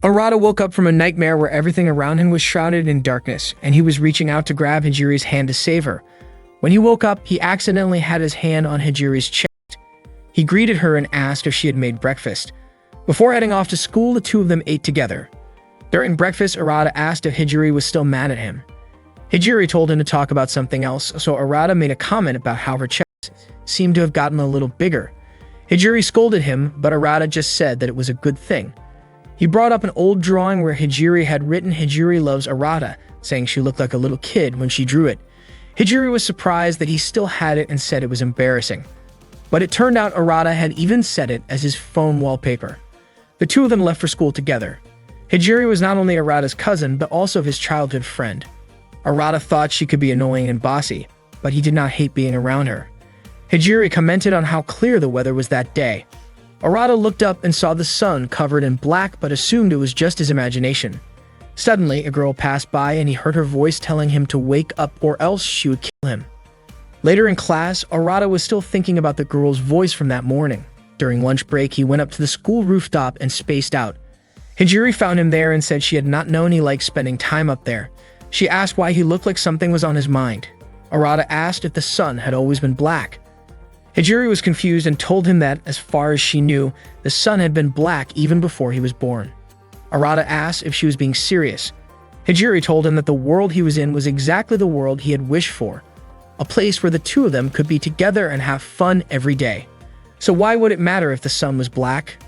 Arata woke up from a nightmare where everything around him was shrouded in darkness, and he was reaching out to grab Hijiri's hand to save her. When he woke up, he accidentally had his hand on Hijiri's chest. He greeted her and asked if she had made breakfast. Before heading off to school, the two of them ate together. During breakfast, Arata asked if Hijiri was still mad at him. Hijiri told him to talk about something else, so Arata made a comment about how her chest seemed to have gotten a little bigger. Hijiri scolded him, but Arata just said that it was a good thing. He brought up an old drawing where Hijiri had written "Hijiri loves Arata," saying she looked like a little kid when she drew it. Hijiri was surprised that he still had it and said it was embarrassing. But it turned out Arata had even set it as his phone wallpaper. The two of them left for school together. Hijiri was not only Arata's cousin, but also his childhood friend. Arata thought she could be annoying and bossy, but he did not hate being around her. Hijiri commented on how clear the weather was that day. Arata looked up and saw the sun covered in black, but assumed it was just his imagination. Suddenly, a girl passed by and he heard her voice telling him to wake up or else she would kill him. Later in class, Arata was still thinking about the girl's voice from that morning. During lunch break, he went up to the school rooftop and spaced out. Hijiri found him there and said she had not known he liked spending time up there. She asked why he looked like something was on his mind. Arata asked if the sun had always been black. Hijiri was confused and told him that, as far as she knew, the sun had been black even before he was born. Arata asked if she was being serious. Hijiri told him that the world he was in was exactly the world he had wished for, a place where the two of them could be together and have fun every day. So why would it matter if the sun was black?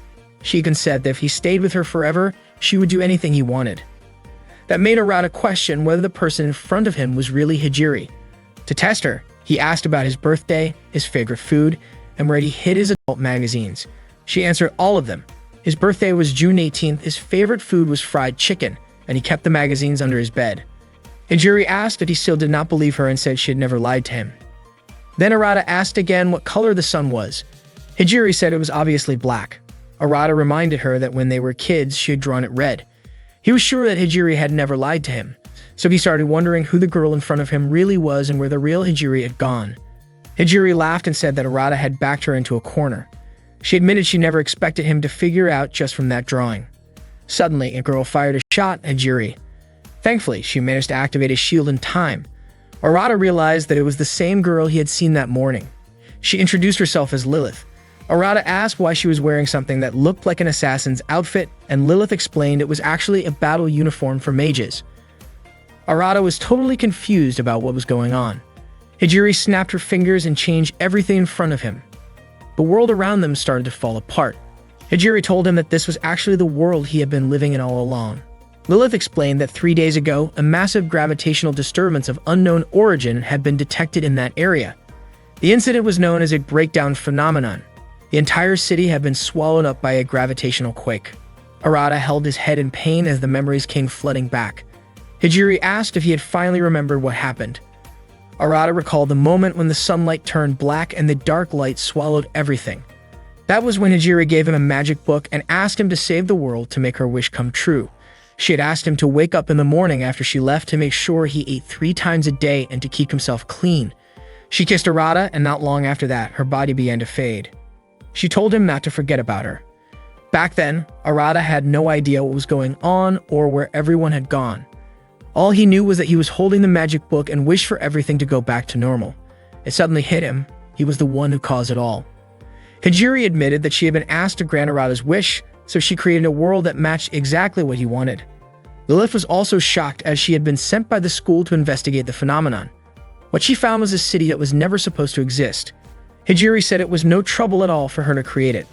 She even said that if he stayed with her forever, she would do anything he wanted. That made Arata question whether the person in front of him was really Hijiri. To test her, he asked about his birthday, his favorite food, and where he hid his adult magazines. She answered all of them. His birthday was June 18th, his favorite food was fried chicken, and he kept the magazines under his bed. Hijiri asked if he still did not believe her and said she had never lied to him. Then Arata asked again what color the sun was. Hijiri said it was obviously black. Arata reminded her that when they were kids, she had drawn it red. He was sure that Hijiri had never lied to him, so he started wondering who the girl in front of him really was and where the real Hijiri had gone. Hijiri laughed and said that Arata had backed her into a corner. She admitted she never expected him to figure out just from that drawing. Suddenly, a girl fired a shot at Hijiri. Thankfully, she managed to activate his shield in time. Arata realized that it was the same girl he had seen that morning. She introduced herself as Lilith. Arata asked why she was wearing something that looked like an assassin's outfit, and Lilith explained it was actually a battle uniform for mages. Arata was totally confused about what was going on. Hijiri snapped her fingers and changed everything in front of him. The world around them started to fall apart. Hijiri told him that this was actually the world he had been living in all along. Lilith explained that 3 days ago, a massive gravitational disturbance of unknown origin had been detected in that area. The incident was known as a breakdown phenomenon. The entire city had been swallowed up by a gravitational quake. Arata held his head in pain as the memories came flooding back. Hijiri asked if he had finally remembered what happened. Arata recalled the moment when the sunlight turned black and the dark light swallowed everything. That was when Hijiri gave him a magic book and asked him to save the world to make her wish come true. She had asked him to wake up in the morning after she left to make sure he ate 3 times a day and to keep himself clean. She kissed Arata, and not long after that, her body began to fade. She told him not to forget about her. Back then, Arata had no idea what was going on or where everyone had gone. All he knew was that he was holding the magic book and wished for everything to go back to normal. It suddenly hit him. He was the one who caused it all. Hijiri admitted that she had been asked to grant Arata's wish, so she created a world that matched exactly what he wanted. Lilith was also shocked as she had been sent by the school to investigate the phenomenon. What she found was a city that was never supposed to exist. Hijiri said it was no trouble at all for her to create it.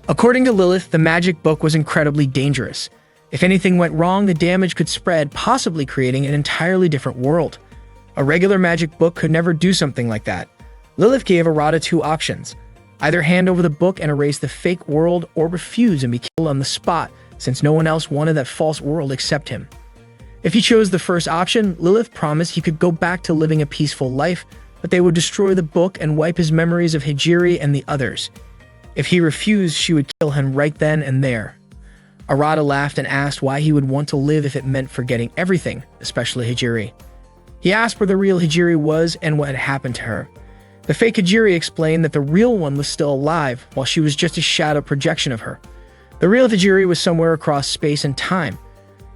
According to Lilith, the magic book was incredibly dangerous. If anything went wrong, the damage could spread, possibly creating an entirely different world. A regular magic book could never do something like that. Lilith gave Arata 2 options: either hand over the book and erase the fake world, or refuse and be killed on the spot, since no one else wanted that false world except him. If he chose the first option, Lilith promised he could go back to living a peaceful life, but they would destroy the book and wipe his memories of Hijiri and the others. If he refused, she would kill him right then and there. Arata laughed and asked why he would want to live if it meant forgetting everything, especially Hijiri. He asked where the real Hijiri was and what had happened to her. The fake Hijiri explained that the real one was still alive, while she was just a shadow projection of her. The real Hijiri was somewhere across space and time.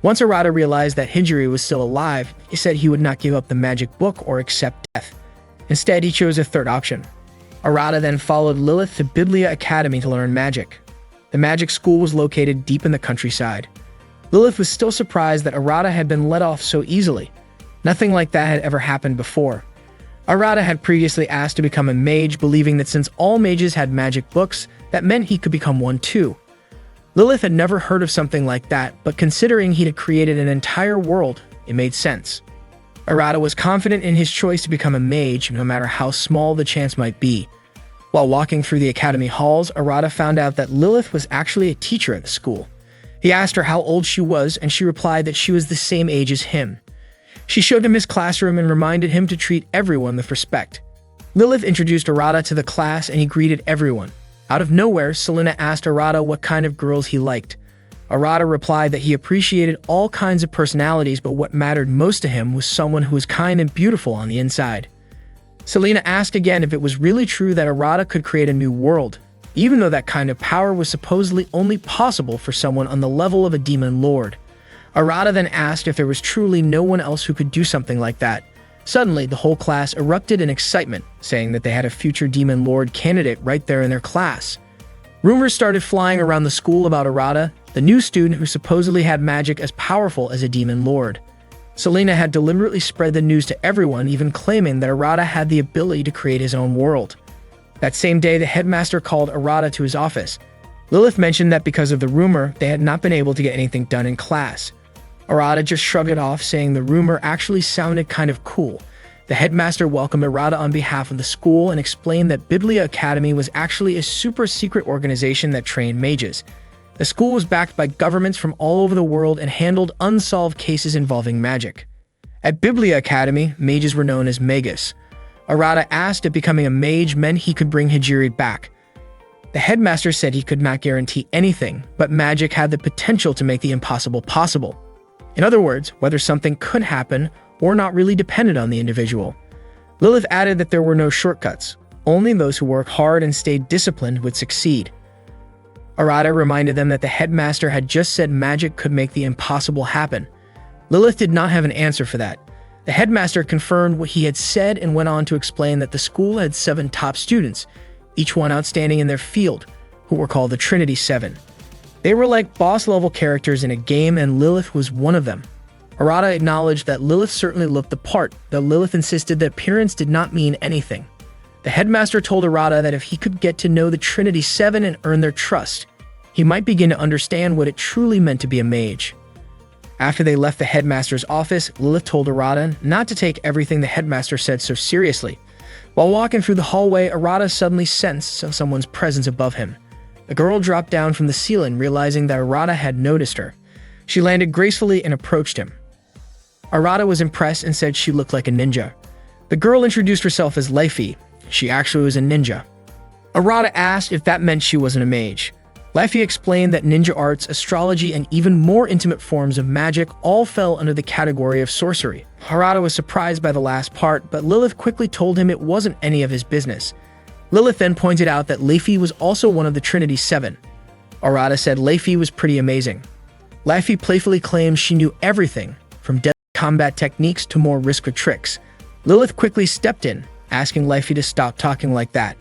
Once Arata realized that Hijiri was still alive, he said he would not give up the magic book or accept death. Instead, he chose a third option. Arata then followed Lilith to Biblia Academy to learn magic. The magic school was located deep in the countryside. Lilith was still surprised that Arata had been let off so easily. Nothing like that had ever happened before. Arata had previously asked to become a mage, believing that since all mages had magic books, that meant he could become one too. Lilith had never heard of something like that, but considering he had created an entire world, it made sense. Arata was confident in his choice to become a mage, no matter how small the chance might be. While walking through the academy halls, Arata found out that Lilith was actually a teacher at the school. He asked her how old she was, and she replied that she was the same age as him. She showed him his classroom and reminded him to treat everyone with respect. Lilith introduced Arata to the class and he greeted everyone. Out of nowhere, Selena asked Arata what kind of girls he liked. Arata replied that he appreciated all kinds of personalities, but what mattered most to him was someone who was kind and beautiful on the inside. Selena asked again if it was really true that Arata could create a new world, even though that kind of power was supposedly only possible for someone on the level of a demon lord. Arata then asked if there was truly no one else who could do something like that. Suddenly, the whole class erupted in excitement, saying that they had a future demon lord candidate right there in their class. Rumors started flying around the school about Arata, the new student who supposedly had magic as powerful as a demon lord. Selena had deliberately spread the news to everyone, even claiming that Arata had the ability to create his own world. That same day, the headmaster called Arata to his office. Lilith mentioned that because of the rumor, they had not been able to get anything done in class. Arata just shrugged it off, saying the rumor actually sounded kind of cool. The headmaster welcomed Arata on behalf of the school and explained that Biblia Academy was actually a super-secret organization that trained mages. The school was backed by governments from all over the world and handled unsolved cases involving magic. At Biblia Academy, mages were known as magus. Arata asked if becoming a mage meant he could bring Hijiri back. The headmaster said he could not guarantee anything, but magic had the potential to make the impossible possible. In other words, whether something could happen or not really depended on the individual. Lilith added that there were no shortcuts. Only those who work hard and stayed disciplined would succeed. Arata reminded them that the headmaster had just said magic could make the impossible happen. Lilith did not have an answer for that. The headmaster confirmed what he had said and went on to explain that the school had 7 top students, each one outstanding in their field, who were called the Trinity 7. They were like boss-level characters in a game, and Lilith was one of them. Arata acknowledged that Lilith certainly looked the part, though Lilith insisted that appearance did not mean anything. The headmaster told Arata that if he could get to know the Trinity 7 and earn their trust, he might begin to understand what it truly meant to be a mage. After they left the headmaster's office, Lilith told Arata not to take everything the headmaster said so seriously. While walking through the hallway, Arata suddenly sensed someone's presence above him. The girl dropped down from the ceiling, realizing that Arata had noticed her. She landed gracefully and approached him. Arata was impressed and said she looked like a ninja. The girl introduced herself as Leifi. She actually was a ninja. Arata asked if that meant she wasn't a mage. Leifi explained that ninja arts, astrology, and even more intimate forms of magic all fell under the category of sorcery. Arata was surprised by the last part, but Lilith quickly told him it wasn't any of his business. Lilith then pointed out that Leifi was also one of the Trinity 7. Arata said Leifi was pretty amazing. Leifi playfully claimed she knew everything, from deadly combat techniques to more risky tricks. Lilith quickly stepped in, asking Leifi to stop talking like that.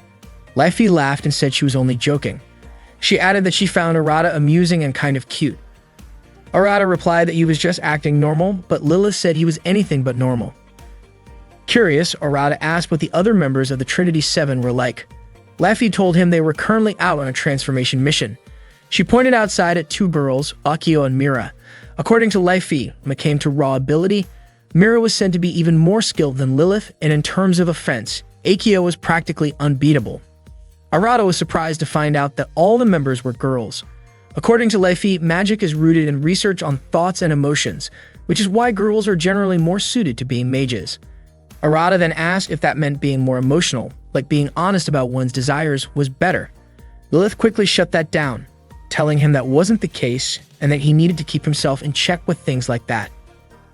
Leifi laughed and said she was only joking. She added that she found Arata amusing and kind of cute. Arata replied that he was just acting normal, but Lilith said he was anything but normal. Curious, Arata asked what the other members of the Trinity 7 were like. Leifi told him they were currently out on a transformation mission. She pointed outside at 2 girls, Akio and Mira. According to Leifi, when it came to raw ability, Mira was said to be even more skilled than Lilith, and in terms of offense, Akio was practically unbeatable. Arata was surprised to find out that all the members were girls. According to Leifi, magic is rooted in research on thoughts and emotions, which is why girls are generally more suited to being mages. Arata then asked if that meant being more emotional, like being honest about one's desires, was better. Lilith quickly shut that down, telling him that wasn't the case and that he needed to keep himself in check with things like that.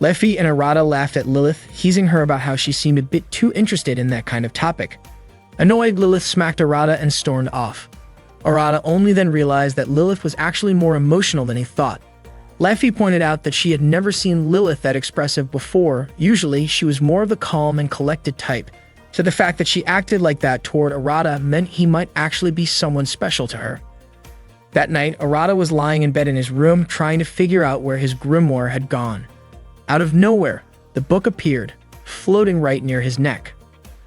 Leifi and Arata laughed at Lilith, teasing her about how she seemed a bit too interested in that kind of topic. Annoyed, Lilith smacked Arata and stormed off. Arata only then realized that Lilith was actually more emotional than he thought. Leffy pointed out that she had never seen Lilith that expressive before. Usually, she was more of the calm and collected type. So the fact that she acted like that toward Arata meant he might actually be someone special to her. That night, Arata was lying in bed in his room trying to figure out where his grimoire had gone. Out of nowhere, the book appeared, floating right near his neck.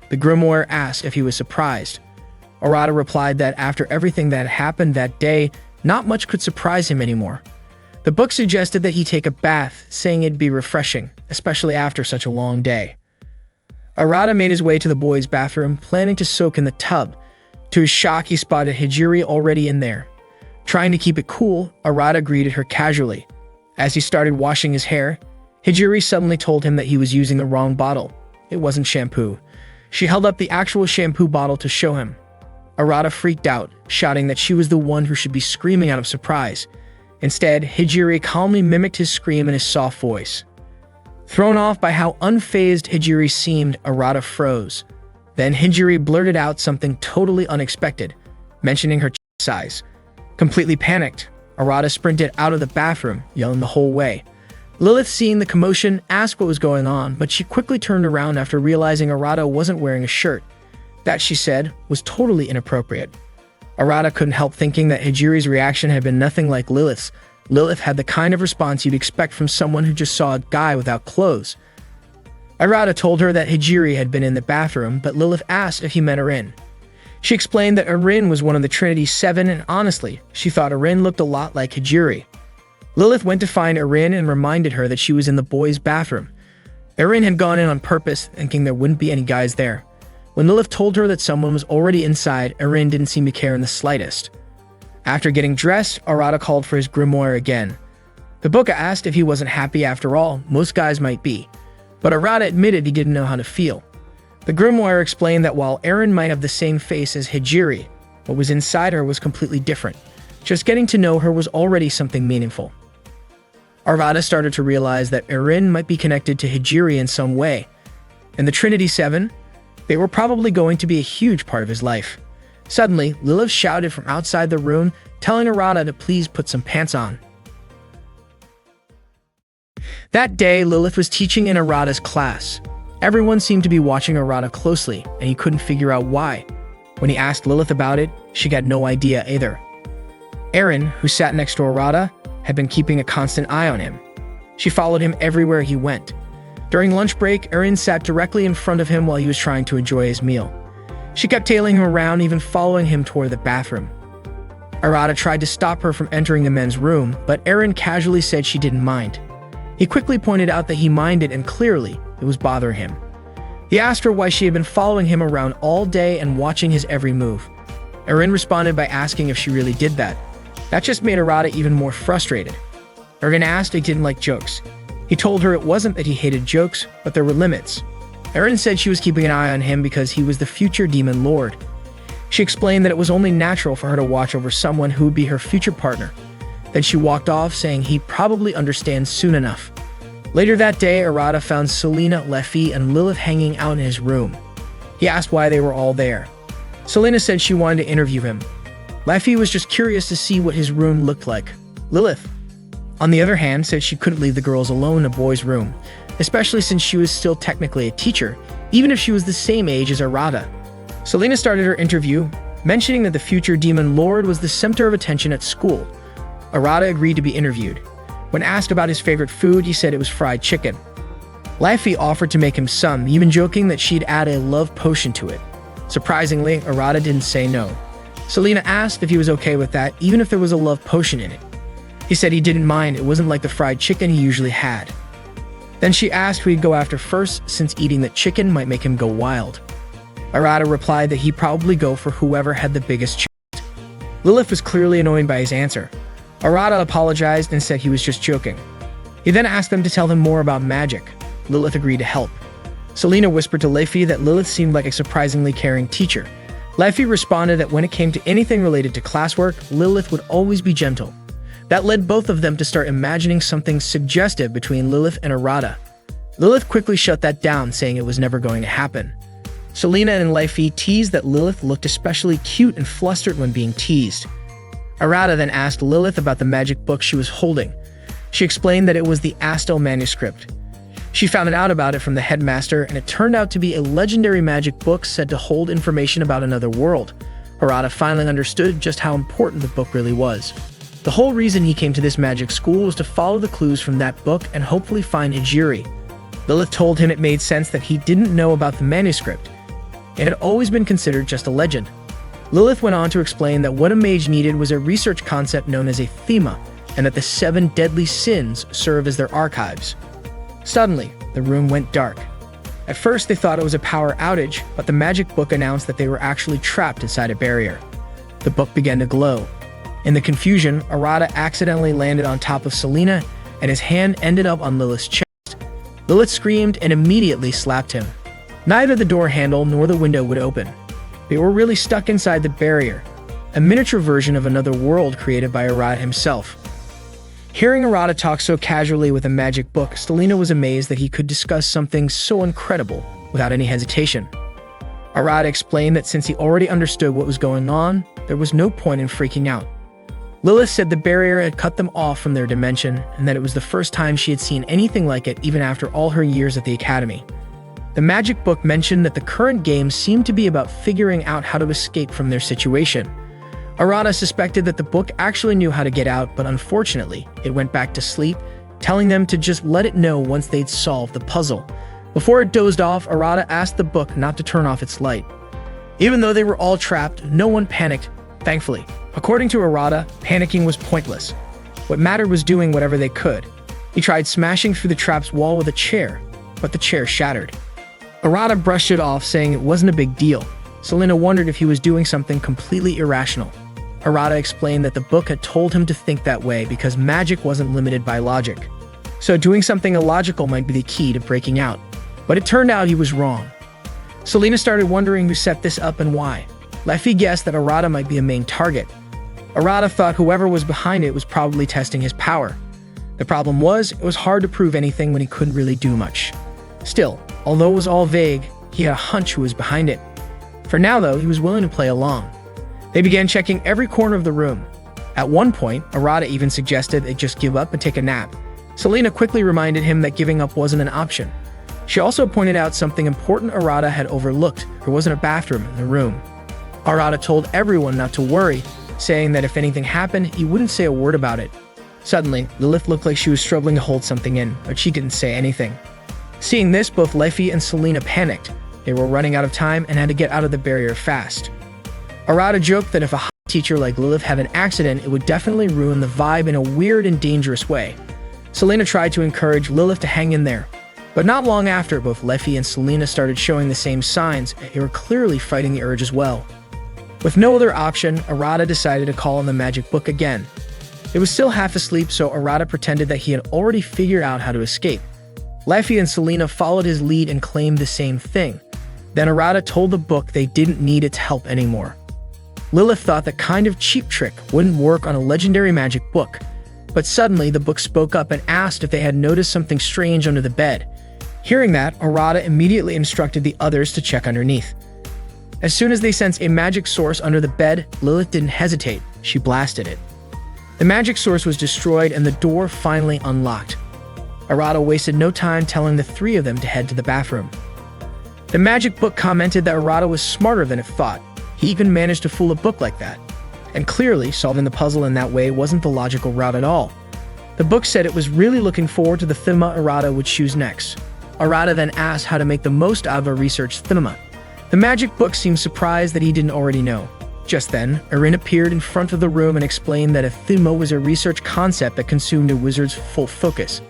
The grimoire asked if he was surprised. Arata replied that after everything that happened that day, not much could surprise him anymore. The book suggested that he take a bath, saying it'd be refreshing, especially after such a long day. Arata made his way to the boys' bathroom, planning to soak in the tub. To his shock, he spotted Hijiri already in there. Trying to keep it cool, Arata greeted her casually. As he started washing his hair, Hijiri suddenly told him that he was using the wrong bottle. It wasn't shampoo. She held up the actual shampoo bottle to show him. Arata freaked out, shouting that she was the one who should be screaming out of surprise. Instead, Hijiri calmly mimicked his scream in his soft voice. Thrown off by how unfazed Hijiri seemed, Arata froze. Then Hijiri blurted out something totally unexpected, mentioning her size. Completely panicked, Arata sprinted out of the bathroom, yelling the whole way. Lilith, seeing the commotion, asked what was going on, but she quickly turned around after realizing Arata wasn't wearing a shirt. That, she said, was totally inappropriate. Arata couldn't help thinking that Hijiri's reaction had been nothing like Lilith's. Lilith had the kind of response you'd expect from someone who just saw a guy without clothes. Arata told her that Hijiri had been in the bathroom, but Lilith asked if he met Erin. She explained that Erin was one of the Trinity Seven, and honestly, she thought Erin looked a lot like Hijiri. Lilith went to find Erin and reminded her that she was in the boys' bathroom. Erin had gone in on purpose, thinking there wouldn't be any guys there. When Lilith told her that someone was already inside, Erin didn't seem to care in the slightest. After getting dressed, Arata called for his grimoire again. The book asked if he wasn't happy after all. Most guys might be. But Arata admitted he didn't know how to feel. The grimoire explained that while Erin might have the same face as Hijiri, what was inside her was completely different. Just getting to know her was already something meaningful. Arata started to realize that Erin might be connected to Hijiri in some way. And the Trinity Seven, they were probably going to be a huge part of his life. Suddenly, Lilith shouted from outside the room, telling Arata to please put some pants on. That day, Lilith was teaching in Arata's class. Everyone seemed to be watching Arata closely, and he couldn't figure out why. When he asked Lilith about it, she got no idea either. Erin, who sat next to Arata, had been keeping a constant eye on him. She followed him everywhere he went. During lunch break, Erin sat directly in front of him while he was trying to enjoy his meal. She kept tailing him around, even following him toward the bathroom. Arata tried to stop her from entering the men's room, but Erin casually said she didn't mind. He quickly pointed out that he minded, and clearly, it was bothering him. He asked her why she had been following him around all day and watching his every move. Erin responded by asking if she really did that. That just made Arata even more frustrated. Erin asked if he didn't like jokes. He told her it wasn't that he hated jokes, but there were limits. Erin said she was keeping an eye on him because he was the future Demon Lord. She explained that it was only natural for her to watch over someone who would be her future partner. Then she walked off, saying he'd probably understand soon enough. Later that day, Arata found Selena, Leffy, and Lilith hanging out in his room. He asked why they were all there. Selena said she wanted to interview him. Leffy was just curious to see what his room looked like. Lilith, on the other hand, said she couldn't leave the girls alone in a boy's room, especially since she was still technically a teacher, even if she was the same age as Arata. Selena started her interview, mentioning that the future Demon Lord was the center of attention at school. Arata agreed to be interviewed. When asked about his favorite food, he said it was fried chicken. Leffy offered to make him some, even joking that she'd add a love potion to it. Surprisingly, Arata didn't say no. Selena asked if he was okay with that, even if there was a love potion in it. He said he didn't mind, it wasn't like the fried chicken he usually had. Then she asked who he'd go after first, since eating the chicken might make him go wild. Arata replied that he'd probably go for whoever had the biggest chest. Lilith was clearly annoyed by his answer. Arata apologized and said he was just joking. He then asked them to tell him more about magic. Lilith agreed to help. Selena whispered to Leffy that Lilith seemed like a surprisingly caring teacher. Leffy responded that when it came to anything related to classwork, Lilith would always be gentle. That led both of them to start imagining something suggestive between Lilith and Arata. Lilith quickly shut that down, saying it was never going to happen. Selena and Leifi teased that Lilith looked especially cute and flustered when being teased. Arata then asked Lilith about the magic book she was holding. She explained that it was the Astel manuscript. She found out about it from the headmaster, and it turned out to be a legendary magic book said to hold information about another world. Arata finally understood just how important the book really was. The whole reason he came to this magic school was to follow the clues from that book and hopefully find Hijiri. Lilith told him it made sense that he didn't know about the manuscript. It had always been considered just a legend. Lilith went on to explain that what a mage needed was a research concept known as a thema, and that the 7 deadly sins serve as their archives. Suddenly, the room went dark. At first, they thought it was a power outage, but the magic book announced that they were actually trapped inside a barrier. The book began to glow. In the confusion, Arata accidentally landed on top of Selena, and his hand ended up on Lilith's chest. Lilith screamed and immediately slapped him. Neither the door handle nor the window would open. They were really stuck inside the barrier, a miniature version of another world created by Arata himself. Hearing Arata talk so casually with a magic book, Selena was amazed that he could discuss something so incredible without any hesitation. Arata explained that since he already understood what was going on, there was no point in freaking out. Lilith said the barrier had cut them off from their dimension, and that it was the first time she had seen anything like it even after all her years at the academy. The magic book mentioned that the current game seemed to be about figuring out how to escape from their situation. Arata suspected that the book actually knew how to get out, but unfortunately, it went back to sleep, telling them to just let it know once they'd solved the puzzle. Before it dozed off, Arata asked the book not to turn off its light. Even though they were all trapped, no one panicked, thankfully. According to Arata, panicking was pointless. What mattered was doing whatever they could. He tried smashing through the trap's wall with a chair, but the chair shattered. Arata brushed it off, saying it wasn't a big deal. Selena wondered if he was doing something completely irrational. Arata explained that the book had told him to think that way because magic wasn't limited by logic. So doing something illogical might be the key to breaking out. But it turned out he was wrong. Selena started wondering who set this up and why. Leifi guessed that Arata might be a main target. Arata thought whoever was behind it was probably testing his power. The problem was, it was hard to prove anything when he couldn't really do much. Still, although it was all vague, he had a hunch who was behind it. For now, though, he was willing to play along. They began checking every corner of the room. At one point, Arata even suggested they just give up and take a nap. Selena quickly reminded him that giving up wasn't an option. She also pointed out something important Arata had overlooked. There wasn't a bathroom in the room. Arata told everyone not to worry, saying that if anything happened, he wouldn't say a word about it. Suddenly, Lilith looked like she was struggling to hold something in, but she didn't say anything. Seeing this, both Leifi and Selena panicked. They were running out of time and had to get out of the barrier fast. Arata joked that if a hot teacher like Lilith had an accident, it would definitely ruin the vibe in a weird and dangerous way. Selena tried to encourage Lilith to hang in there. But not long after, both Leifi and Selena started showing the same signs. They were clearly fighting the urge as well. With no other option, Arata decided to call on the magic book again. It was still half asleep, so Arata pretended that he had already figured out how to escape. Leifi and Selena followed his lead and claimed the same thing. Then Arata told the book they didn't need its help anymore. Lilith thought that kind of cheap trick wouldn't work on a legendary magic book. But suddenly, the book spoke up and asked if they had noticed something strange under the bed. Hearing that, Arata immediately instructed the others to check underneath. As soon as they sensed a magic source under the bed, Lilith didn't hesitate. She blasted it. The magic source was destroyed and the door finally unlocked. Arata wasted no time telling the 3 of them to head to the bathroom. The magic book commented that Arata was smarter than it thought. He even managed to fool a book like that. And clearly, solving the puzzle in that way wasn't the logical route at all. The book said it was really looking forward to the thema Arata would choose next. Arata then asked how to make the most out of a research thema. The magic book seemed surprised that he didn't already know. Just then, Erin appeared in front of the room and explained that a thema was a research concept that consumed a wizard's full focus.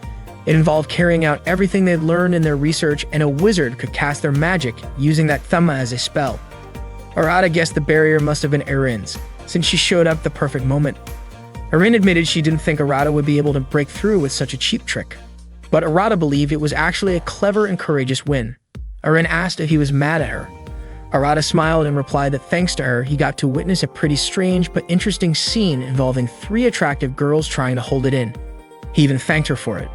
It involved carrying out everything they'd learned in their research, and a wizard could cast their magic using that thema as a spell. Arata guessed the barrier must have been Erin's, since she showed up at the perfect moment. Erin admitted she didn't think Arata would be able to break through with such a cheap trick. But Arata believed it was actually a clever and courageous win. Erin asked if he was mad at her. Arata smiled and replied that thanks to her, he got to witness a pretty strange but interesting scene involving 3 attractive girls trying to hold it in. He even thanked her for it.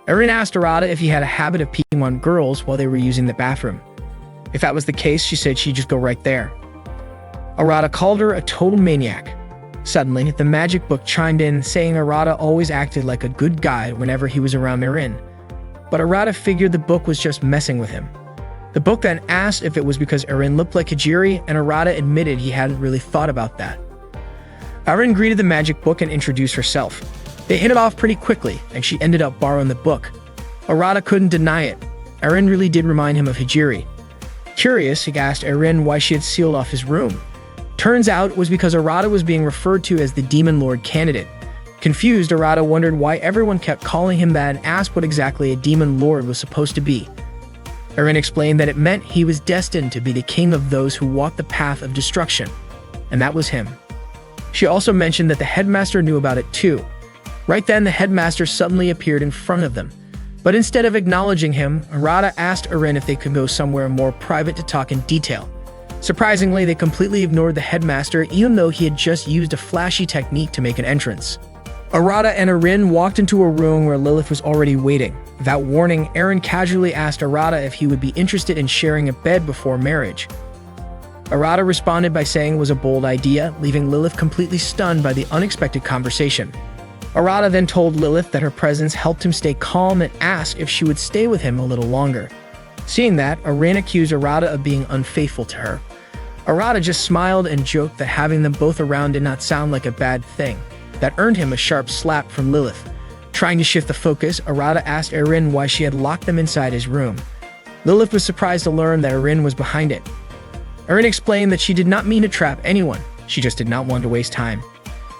Erin asked Arata if he had a habit of peeking on girls while they were using the bathroom. If that was the case, she said she'd just go right there. Arata called her a total maniac. Suddenly, the magic book chimed in, saying Arata always acted like a good guy whenever he was around Erin. But Arata figured the book was just messing with him. The book then asked if it was because Erin looked like Hijiri, and Arata admitted he hadn't really thought about that. Erin greeted the magic book and introduced herself. They hit it off pretty quickly, and she ended up borrowing the book. Arata couldn't deny it. Erin really did remind him of Hijiri. Curious, he asked Erin why she had sealed off his room. Turns out it was because Arata was being referred to as the Demon Lord candidate. Confused, Arata wondered why everyone kept calling him that and asked what exactly a Demon Lord was supposed to be. Erin explained that it meant he was destined to be the king of those who walk the path of destruction, and that was him. She also mentioned that the headmaster knew about it too. Right then, the headmaster suddenly appeared in front of them. But instead of acknowledging him, Arata asked Erin if they could go somewhere more private to talk in detail. Surprisingly, they completely ignored the headmaster, even though he had just used a flashy technique to make an entrance. Arata and Erin walked into a room where Lilith was already waiting. Without warning, Erin casually asked Arata if he would be interested in sharing a bed before marriage. Arata responded by saying it was a bold idea, leaving Lilith completely stunned by the unexpected conversation. Arata then told Lilith that her presence helped him stay calm and asked if she would stay with him a little longer. Seeing that, Erin accused Arata of being unfaithful to her. Arata just smiled and joked that having them both around did not sound like a bad thing. That earned him a sharp slap from Lilith. Trying to shift the focus, Arata asked Erin why she had locked them inside his room. Lilith was surprised to learn that Erin was behind it. Erin explained that she did not mean to trap anyone, she just did not want to waste time.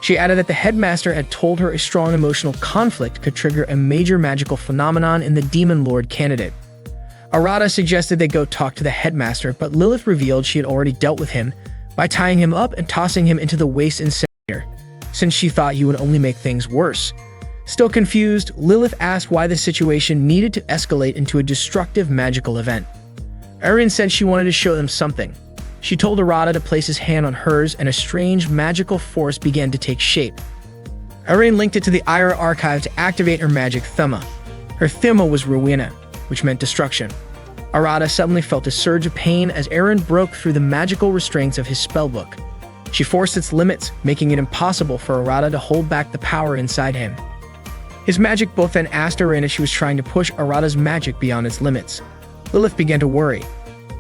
She added that the headmaster had told her a strong emotional conflict could trigger a major magical phenomenon in the Demon Lord candidate. Arata suggested they go talk to the headmaster, but Lilith revealed she had already dealt with him by tying him up and tossing him into the waste incinerator, since she thought he would only make things worse. Still confused, Lilith asked why the situation needed to escalate into a destructive magical event. Erin said she wanted to show them something. She told Arata to place his hand on hers, and a strange magical force began to take shape. Erin linked it to the Ira archive to activate her magic Thema. Her Thema was Rowena, which meant destruction. Arata suddenly felt a surge of pain as Erin broke through the magical restraints of his spellbook. She forced its limits, making it impossible for Arata to hold back the power inside him. His magic book then asked Erin if she was trying to push Arata's magic beyond its limits. Lilith began to worry.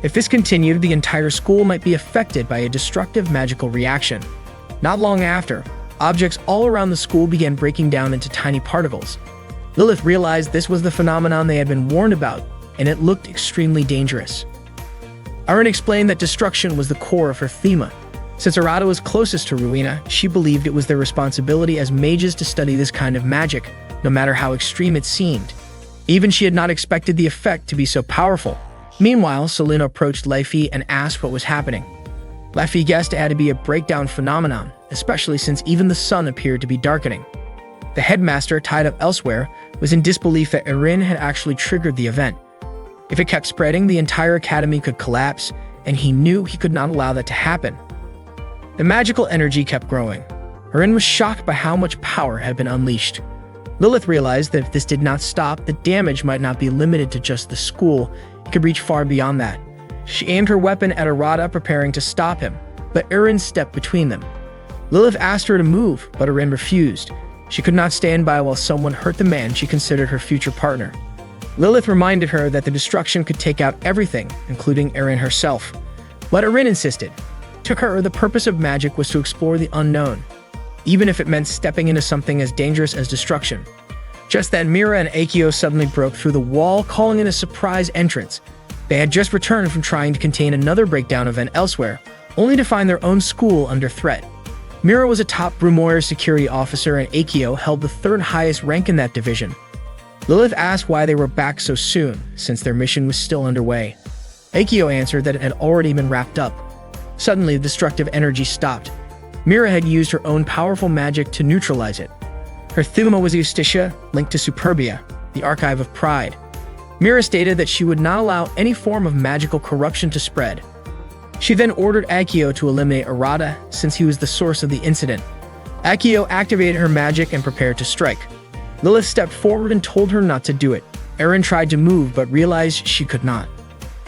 If this continued, the entire school might be affected by a destructive magical reaction. Not long after, objects all around the school began breaking down into tiny particles. Lilith realized this was the phenomenon they had been warned about, and it looked extremely dangerous. Erin explained that destruction was the core of her Thema. Since Arata was closest to Rowena, she believed it was their responsibility as mages to study this kind of magic, no matter how extreme it seemed. Even she had not expected the effect to be so powerful. Meanwhile, Selena approached Leffy and asked what was happening. Leffy guessed it had to be a breakdown phenomenon, especially since even the sun appeared to be darkening. The headmaster, tied up elsewhere, was in disbelief that Erin had actually triggered the event. If it kept spreading, the entire academy could collapse, and he knew he could not allow that to happen. The magical energy kept growing. Erin was shocked by how much power had been unleashed. Lilith realized that if this did not stop, the damage might not be limited to just the school, it could reach far beyond that. She aimed her weapon at Arata, preparing to stop him, but Erin stepped between them. Lilith asked her to move, but Erin refused. She could not stand by while someone hurt the man she considered her future partner. Lilith reminded her that the destruction could take out everything, including Erin herself. But Erin insisted. To her, the purpose of magic was to explore the unknown, even if it meant stepping into something as dangerous as destruction. Just then, Mira and Akio suddenly broke through the wall, calling in a surprise entrance. They had just returned from trying to contain another breakdown event elsewhere, only to find their own school under threat. Mira was a top Brumoyer security officer, and Akio held the third highest rank in that division. Lilith asked why they were back so soon, since their mission was still underway. Akio answered that it had already been wrapped up. Suddenly, the destructive energy stopped. Mira had used her own powerful magic to neutralize it. Her Thema was Eustitia, linked to Superbia, the Archive of Pride. Mira stated that she would not allow any form of magical corruption to spread. She then ordered Akio to eliminate Arata, since he was the source of the incident. Akio activated her magic and prepared to strike. Lilith stepped forward and told her not to do it. Erin tried to move but realized she could not.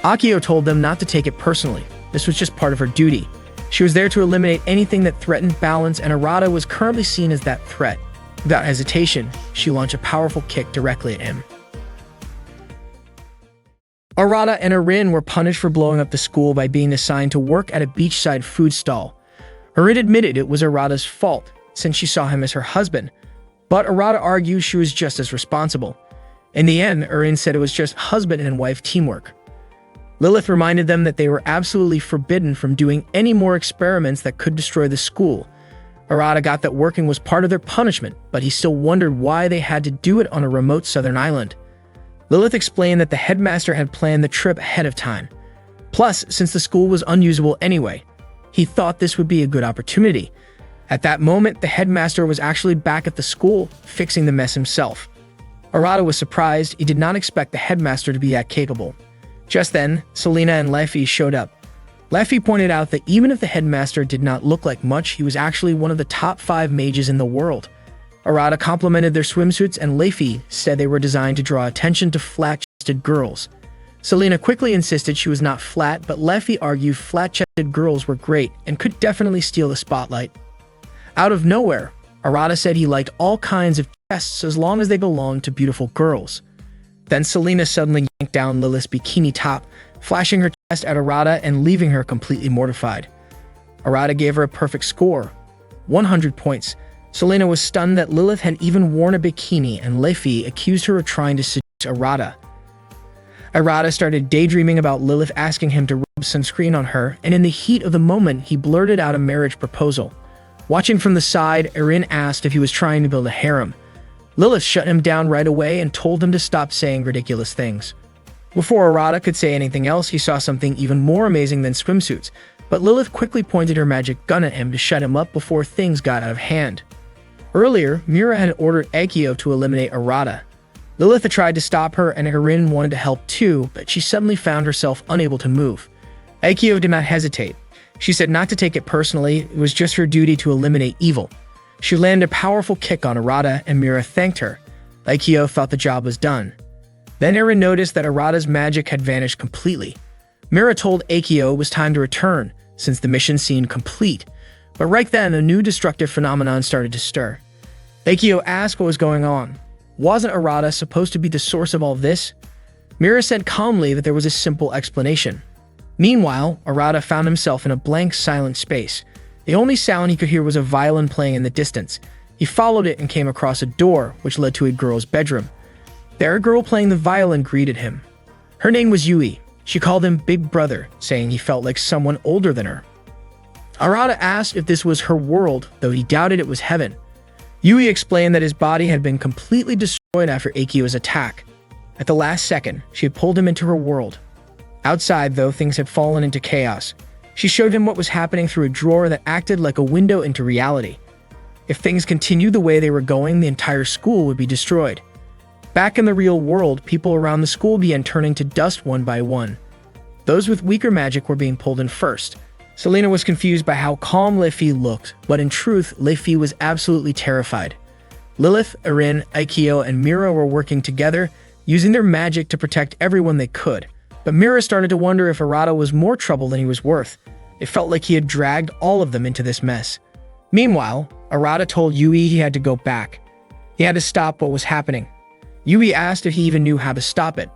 Akio told them not to take it personally. This was just part of her duty. She was there to eliminate anything that threatened balance, and Arata was currently seen as that threat. Without hesitation, she launched a powerful kick directly at him. Arata and Arin were punished for blowing up the school by being assigned to work at a beachside food stall. Arin admitted it was Arata's fault, since she saw him as her husband, but Arata argued she was just as responsible. In the end, Arin said it was just husband and wife teamwork. Lilith reminded them that they were absolutely forbidden from doing any more experiments that could destroy the school. Arata got that working was part of their punishment, but he still wondered why they had to do it on a remote southern island. Lilith explained that the headmaster had planned the trip ahead of time. Plus, since the school was unusable anyway, he thought this would be a good opportunity. At that moment, the headmaster was actually back at the school, fixing the mess himself. Arata was surprised. He did not expect the headmaster to be that capable. Just then, Selena and Leffy showed up. Leffy pointed out that even if the headmaster did not look like much, he was actually one of the top 5 mages in the world. Arata complimented their swimsuits, and Leffy said they were designed to draw attention to flat-chested girls. Selena quickly insisted she was not flat, but Leffy argued flat-chested girls were great and could definitely steal the spotlight. Out of nowhere, Arata said he liked all kinds of chests as long as they belonged to beautiful girls. Then Selena suddenly yanked down Lilith's bikini top, flashing her chest at Arata and leaving her completely mortified. Arata gave her a perfect score, 100 points. Selena was stunned that Lilith had even worn a bikini, and Leffy accused her of trying to seduce Arata. Arata started daydreaming about Lilith asking him to rub sunscreen on her, and in the heat of the moment, he blurted out a marriage proposal. Watching from the side, Arin asked if he was trying to build a harem. Lilith shut him down right away and told him to stop saying ridiculous things. Before Arata could say anything else, he saw something even more amazing than swimsuits, but Lilith quickly pointed her magic gun at him to shut him up before things got out of hand. Earlier, Mira had ordered Akio to eliminate Arata. Lilith had tried to stop her, and Arin wanted to help too, but she suddenly found herself unable to move. Akio did not hesitate. She said not to take it personally, it was just her duty to eliminate evil. She landed a powerful kick on Arata, and Mira thanked her. Akio thought the job was done. Then Arin noticed that Arata's magic had vanished completely. Mira told Akio it was time to return, since the mission seemed complete. But right then, a new destructive phenomenon started to stir. Akio asked what was going on. Wasn't Arata supposed to be the source of all this? Mira said calmly that there was a simple explanation. Meanwhile, Arata found himself in a blank, silent space. The only sound he could hear was a violin playing in the distance. He followed it and came across a door, which led to a girl's bedroom. There, a girl playing the violin greeted him. Her name was Yui. She called him Big Brother, saying he felt like someone older than her. Arata asked if this was her world, though he doubted it was heaven. Yui explained that his body had been completely destroyed after Akio's attack. At the last second, she had pulled him into her world. Outside, though, things had fallen into chaos. She showed him what was happening through a drawer that acted like a window into reality. If things continued the way they were going, the entire school would be destroyed. Back in the real world, people around the school began turning to dust one by one. Those with weaker magic were being pulled in first. Selena was confused by how calm Leffy looked, but in truth, Leffy was absolutely terrified. Lilith, Arin, Akio, and Mira were working together, using their magic to protect everyone they could. But Mira started to wonder if Arata was more trouble than he was worth. It felt like he had dragged all of them into this mess. Meanwhile, Arata told Yui he had to go back. He had to stop what was happening. Yui asked if he even knew how to stop it.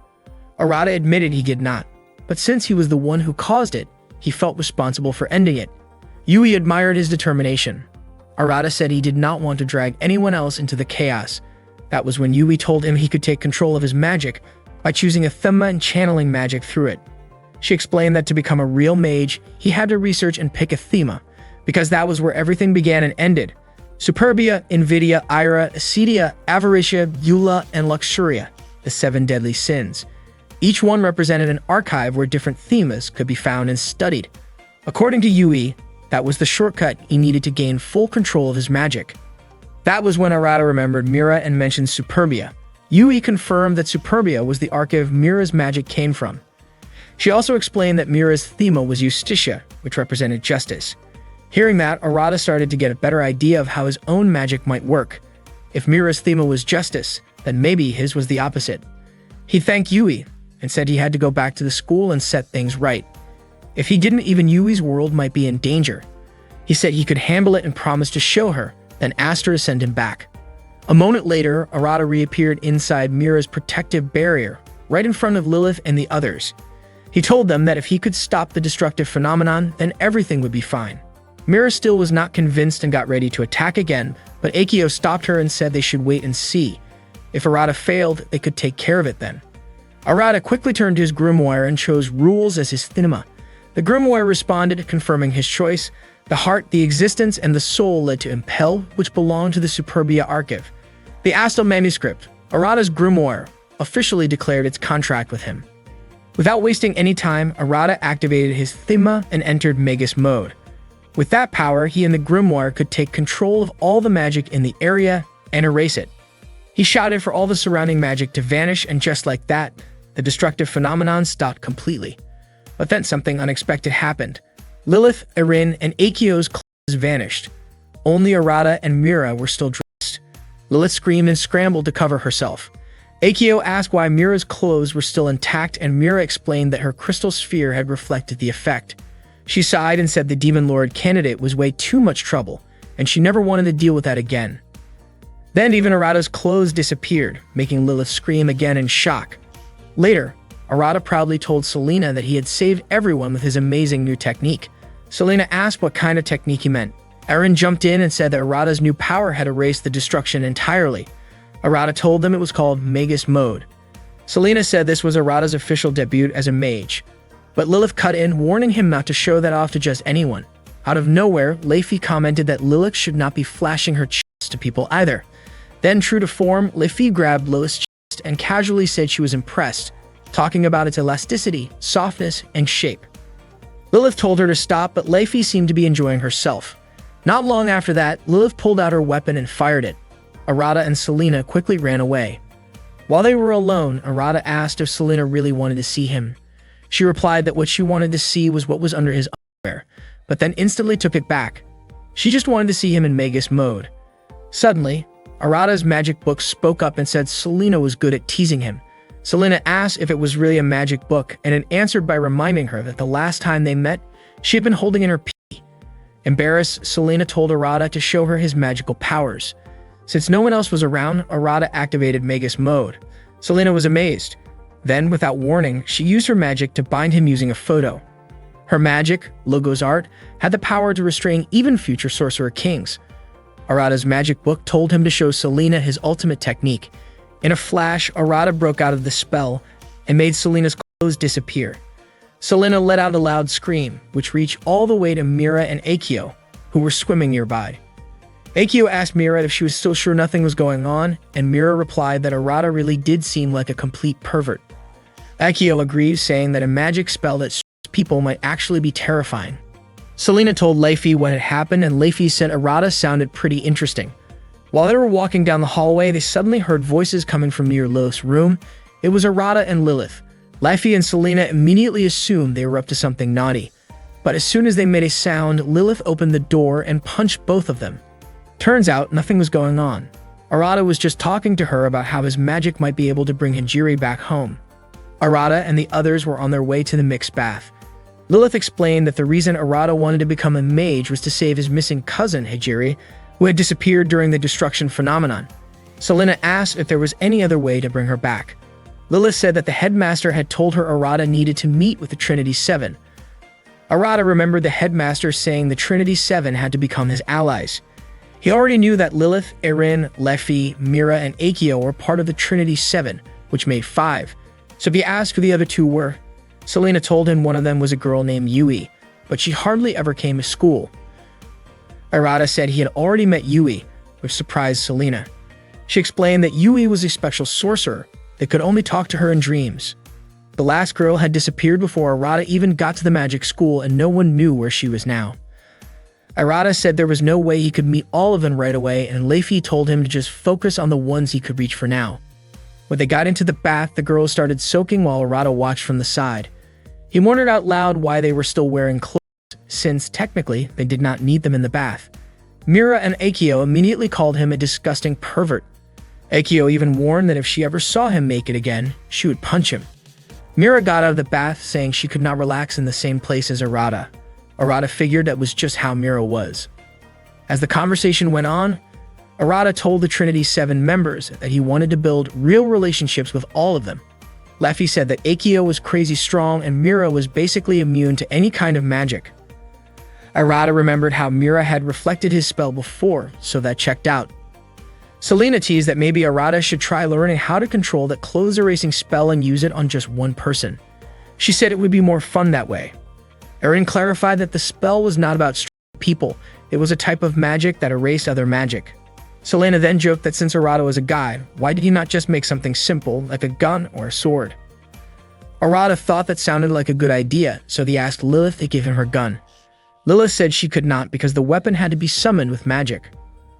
Arata admitted he did not, but since he was the one who caused it, he felt responsible for ending it. Yui admired his determination. Arata said he did not want to drag anyone else into the chaos. That was when Yui told him he could take control of his magic by choosing a thema and channeling magic through it. She explained that to become a real mage, he had to research and pick a thema, because that was where everything began and ended. Superbia, Invidia, Ira, Acedia, Avaricia, Eula, and Luxuria, the 7 deadly sins. Each one represented an archive where different themas could be found and studied. According to Yui, that was the shortcut he needed to gain full control of his magic. That was when Arata remembered Mira and mentioned Superbia. Yui confirmed that Superbia was the archive Mira's magic came from. She also explained that Mira's thema was Justitia, which represented justice. Hearing that, Arata started to get a better idea of how his own magic might work. If Mira's thema was justice, then maybe his was the opposite. He thanked Yui. and said he had to go back to the school and set things right. If he didn't, even Yui's world might be in danger. He said he could handle it and promised to show her, then asked her to send him back. A moment later, Arata reappeared inside Mira's protective barrier, right in front of Lilith and the others. He told them that if he could stop the destructive phenomenon, then everything would be fine. Mira still was not convinced and got ready to attack again, but Akio stopped her and said they should wait and see. If Arata failed, they could take care of it then. Arata quickly turned to his grimoire and chose Rules as his thinema. The grimoire responded, confirming his choice. The heart, the existence, and the soul led to Impel, which belonged to the Superbia Archive. The Astal manuscript, Arata's grimoire, officially declared its contract with him. Without wasting any time, Arata activated his Thema and entered Magus mode. With that power, he and the grimoire could take control of all the magic in the area and erase it. He shouted for all the surrounding magic to vanish, and just like that, the destructive phenomenon stopped completely. But then something unexpected happened. Lilith, Erin, and Akio's clothes vanished. Only Arata and Mira were still dressed. Lilith screamed and scrambled to cover herself. Akio asked why Mira's clothes were still intact, and Mira explained that her crystal sphere had reflected the effect. She sighed and said the Demon Lord candidate was way too much trouble, and she never wanted to deal with that again. Then even Arata's clothes disappeared, making Lilith scream again in shock. Later, Arata proudly told Selena that he had saved everyone with his amazing new technique. Selena asked what kind of technique he meant. Erin jumped in and said that Arata's new power had erased the destruction entirely. Arata told them it was called Magus Mode. Selena said this was Arata's official debut as a mage. But Lilith cut in, warning him not to show that off to just anyone. Out of nowhere, Leify commented that Lilith should not be flashing her chest to people either. Then, true to form, Leify grabbed Lilith's chest and casually said she was impressed, talking about its elasticity, softness, and shape. Lilith told her to stop, but Leify seemed to be enjoying herself. Not long after that, Lilith pulled out her weapon and fired it. Arata and Selena quickly ran away. While they were alone, Arata asked if Selena really wanted to see him. She replied that what she wanted to see was what was under his underwear, but then instantly took it back. She just wanted to see him in Magus mode. Suddenly, Arata's magic book spoke up and said Selena was good at teasing him. Selena asked if it was really a magic book, and it answered by reminding her that the last time they met, she had been holding in her pee. Embarrassed, Selena told Arata to show her his magical powers. Since no one else was around, Arata activated Magus mode. Selena was amazed. Then, without warning, she used her magic to bind him using a photo. Her magic, Logos Art, had the power to restrain even future Sorcerer Kings. Arata's magic book told him to show Selena his ultimate technique. In a flash, Arata broke out of the spell and made Selena's clothes disappear. Selena let out a loud scream, which reached all the way to Mira and Akio, who were swimming nearby. Akio asked Mira if she was still sure nothing was going on, and Mira replied that Arata really did seem like a complete pervert. Akio agreed, saying that a magic spell that people might actually be terrifying. Selena told Leify what had happened, and Leify said Arata sounded pretty interesting. While they were walking down the hallway, they suddenly heard voices coming from near Lilith's room. It was Arata and Lilith. Leify and Selena immediately assumed they were up to something naughty. But as soon as they made a sound, Lilith opened the door and punched both of them. Turns out, nothing was going on. Arata was just talking to her about how his magic might be able to bring Hijiri back home. Arata and the others were on their way to the mixed bath. Lilith explained that the reason Arata wanted to become a mage was to save his missing cousin, Hijiri, who had disappeared during the destruction phenomenon. Selena asked if there was any other way to bring her back. Lilith said that the headmaster had told her Arata needed to meet with the Trinity Seven. Arata remembered the headmaster saying the Trinity Seven had to become his allies. He already knew that Lilith, Erin, Leify, Mira, and Akio were part of the Trinity Seven, which made 5. So he asked who the other 2 were. Selena told him one of them was a girl named Yui, but she hardly ever came to school. Arata said he had already met Yui, which surprised Selena. She explained that Yui was a special sorcerer that could only talk to her in dreams. The last girl had disappeared before Arata even got to the magic school, and no one knew where she was now. Arata said there was no way he could meet all of them right away, and Leify told him to just focus on the ones he could reach for now. When they got into the bath, the girls started soaking while Arata watched from the side. He wondered out loud why they were still wearing clothes, since technically they did not need them in the bath. Mira and Akio immediately called him a disgusting pervert. Akio even warned that if she ever saw him naked again, she would punch him. Mira got out of the bath saying she could not relax in the same place as Arata. Arata figured that was just how Mira was. As the conversation went on, Arata told the Trinity's 7 members that he wanted to build real relationships with all of them. Leffy said that Akio was crazy strong and Mira was basically immune to any kind of magic. Arata remembered how Mira had reflected his spell before, so that checked out. Selena teased that maybe Arata should try learning how to control that clothes erasing spell and use it on just one person. She said it would be more fun that way. Erin clarified that the spell was not about strong people, it was a type of magic that erased other magic. Selena then joked that since Arata was a guy, why did he not just make something simple like a gun or a sword? Arata thought that sounded like a good idea, so he asked Lilith to give him her gun. Lilith said she could not because the weapon had to be summoned with magic.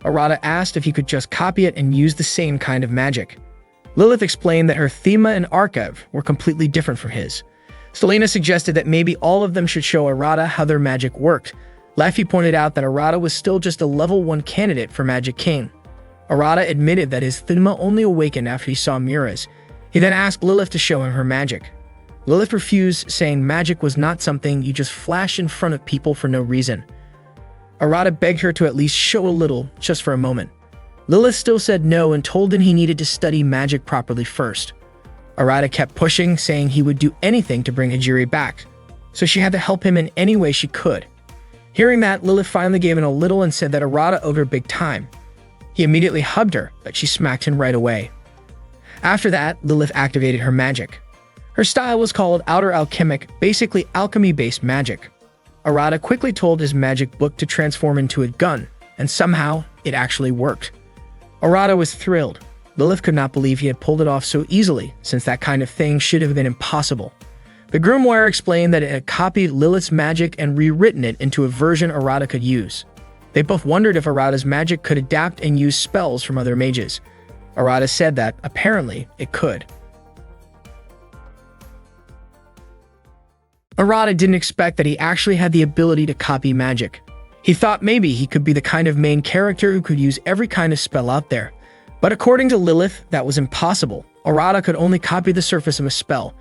Arata asked if he could just copy it and use the same kind of magic. Lilith explained that her Thema and Archive were completely different from his. Selena suggested that maybe all of them should show Arata how their magic worked. Laffy pointed out that Arata was still just a level 1 candidate for Magic King. Arata admitted that his Thema only awakened after he saw Mira's. He then asked Lilith to show him her magic. Lilith refused, saying magic was not something you just flash in front of people for no reason. Arata begged her to at least show a little, just for a moment. Lilith still said no and told him he needed to study magic properly first. Arata kept pushing, saying he would do anything to bring Hijiri back, so she had to help him in any way she could. Hearing that, Lilith finally gave in a little and said that Arata owed her big time. He immediately hugged her, but she smacked him right away. After that, Lilith activated her magic. Her style was called Outer Alchemic, basically alchemy-based magic. Arata quickly told his magic book to transform into a gun, and somehow, it actually worked. Arata was thrilled. Lilith could not believe he had pulled it off so easily, since that kind of thing should have been impossible. The grimoire explained that it had copied Lilith's magic and rewritten it into a version Arata could use. They both wondered if Arata's magic could adapt and use spells from other mages. Arata said that, apparently, it could. Arata didn't expect that he actually had the ability to copy magic. He thought maybe he could be the kind of main character who could use every kind of spell out there. But according to Lilith, that was impossible. Arata could only copy the surface of a spell.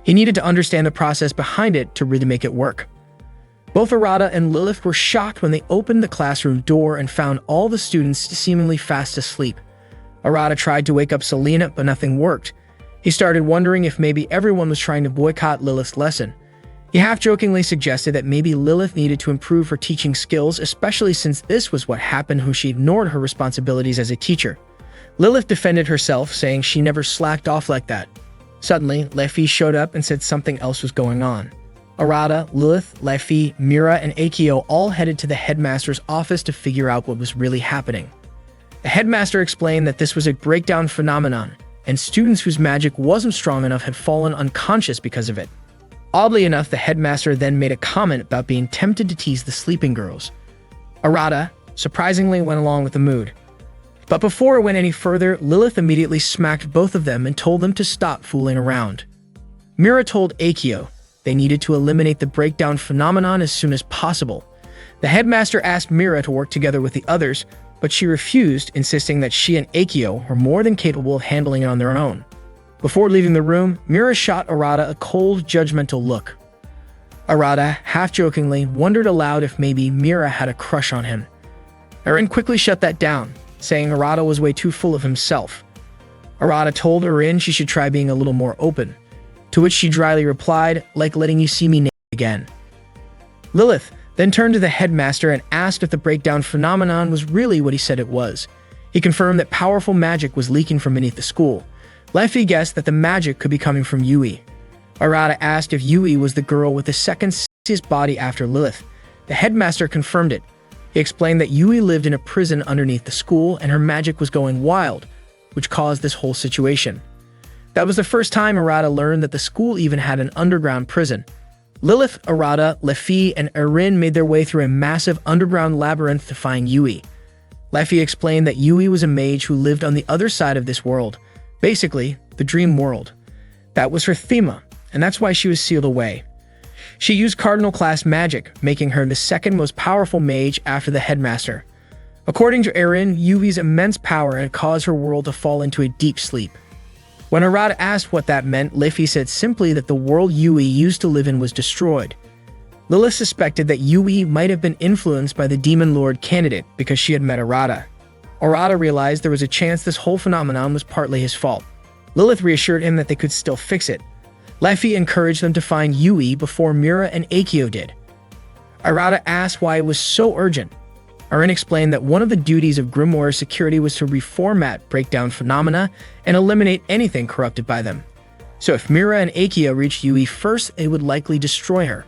He needed to understand the process behind it to really make it work. Both Arata and Lilith were shocked when they opened the classroom door and found all the students seemingly fast asleep. Arata tried to wake up Selena, but nothing worked. He started wondering if maybe everyone was trying to boycott Lilith's lesson. He half-jokingly suggested that maybe Lilith needed to improve her teaching skills, especially since this was what happened when she ignored her responsibilities as a teacher. Lilith defended herself, saying she never slacked off like that. Suddenly, Leffy showed up and said something else was going on. Arata, Lilith, Leffy, Mira, and Akio all headed to the headmaster's office to figure out what was really happening. The headmaster explained that this was a breakdown phenomenon, and students whose magic wasn't strong enough had fallen unconscious because of it. Oddly enough, the headmaster then made a comment about being tempted to tease the sleeping girls. Arata, surprisingly, went along with the mood. But before it went any further, Lilith immediately smacked both of them and told them to stop fooling around. Mira told Akio they needed to eliminate the breakdown phenomenon as soon as possible. The headmaster asked Mira to work together with the others, but she refused, insisting that she and Akio were more than capable of handling it on their own. Before leaving the room, Mira shot Arata a cold, judgmental look. Arata, half-jokingly, wondered aloud if maybe Mira had a crush on him. Erin quickly shut that down, saying Arata was way too full of himself. Arata told Erin she should try being a little more open, to which she dryly replied, "Like letting you see me naked again." Lilith then turned to the headmaster and asked if the breakdown phenomenon was really what he said it was. He confirmed that powerful magic was leaking from beneath the school. Leffy guessed that the magic could be coming from Yui. Arata asked if Yui was the girl with the second sexiest body after Lilith. The headmaster confirmed it. He explained that Yui lived in a prison underneath the school and her magic was going wild, which caused this whole situation. That was the first time Arata learned that the school even had an underground prison. Lilith, Arata, Leffy, and Erin made their way through a massive underground labyrinth to find Yui. Leffy explained that Yui was a mage who lived on the other side of this world, basically, the dream world. That was her Thema, and that's why she was sealed away. She used Cardinal class magic, making her the second most powerful mage after the headmaster. According to Erin, Yui's immense power had caused her world to fall into a deep sleep. When Arata asked what that meant, Leafy said simply that the world Yui used to live in was destroyed. Lilith suspected that Yui might have been influenced by the Demon Lord candidate because she had met Arata. Arata realized there was a chance this whole phenomenon was partly his fault. Lilith reassured him that they could still fix it. Leafy encouraged them to find Yui before Mira and Akio did. Arata asked why it was so urgent. Arin explained that one of the duties of Grimoire security was to reformat breakdown phenomena and eliminate anything corrupted by them. So if Mira and Akio reached Yui first, they would likely destroy her.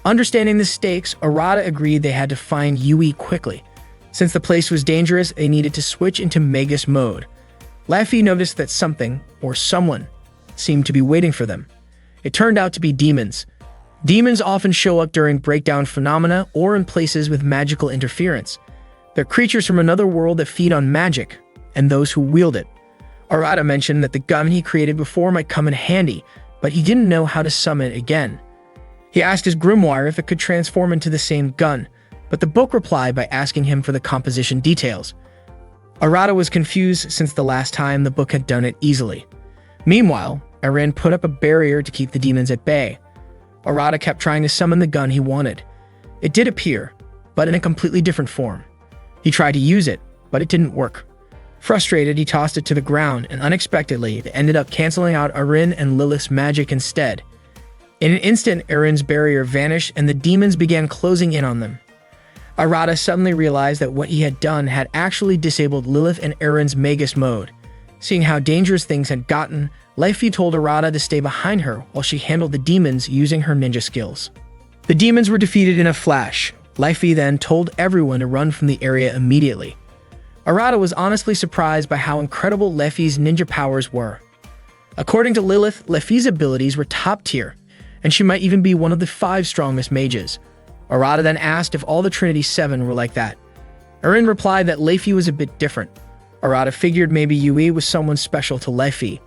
Understanding the stakes, Arata agreed they had to find Yui quickly. Since the place was dangerous, they needed to switch into Magus mode. Leafy noticed that something, or someone, seemed to be waiting for them. It turned out to be demons. Demons often show up during breakdown phenomena or in places with magical interference. They're creatures from another world that feed on magic, and those who wield it. Arata mentioned that the gun he created before might come in handy, but he didn't know how to summon it again. He asked his grimoire if it could transform into the same gun, but the book replied by asking him for the composition details. Arata was confused since the last time the book had done it easily. Meanwhile, Arin put up a barrier to keep the demons at bay. Arata kept trying to summon the gun he wanted. It did appear, but in a completely different form. He tried to use it, but it didn't work. Frustrated, he tossed it to the ground, and unexpectedly, it ended up canceling out Arin and Lilith's magic instead. In an instant, Arin's barrier vanished and the demons began closing in on them. Arata suddenly realized that what he had done had actually disabled Lilith and Arin's Magus mode. Seeing how dangerous things had gotten, Leafy told Arata to stay behind her while she handled the demons using her ninja skills. The demons were defeated in a flash. Leafy then told everyone to run from the area immediately. Arata was honestly surprised by how incredible Leafy's ninja powers were. According to Lilith, Leafy's abilities were top tier, and she might even be one of the 5 strongest mages. Arata then asked if all the Trinity 7 were like that. Arin replied that Leafy was a bit different. Arata figured maybe Yui was someone special to Leafy.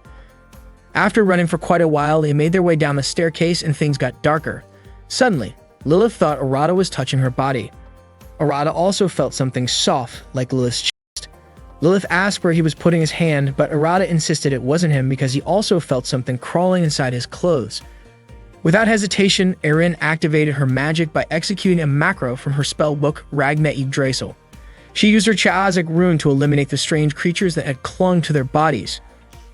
After running for quite a while, they made their way down the staircase and things got darker. Suddenly, Lilith thought Arata was touching her body. Arata also felt something soft, like Lilith's chest. Lilith asked where he was putting his hand, but Arata insisted it wasn't him because he also felt something crawling inside his clothes. Without hesitation, Arin activated her magic by executing a macro from her spellbook, Ragna Yggdrasil. She used her Chaazic rune to eliminate the strange creatures that had clung to their bodies.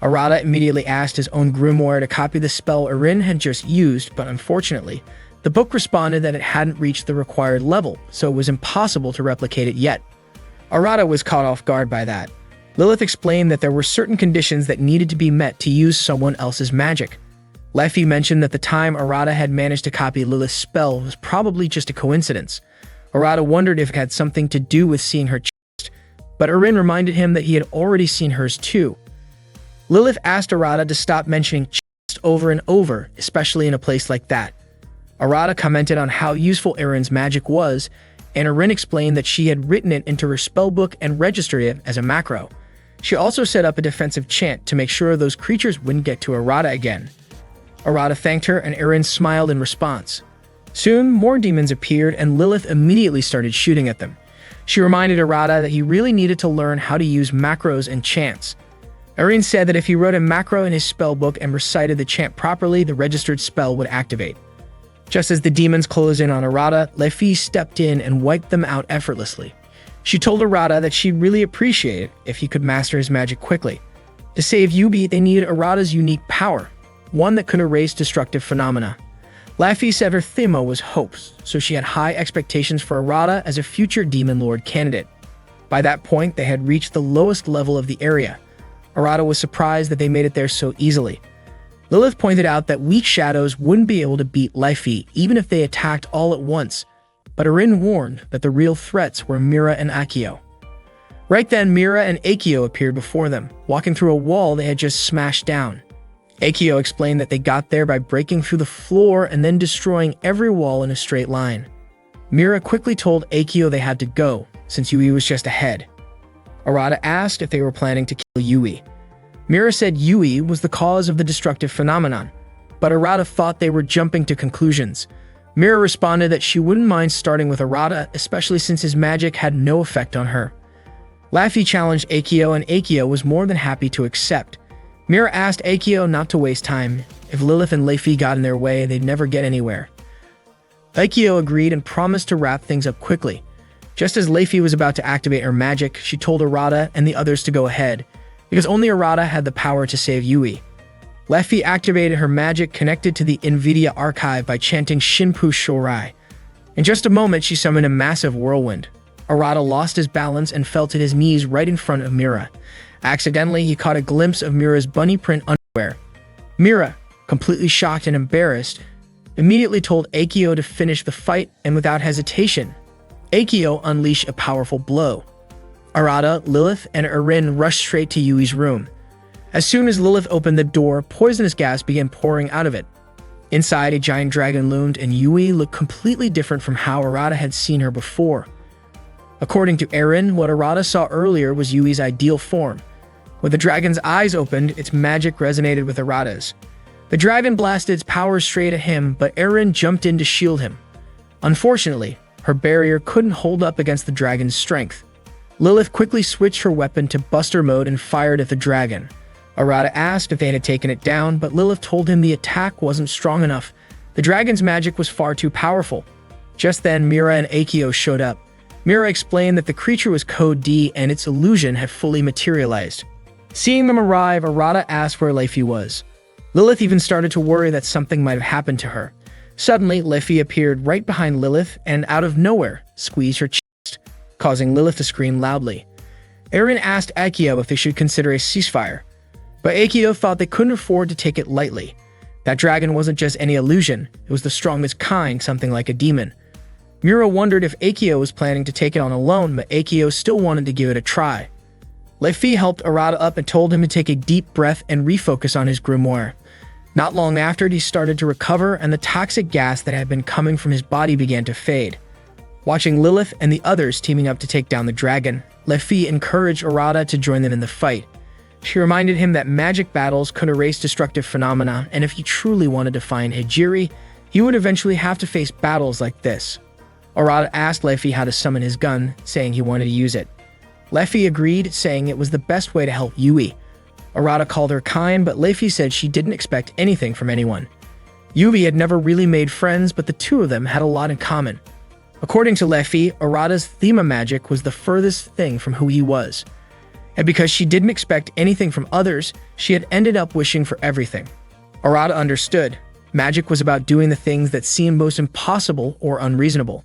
Arata immediately asked his own grimoire to copy the spell Arin had just used, but unfortunately, the book responded that it hadn't reached the required level, so it was impossible to replicate it yet. Arata was caught off guard by that. Lilith explained that there were certain conditions that needed to be met to use someone else's magic. Leafy mentioned that the time Arata had managed to copy Lilith's spell was probably just a coincidence. Arata wondered if it had something to do with seeing her chest, but Arin reminded him that he had already seen hers too. Lilith asked Arata to stop mentioning chest over and over, especially in a place like that. Arata commented on how useful Arin's magic was, and Arin explained that she had written it into her spellbook and registered it as a macro. She also set up a defensive chant to make sure those creatures wouldn't get to Arata again. Arata thanked her and Arin smiled in response. Soon, more demons appeared and Lilith immediately started shooting at them. She reminded Arata that he really needed to learn how to use macros and chants. Arin said that if he wrote a macro in his spellbook and recited the chant properly, the registered spell would activate. Just as the demons closed in on Arata, Leafy stepped in and wiped them out effortlessly. She told Arata that she'd really appreciate it if he could master his magic quickly. To save Yubi, they needed Arata's unique power, one that could erase destructive phenomena. Leafy said her Thimo was hopes, so she had high expectations for Arata as a future Demon Lord candidate. By that point, they had reached the lowest level of the area. Arata was surprised that they made it there so easily. Lilith pointed out that weak shadows wouldn't be able to beat Leafy even if they attacked all at once, but Arin warned that the real threats were Mira and Akio. Right then, Mira and Akio appeared before them, walking through a wall they had just smashed down. Akio explained that they got there by breaking through the floor and then destroying every wall in a straight line. Mira quickly told Akio they had to go, since Yui was just ahead. Arata asked if they were planning to kill Yui. Mira said Yui was the cause of the destructive phenomenon, but Arata thought they were jumping to conclusions. Mira responded that she wouldn't mind starting with Arata, especially since his magic had no effect on her. Leafy challenged Akio and Akio was more than happy to accept. Mira asked Akio not to waste time. If Lilith and Leifi got in their way, they'd never get anywhere. Akio agreed and promised to wrap things up quickly. Just as Leifi was about to activate her magic, she told Arata and the others to go ahead, because only Arata had the power to save Yui. Leifi activated her magic connected to the NVIDIA archive by chanting Shinpu Shorai. In just a moment, she summoned a massive whirlwind. Arata lost his balance and fell to his knees right in front of Mira. Accidentally, he caught a glimpse of Mira's bunny print underwear. Mira, completely shocked and embarrassed, immediately told Akio to finish the fight, and without hesitation, Akio unleashed a powerful blow. Arata, Lilith, and Erin rushed straight to Yui's room. As soon as Lilith opened the door, poisonous gas began pouring out of it. Inside, a giant dragon loomed, and Yui looked completely different from how Arata had seen her before. According to Erin, what Arata saw earlier was Yui's ideal form. When the dragon's eyes opened, its magic resonated with Arata's. The dragon blasted its power straight at him, but Erin jumped in to shield him. Unfortunately, her barrier couldn't hold up against the dragon's strength. Lilith quickly switched her weapon to Buster mode and fired at the dragon. Arata asked if they had taken it down, but Lilith told him the attack wasn't strong enough. The dragon's magic was far too powerful. Just then, Mira and Akio showed up. Mira explained that the creature was Code D and its illusion had fully materialized. Seeing them arrive, Arata asked where Leifi was. Lilith even started to worry that something might have happened to her. Suddenly, Leifi appeared right behind Lilith and, out of nowhere, squeezed her chest, causing Lilith to scream loudly. Erin asked Akio if they should consider a ceasefire, but Akio thought they couldn't afford to take it lightly. That dragon wasn't just any illusion, it was the strongest kind, something like a demon. Mira wondered if Akio was planning to take it on alone, but Akio still wanted to give it a try. Leifi helped Arata up and told him to take a deep breath and refocus on his grimoire. Not long after, he started to recover, and the toxic gas that had been coming from his body began to fade. Watching Lilith and the others teaming up to take down the dragon, Leifi encouraged Arata to join them in the fight. She reminded him that magic battles could erase destructive phenomena, and if he truly wanted to find Hijiri, he would eventually have to face battles like this. Arata asked Leifi how to summon his gun, saying he wanted to use it. Leifi agreed, saying it was the best way to help Yui. Arata called her kind, but Leifi said she didn't expect anything from anyone. Yui had never really made friends, but the two of them had a lot in common. According to Leifi, Arata's Thema magic was the furthest thing from who he was. And because she didn't expect anything from others, she had ended up wishing for everything. Arata understood. Magic was about doing the things that seemed most impossible or unreasonable.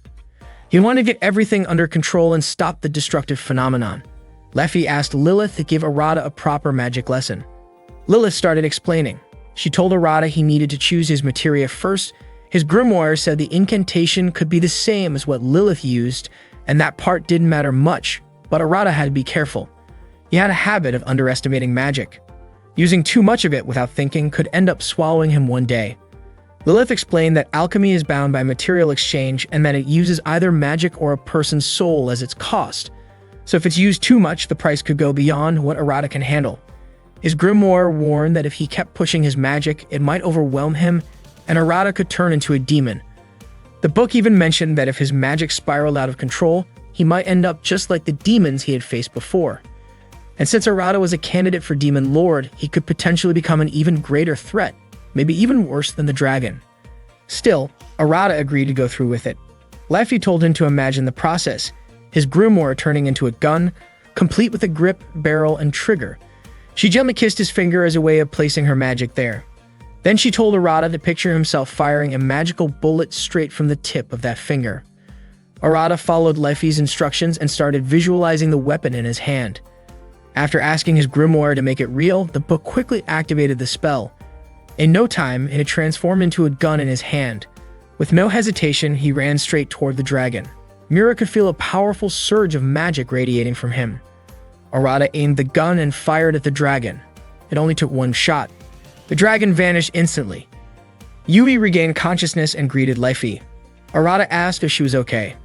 He wanted to get everything under control and stop the destructive phenomenon. Leifi asked Lilith to give Arata a proper magic lesson. Lilith started explaining. She told Arata he needed to choose his materia first. His grimoire said the incantation could be the same as what Lilith used, and that part didn't matter much, but Arata had to be careful. He had a habit of underestimating magic. Using too much of it without thinking could end up swallowing him one day. Lilith explained that alchemy is bound by material exchange and that it uses either magic or a person's soul as its cost. So if it's used too much, the price could go beyond what Arata can handle. His grimoire warned that if he kept pushing his magic, it might overwhelm him, and Arata could turn into a demon. The book even mentioned that if his magic spiraled out of control, he might end up just like the demons he had faced before. And since Arata was a candidate for Demon Lord, he could potentially become an even greater threat, maybe even worse than the dragon. Still, Arata agreed to go through with it. Leifi told him to imagine the process, his grimoire turning into a gun, complete with a grip, barrel, and trigger. She gently kissed his finger as a way of placing her magic there. Then she told Arata to picture himself firing a magical bullet straight from the tip of that finger. Arata followed Leifi's instructions and started visualizing the weapon in his hand. After asking his grimoire to make it real, the book quickly activated the spell. In no time, it had transformed into a gun in his hand. With no hesitation, he ran straight toward the dragon. Mira could feel a powerful surge of magic radiating from him. Arata aimed the gun and fired at the dragon. It only took one shot. The dragon vanished instantly. Yui regained consciousness and greeted Leifi. Arata asked if she was okay.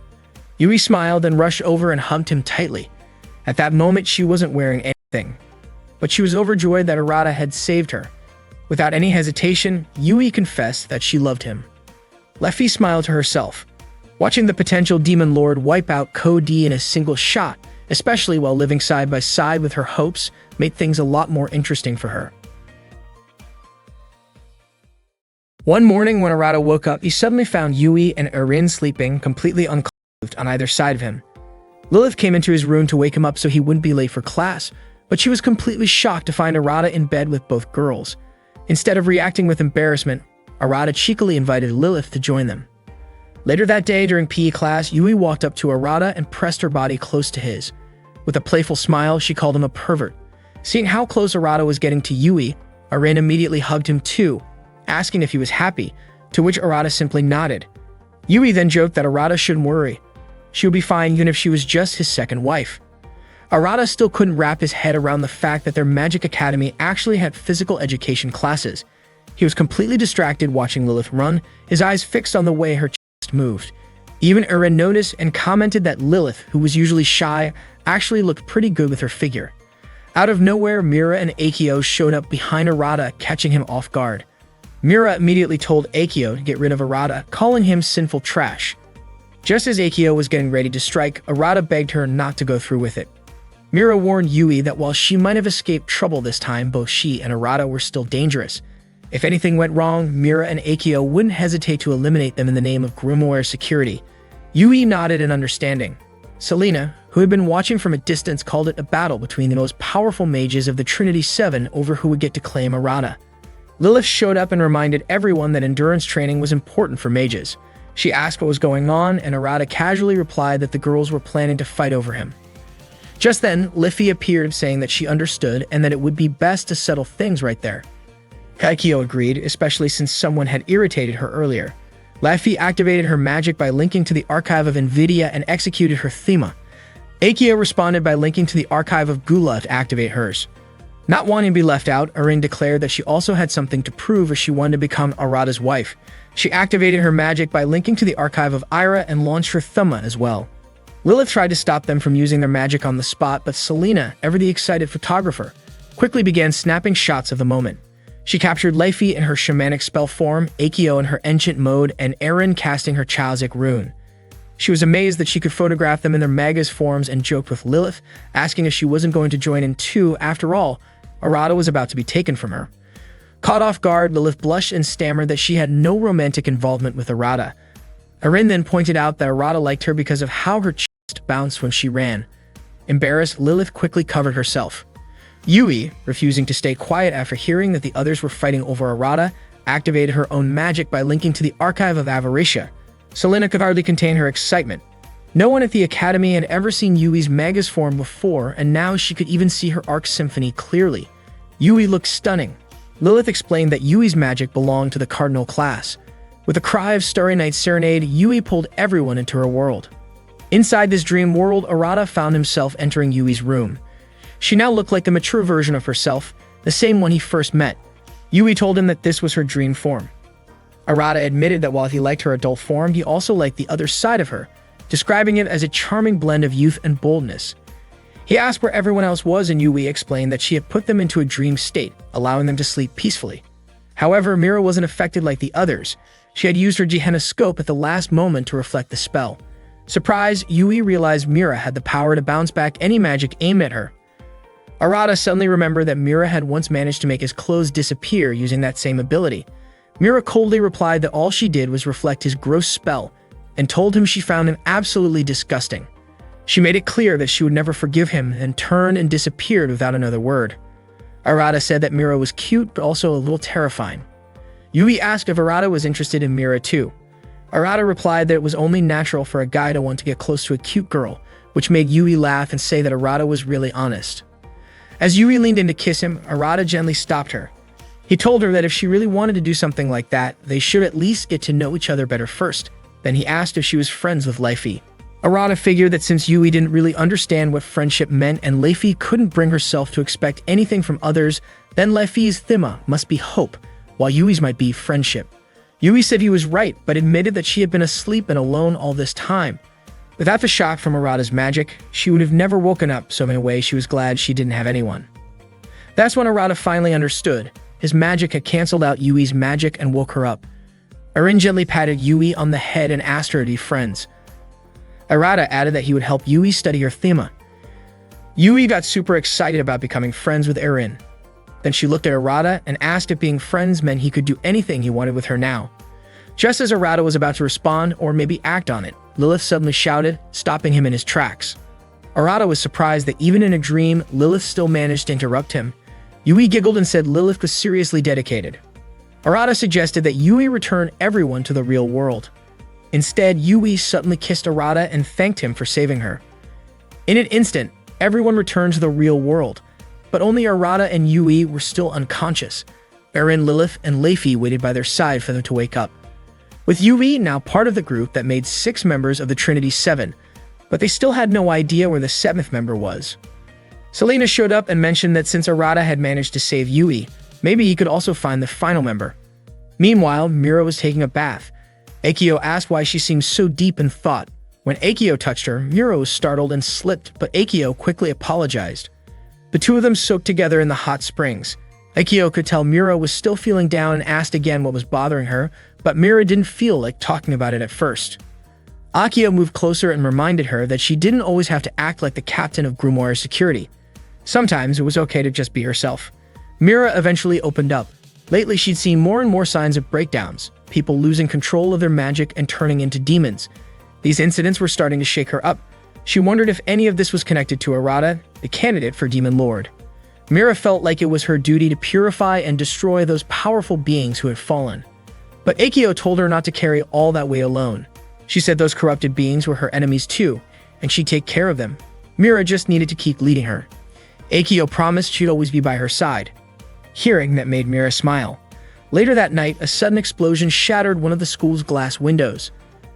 Yui smiled and rushed over and hugged him tightly. At that moment, she wasn't wearing anything, but she was overjoyed that Arata had saved her. Without any hesitation, Yui confessed that she loved him. Leifi smiled to herself. Watching the potential Demon Lord wipe out Code D in a single shot, especially while living side by side with her hopes, made things a lot more interesting for her. One morning when Arata woke up, he suddenly found Yui and Erin sleeping completely unclothed on either side of him. Lilith came into his room to wake him up so he wouldn't be late for class, but she was completely shocked to find Arata in bed with both girls. Instead of reacting with embarrassment, Arata cheekily invited Lilith to join them. Later that day during PE class, Yui walked up to Arata and pressed her body close to his. With a playful smile, she called him a pervert. Seeing how close Arata was getting to Yui, Erin immediately hugged him too, asking if he was happy, to which Arata simply nodded. Yui then joked that Arata shouldn't worry. She would be fine even if she was just his second wife. Arata still couldn't wrap his head around the fact that their magic academy actually had physical education classes. He was completely distracted watching Lilith run, his eyes fixed on the way her chest moved. Even Erin noticed and commented that Lilith, who was usually shy, actually looked pretty good with her figure. Out of nowhere, Mira and Akio showed up behind Arata, catching him off guard. Mira immediately told Akio to get rid of Arata, calling him sinful trash. Just as Akio was getting ready to strike, Arata begged her not to go through with it. Mira warned Yui that while she might have escaped trouble this time, both she and Arata were still dangerous. If anything went wrong, Mira and Akio wouldn't hesitate to eliminate them in the name of Grimoire security. Yui nodded in understanding. Selena, who had been watching from a distance, called it a battle between the most powerful mages of the Trinity Seven over who would get to claim Arata. Lilith showed up and reminded everyone that endurance training was important for mages. She asked what was going on, and Arata casually replied that the girls were planning to fight over him. Just then, Liffy appeared, saying that she understood and that it would be best to settle things right there. Kaikio agreed, especially since someone had irritated her earlier. Laffy activated her magic by linking to the archive of Nvidia and executed her Thema. Akio responded by linking to the archive of Gula to activate hers. Not wanting to be left out, Erin declared that she also had something to prove as she wanted to become Arata's wife. She activated her magic by linking to the archive of Ira and launched her Thema as well. Lilith tried to stop them from using their magic on the spot, but Selena, ever the excited photographer, quickly began snapping shots of the moment. She captured Laffy in her shamanic spell form, Akio in her ancient mode, and Erin casting her Childic rune. She was amazed that she could photograph them in their Magus forms and joked with Lilith, asking if she wasn't going to join in too. After all, Arata was about to be taken from her. Caught off guard, Lilith blushed and stammered that she had no romantic involvement with Arata. Erin then pointed out that Arata liked her because of how her chest bounced when she ran. Embarrassed, Lilith quickly covered herself. Yui, refusing to stay quiet after hearing that the others were fighting over Arata, activated her own magic by linking to the archive of Avaricia. Selena could hardly contain her excitement. No one at the academy had ever seen Yui's Magus form before, and now she could even see her Arc Symphony clearly. Yui looked stunning. Lilith explained that Yui's magic belonged to the Cardinal class. With a cry of Starry Night Serenade, Yui pulled everyone into her world. Inside this dream world, Arata found himself entering Yui's room. She now looked like the mature version of herself, the same one he first met. Yui told him that this was her dream form. Arata admitted that while he liked her adult form, he also liked the other side of her, describing it as a charming blend of youth and boldness. He asked where everyone else was, and Yui explained that she had put them into a dream state, allowing them to sleep peacefully. However, Mira wasn't affected like the others. She had used her Gehenna scope at the last moment to reflect the spell. Surprised, Yui realized Mira had the power to bounce back any magic aimed at her. Arata suddenly remembered that Mira had once managed to make his clothes disappear using that same ability. Mira coldly replied that all she did was reflect his gross spell, and told him she found him absolutely disgusting. She made it clear that she would never forgive him, and turned and disappeared without another word. Arata said that Mira was cute, but also a little terrifying. Yui asked if Arata was interested in Mira too. Arata replied that it was only natural for a guy to want to get close to a cute girl, which made Yui laugh and say that Arata was really honest. As Yui leaned in to kiss him, Arata gently stopped her. He told her that if she really wanted to do something like that, they should at least get to know each other better first. Then he asked if she was friends with Laffy. Arata figured that since Yui didn't really understand what friendship meant and Laffy couldn't bring herself to expect anything from others, then Laffy's Thema must be hope, while Yui's might be friendship. Yui said he was right, but admitted that she had been asleep and alone all this time. Without the shock from Arata's magic, she would have never woken up, so in a way she was glad she didn't have anyone. That's when Arata finally understood. His magic had cancelled out Yui's magic and woke her up. Erin gently patted Yui on the head and asked her to be friends. Arata added that he would help Yui study her Thema. Yui got super excited about becoming friends with Erin. Then she looked at Arata and asked if being friends meant he could do anything he wanted with her now. Just as Arata was about to respond or maybe act on it, Lilith suddenly shouted, stopping him in his tracks. Arata was surprised that even in a dream, Lilith still managed to interrupt him. Yui giggled and said Lilith was seriously dedicated. Arata suggested that Yui return everyone to the real world. Instead, Yui suddenly kissed Arata and thanked him for saving her. In an instant, everyone returned to the real world, but only Arata and Yui were still unconscious. Eren, Lilith, and Leify waited by their side for them to wake up. With Yui now part of the group that made 6 members of the Trinity 7, but they still had no idea where the 7th member was. Selena showed up and mentioned that since Arata had managed to save Yui, maybe he could also find the final member. Meanwhile, Mira was taking a bath. Akio asked why she seemed so deep in thought. When Akio touched her, Mira was startled and slipped, but Akio quickly apologized. The two of them soaked together in the hot springs. Akio could tell Mira was still feeling down and asked again what was bothering her, but Mira didn't feel like talking about it at first. Akio moved closer and reminded her that she didn't always have to act like the captain of Grimoire security. Sometimes it was okay to just be herself. Mira eventually opened up. Lately, she'd seen more and more signs of breakdowns, people losing control of their magic and turning into demons. These incidents were starting to shake her up. She wondered if any of this was connected to Arata, the candidate for Demon Lord. Mira felt like it was her duty to purify and destroy those powerful beings who had fallen. But Akio told her not to carry all that weight alone. She said those corrupted beings were her enemies too, and she'd take care of them. Mira just needed to keep leading her. Akio promised she'd always be by her side. Hearing that made Mira smile. Later that night, a sudden explosion shattered one of the school's glass windows.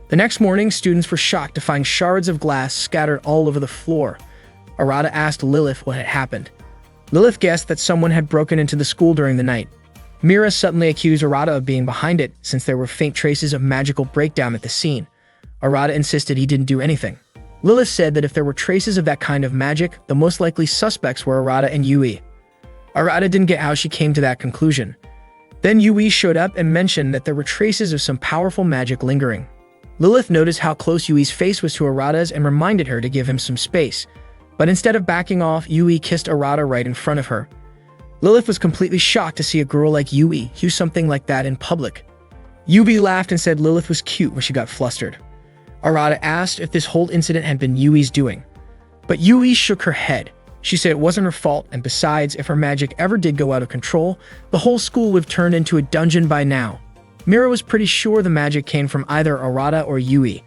The next morning, students were shocked to find shards of glass scattered all over the floor. Arata asked Lilith what had happened. Lilith guessed that someone had broken into the school during the night. Mira suddenly accused Arata of being behind it, since there were faint traces of magical breakdown at the scene. Arata insisted he didn't do anything. Lilith said that if there were traces of that kind of magic, the most likely suspects were Arata and Yui. Arata didn't get how she came to that conclusion. Then Yui showed up and mentioned that there were traces of some powerful magic lingering. Lilith noticed how close Yui's face was to Arata's and reminded her to give him some space. But instead of backing off, Yui kissed Arata right in front of her. Lilith was completely shocked to see a girl like Yui do something like that in public. Yui laughed and said Lilith was cute when she got flustered. Arata asked if this whole incident had been Yui's doing. But Yui shook her head. She said it wasn't her fault, and besides, if her magic ever did go out of control, the whole school would have turned into a dungeon by now. Mira was pretty sure the magic came from either Arata or Yui.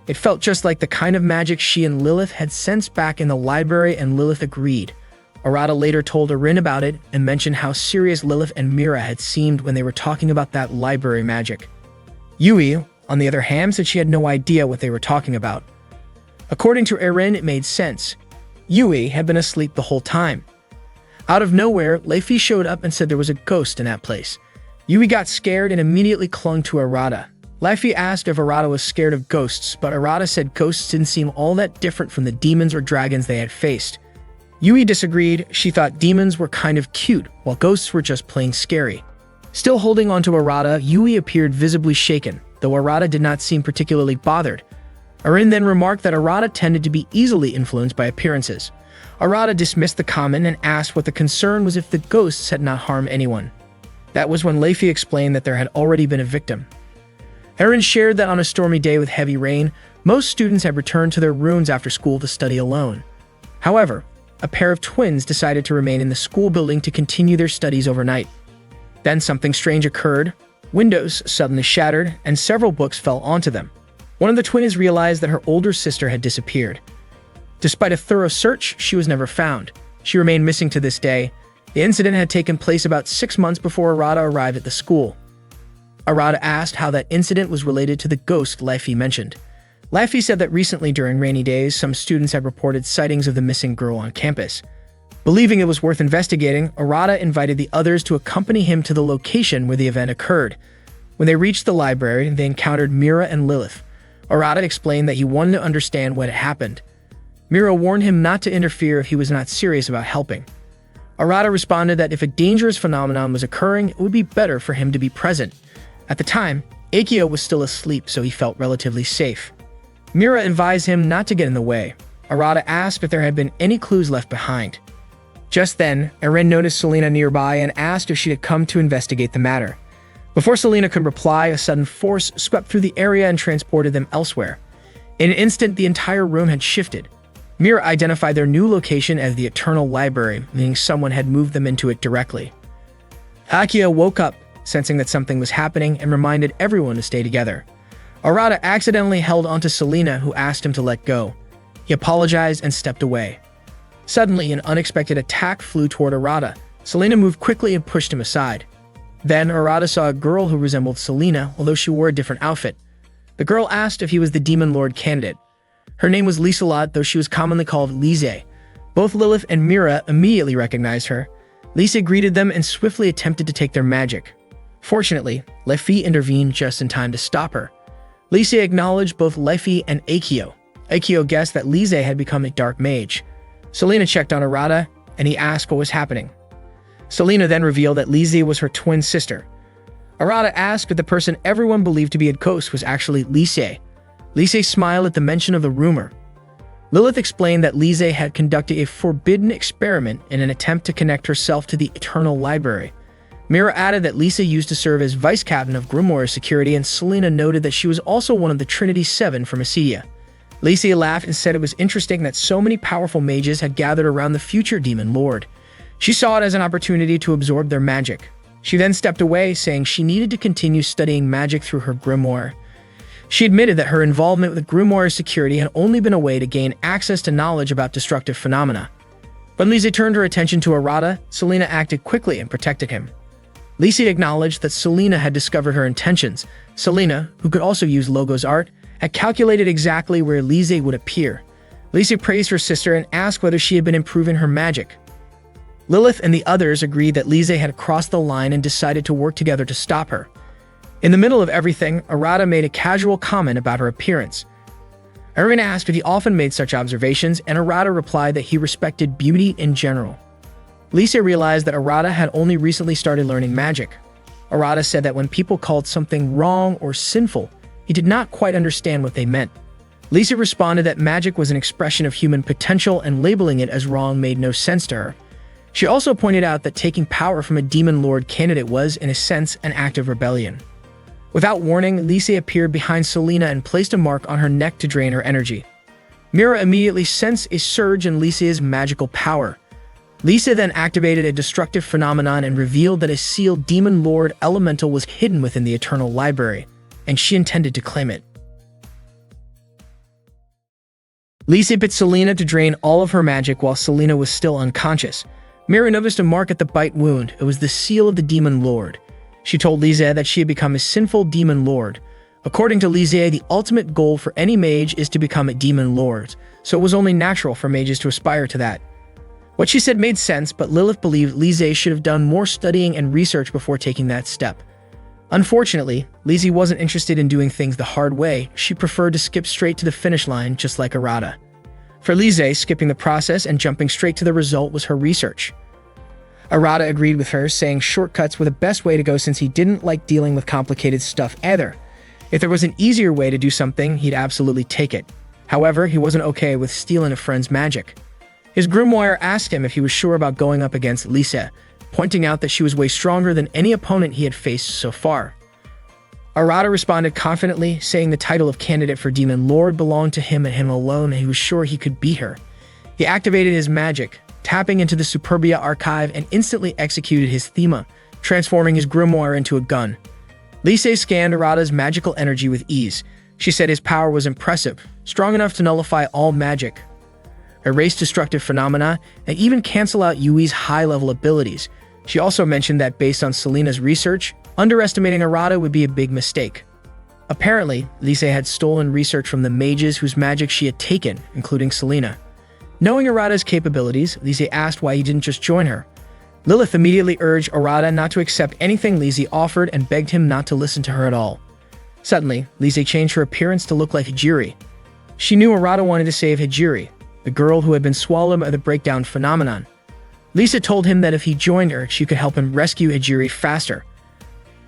It felt just like the kind of magic she and Lilith had sensed back in the library, and Lilith agreed. Arata later told Eren about it and mentioned how serious Lilith and Mira had seemed when they were talking about that library magic. Yui, on the other hand, said she had no idea what they were talking about. According to Eren, it made sense. Yui had been asleep the whole time. Out of nowhere, Leify showed up and said there was a ghost in that place. Yui got scared and immediately clung to Arata. Leify asked if Arata was scared of ghosts, but Arata said ghosts didn't seem all that different from the demons or dragons they had faced. Yui disagreed. She thought demons were kind of cute, while ghosts were just plain scary. Still holding onto Arata, Yui appeared visibly shaken, though Arata did not seem particularly bothered. Eren then remarked that Arata tended to be easily influenced by appearances. Arata dismissed the comment and asked what the concern was if the ghosts had not harmed anyone. That was when Leify explained that there had already been a victim. Eren shared that on a stormy day with heavy rain, most students had returned to their rooms after school to study alone. However, a pair of twins decided to remain in the school building to continue their studies overnight. Then something strange occurred. Windows suddenly shattered, and several books fell onto them. One of the twins realized that her older sister had disappeared. Despite a thorough search, she was never found. She remained missing to this day. The incident had taken place about 6 months before Arata arrived at the school. Arata asked how that incident was related to the ghost Leify mentioned. Leify said that recently during rainy days, some students had reported sightings of the missing girl on campus. Believing it was worth investigating, Arata invited the others to accompany him to the location where the event occurred. When they reached the library, they encountered Mira and Lilith. Arata explained that he wanted to understand what had happened. Mira warned him not to interfere if he was not serious about helping. Arata responded that if a dangerous phenomenon was occurring, it would be better for him to be present. At the time, Akio was still asleep, so he felt relatively safe. Mira advised him not to get in the way. Arata asked if there had been any clues left behind. Just then, Erin noticed Selena nearby and asked if she had come to investigate the matter. Before Selena could reply, a sudden force swept through the area and transported them elsewhere. In an instant, the entire room had shifted. Mira identified their new location as the Eternal Library, meaning someone had moved them into it directly. Akio woke up, sensing that something was happening, and reminded everyone to stay together. Arata accidentally held onto Selena, who asked him to let go. He apologized and stepped away. Suddenly, an unexpected attack flew toward Arata. Selena moved quickly and pushed him aside. Then, Arata saw a girl who resembled Selena, although she wore a different outfit. The girl asked if he was the Demon Lord candidate. Her name was Liselot, though she was commonly called Lise. Both Lilith and Mira immediately recognized her. Lise greeted them and swiftly attempted to take their magic. Fortunately, Lefi intervened just in time to stop her. Lise acknowledged both Lefi and Akio. Akio guessed that Lise had become a dark mage. Selena checked on Arata, and he asked what was happening. Selena then revealed that Lise was her twin sister. Arata asked if the person everyone believed to be a ghost was actually Lise. Lise smiled at the mention of the rumor. Lilith explained that Lise had conducted a forbidden experiment in an attempt to connect herself to the Eternal Library. Mira added that Lisa used to serve as vice captain of Grimoire Security, and Selena noted that she was also one of the Trinity Seven from Acedia. Lisa laughed and said it was interesting that so many powerful mages had gathered around the future Demon Lord. She saw it as an opportunity to absorb their magic. She then stepped away, saying she needed to continue studying magic through her grimoire. She admitted that her involvement with Grimoire Security had only been a way to gain access to knowledge about destructive phenomena. When Lisa turned her attention to Arata, Selena acted quickly and protected him. Lisa acknowledged that Selena had discovered her intentions. Selena, who could also use Logo's art, had calculated exactly where Lise would appear. Lisa praised her sister and asked whether she had been improving her magic. Lilith and the others agreed that Lise had crossed the line and decided to work together to stop her. In the middle of everything, Arata made a casual comment about her appearance. Erin asked if he often made such observations, and Arata replied that he respected beauty in general. Lisa realized that Arata had only recently started learning magic. Arata said that when people called something wrong or sinful, he did not quite understand what they meant. Lisa responded that magic was an expression of human potential, and labeling it as wrong made no sense to her. She also pointed out that taking power from a Demon Lord candidate was, in a sense, an act of rebellion. Without warning, Lisa appeared behind Selena and placed a mark on her neck to drain her energy. Mira immediately sensed a surge in Lisa's magical power. Lisa then activated a destructive phenomenon and revealed that a sealed Demon Lord elemental was hidden within the Eternal Library, and she intended to claim it. Lisa bit Selena to drain all of her magic while Selena was still unconscious. Mira noticed a mark at the bite wound. It was the seal of the Demon Lord. She told Lisa that she had become a sinful Demon Lord. According to Lisa, the ultimate goal for any mage is to become a Demon Lord, so it was only natural for mages to aspire to that. What she said made sense, but Lilith believed Lisa should have done more studying and research before taking that step. Unfortunately, Lisa wasn't interested in doing things the hard way. She preferred to skip straight to the finish line, just like Arata. For Lisa, skipping the process and jumping straight to the result was her research. Arata agreed with her, saying shortcuts were the best way to go since he didn't like dealing with complicated stuff either. If there was an easier way to do something, he'd absolutely take it. However, he wasn't okay with stealing a friend's magic. His grimoire asked him if he was sure about going up against Lisa, pointing out that she was way stronger than any opponent he had faced so far. Arata responded confidently, saying the title of candidate for Demon Lord belonged to him and him alone, and he was sure he could beat her. He activated his magic, tapping into the Superbia archive, and instantly executed his thema, transforming his grimoire into a gun. Lisa scanned Arata's magical energy with ease. She said his power was impressive, strong enough to nullify all magic, erase destructive phenomena, and even cancel out Yui's high-level abilities. She also mentioned that based on Selena's research, underestimating Arata would be a big mistake. Apparently, Lisa had stolen research from the mages whose magic she had taken, including Selena. Knowing Arata's capabilities, Lisa asked why he didn't just join her. Lilith immediately urged Arata not to accept anything Lisa offered and begged him not to listen to her at all. Suddenly, Lisa changed her appearance to look like Hijiri. She knew Arata wanted to save Hijiri, the girl who had been swallowed by the breakdown phenomenon. Lisa told him that if he joined her, she could help him rescue Hijiri faster.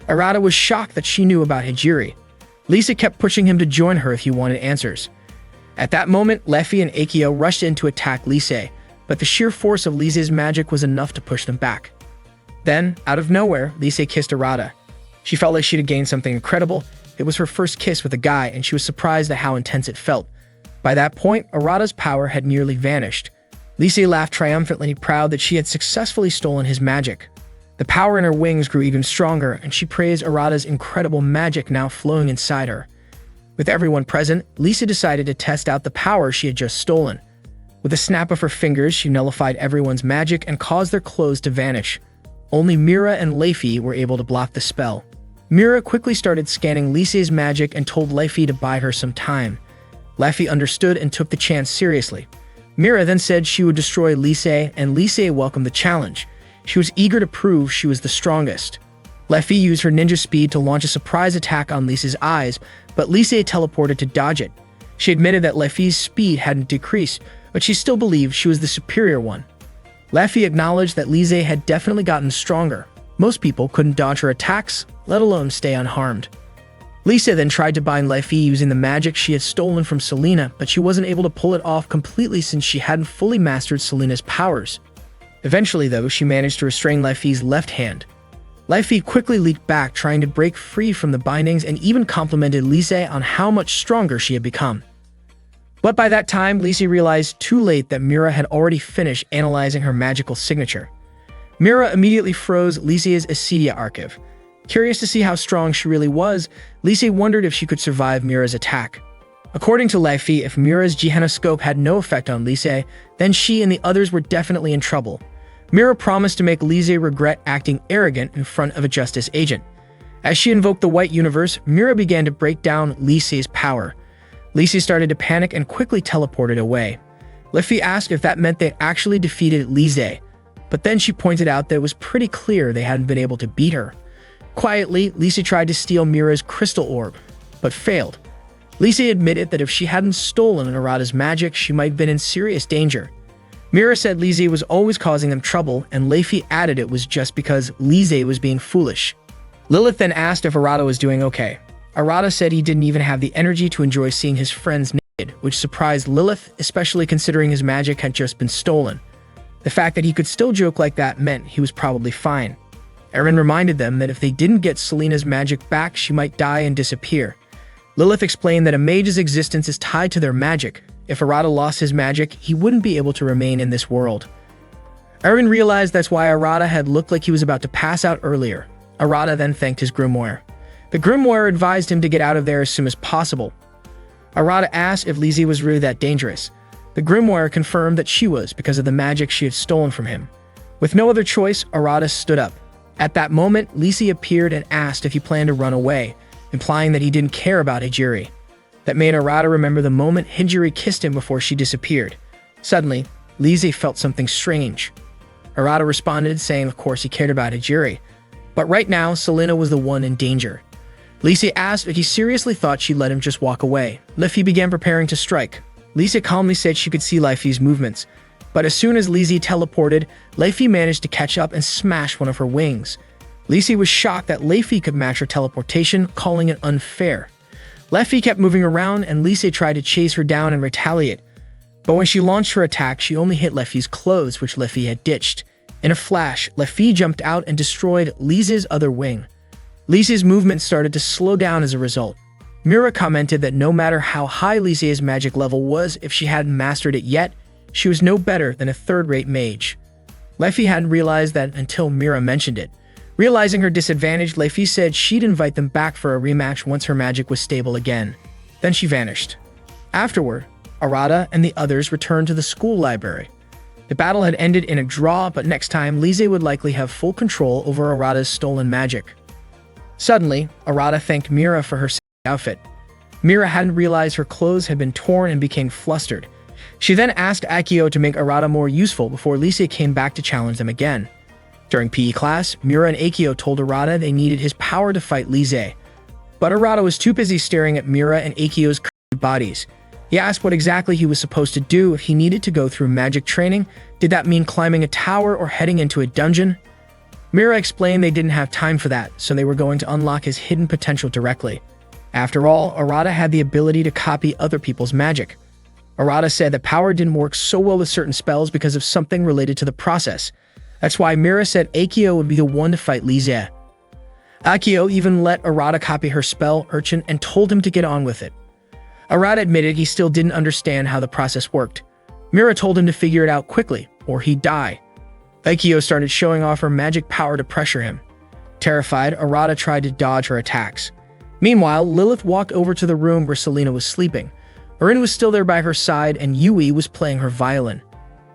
Arata was shocked that she knew about Hijiri. Lisa kept pushing him to join her if he wanted answers. At that moment, Lefi and Akio rushed in to attack Lisa. but the sheer force of Lise's magic was enough to push them back. Then, out of nowhere, Lise kissed Arata. She felt like she'd have gained something incredible. It was her first kiss with a guy, and she was surprised at how intense it felt. By that point, Arata's power had nearly vanished. Lise laughed triumphantly, proud that she had successfully stolen his magic. The power in her wings grew even stronger, and she praised Arata's incredible magic now flowing inside her. With everyone present, Lise decided to test out the power she had just stolen. With a snap of her fingers, she nullified everyone's magic and caused their clothes to vanish. Only Mira and Leifi were able to block the spell. Mira quickly started scanning Lise's magic and told Leifi to buy her some time. Leifi understood and took the chance seriously. Mira then said she would destroy Lise, and Lise welcomed the challenge. She was eager to prove she was the strongest. Leifi used her ninja speed to launch a surprise attack on Lise's eyes, but Lise teleported to dodge it. She admitted that Leifi's speed hadn't decreased, but she still believed she was the superior one. Leifi acknowledged that Lise had definitely gotten stronger. Most people couldn't dodge her attacks, let alone stay unharmed. Lise then tried to bind Leifi using the magic she had stolen from Selena, but she wasn't able to pull it off completely since she hadn't fully mastered Selena's powers. Eventually, though, she managed to restrain Leifi's left hand. Leifi quickly leaped back, trying to break free from the bindings, and even complimented Lise on how much stronger she had become. But by that time, Lise realized too late that Mira had already finished analyzing her magical signature. Mira immediately froze Lise's Acedia archive. Curious to see how strong she really was, Lise wondered if she could survive Mira's attack. According to Leifi, if Mira's Gehenoscope had no effect on Lise, then she and the others were definitely in trouble. Mira promised to make Lise regret acting arrogant in front of a justice agent. As she invoked the White Universe, Mira began to break down Lise's power. Lise started to panic and quickly teleported away. Leifi asked if that meant they actually defeated Lise, but then she pointed out that it was pretty clear they hadn't been able to beat her. Quietly, Lise tried to steal Mira's crystal orb, but failed. Lise admitted that if she hadn't stolen Arata's magic, she might have been in serious danger. Mira said Lise was always causing them trouble, and Leifi added it was just because Lise was being foolish. Lilith then asked if Arata was doing okay. Arata said he didn't even have the energy to enjoy seeing his friends naked, which surprised Lilith, especially considering his magic had just been stolen. The fact that he could still joke like that meant he was probably fine. Eren reminded them that if they didn't get Selena's magic back, she might die and disappear. Lilith explained that a mage's existence is tied to their magic. If Arata lost his magic, he wouldn't be able to remain in this world. Eren realized that's why Arata had looked like he was about to pass out earlier. Arata then thanked his grimoire. The grimoire advised him to get out of there as soon as possible. Arata asked if Lise was really that dangerous. The grimoire confirmed that she was because of the magic she had stolen from him. With no other choice, Arata stood up. At that moment, Lise appeared and asked if he planned to run away, implying that he didn't care about Hijiri. That made Arata remember the moment Hijiri kissed him before she disappeared. Suddenly, Lise felt something strange. Arata responded, saying of course he cared about Hijiri. But right now, Selena was the one in danger. Lise asked if he seriously thought she'd let him just walk away. Leifi began preparing to strike. Lise calmly said she could see Leifi's movements. But as soon as Lise teleported, Leifi managed to catch up and smash one of her wings. Lise was shocked that Leifi could match her teleportation, calling it unfair. Leifi kept moving around and Lise tried to chase her down and retaliate. But when she launched her attack, she only hit Leifi's clothes, which Leifi had ditched. In a flash, Leifi jumped out and destroyed Lise's other wing. Lise's movement started to slow down as a result. Mira commented that no matter how high Lise's magic level was, if she hadn't mastered it yet, she was no better than a third-rate mage. Leifi hadn't realized that until Mira mentioned it. Realizing her disadvantage, Leifi said she'd invite them back for a rematch once her magic was stable again. Then she vanished. Afterward, Arata and the others returned to the school library. The battle had ended in a draw, but next time, Lise would likely have full control over Arata's stolen magic. Suddenly, Arata thanked Mira for her outfit. Mira hadn't realized her clothes had been torn and became flustered. She then asked Akio to make Arata more useful before Lise came back to challenge them again. During PE class, Mira and Akio told Arata they needed his power to fight Lise. But Arata was too busy staring at Mira and Akio's bodies. He asked what exactly he was supposed to do if he needed to go through magic training. Did that mean climbing a tower or heading into a dungeon? Mira explained they didn't have time for that, so they were going to unlock his hidden potential directly. After all, Arata had the ability to copy other people's magic. Arata said that power didn't work so well with certain spells because of something related to the process. That's why Mira said Akio would be the one to fight Lise. Akio even let Arata copy her spell, Urchin, and told him to get on with it. Arata admitted he still didn't understand how the process worked. Mira told him to figure it out quickly, or he'd die. Akio started showing off her magic power to pressure him. Terrified, Arata tried to dodge her attacks. Meanwhile, Lilith walked over to the room where Selena was sleeping. Erin was still there by her side, and Yui was playing her violin.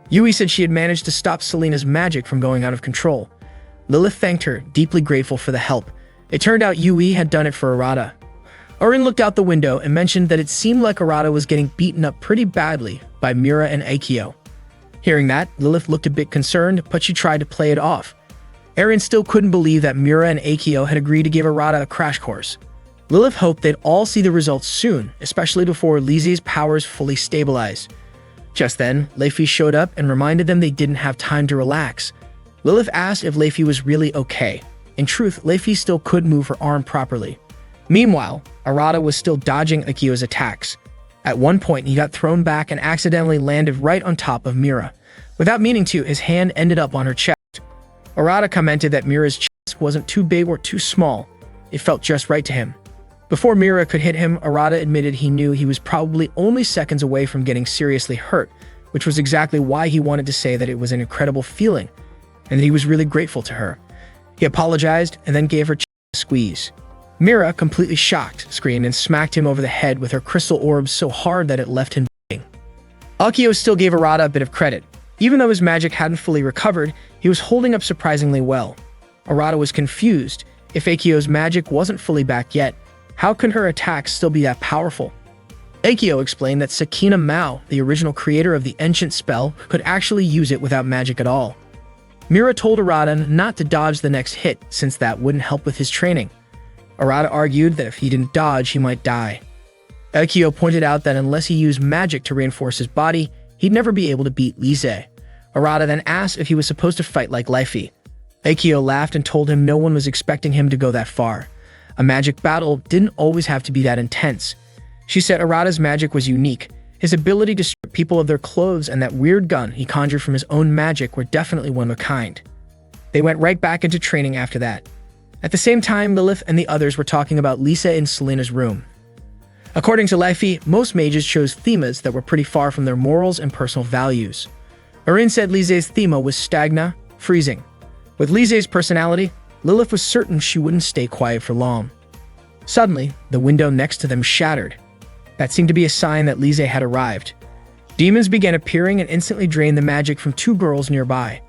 Yui said she had managed to stop Selena's magic from going out of control. Lilith thanked her, deeply grateful for the help. It turned out Yui had done it for Arata. Erin looked out the window and mentioned that it seemed like Arata was getting beaten up pretty badly by Mira and Akio. Hearing that, Lilith looked a bit concerned, but she tried to play it off. Erin still couldn't believe that Mira and Akio had agreed to give Arata a crash course. Lilith hoped they'd all see the results soon, especially before Lise's powers fully stabilized. Just then, Leifi showed up and reminded them they didn't have time to relax. Lilith asked if Leifi was really okay. In truth, Leifi still couldn't move her arm properly. Meanwhile, Arata was still dodging Akio's attacks. At one point, he got thrown back and accidentally landed right on top of Mira. Without meaning to, his hand ended up on her chest. Arata commented that Mira's chest wasn't too big or too small. It felt just right to him. Before Mira could hit him, Arata admitted he knew he was probably only seconds away from getting seriously hurt, which was exactly why he wanted to say that it was an incredible feeling, and that he was really grateful to her. He apologized and then gave her a squeeze. Mira, completely shocked, screamed and smacked him over the head with her crystal orbs so hard that it left him bleeding. Akio still gave Arata a bit of credit. Even though his magic hadn't fully recovered, he was holding up surprisingly well. Arata was confused. If Akio's magic wasn't fully back yet, how could her attacks still be that powerful? Akio explained that Sakina Mao, the original creator of the ancient spell, could actually use it without magic at all. Mira told Arata not to dodge the next hit, since that wouldn't help with his training. Arata argued that if he didn't dodge, he might die. Akio pointed out that unless he used magic to reinforce his body, he'd never be able to beat Lise. Arata then asked if he was supposed to fight like Leifi. Akio laughed and told him no one was expecting him to go that far. A magic battle didn't always have to be that intense. She said Arata's magic was unique. His ability to strip people of their clothes and that weird gun he conjured from his own magic were definitely one of a kind. They went right back into training after that. At the same time, Lilith and the others were talking about Lisa in Selena's room. According to Leifi, most mages chose themas that were pretty far from their morals and personal values. Erin said Lise's thema was stagna, freezing. With Lise's personality, Lilith was certain she wouldn't stay quiet for long. Suddenly, the window next to them shattered. That seemed to be a sign that Lise had arrived. Demons began appearing and instantly drained the magic from two girls nearby.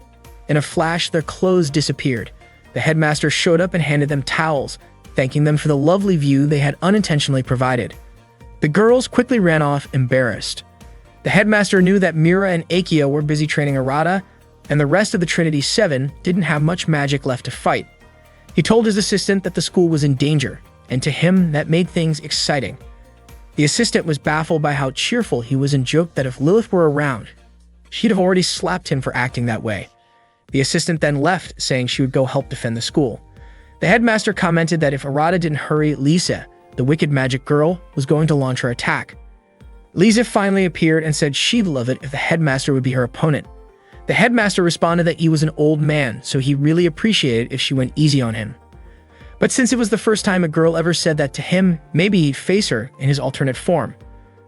In a flash, their clothes disappeared. The headmaster showed up and handed them towels, thanking them for the lovely view they had unintentionally provided. The girls quickly ran off, embarrassed. The headmaster knew that Mira and Akio were busy training Arata, and the rest of the Trinity Seven didn't have much magic left to fight. He told his assistant that the school was in danger, and to him that made things exciting. The assistant was baffled by how cheerful he was and joked that if Lilith were around, she'd have already slapped him for acting that way. The assistant then left, saying she would go help defend the school. The headmaster commented that if Arata didn't hurry, Lisa, the wicked magic girl, was going to launch her attack. Lisa finally appeared and said she'd love it if the headmaster would be her opponent. The headmaster responded that he was an old man, so he really appreciated if she went easy on him. But since it was the first time a girl ever said that to him, maybe he'd face her in his alternate form.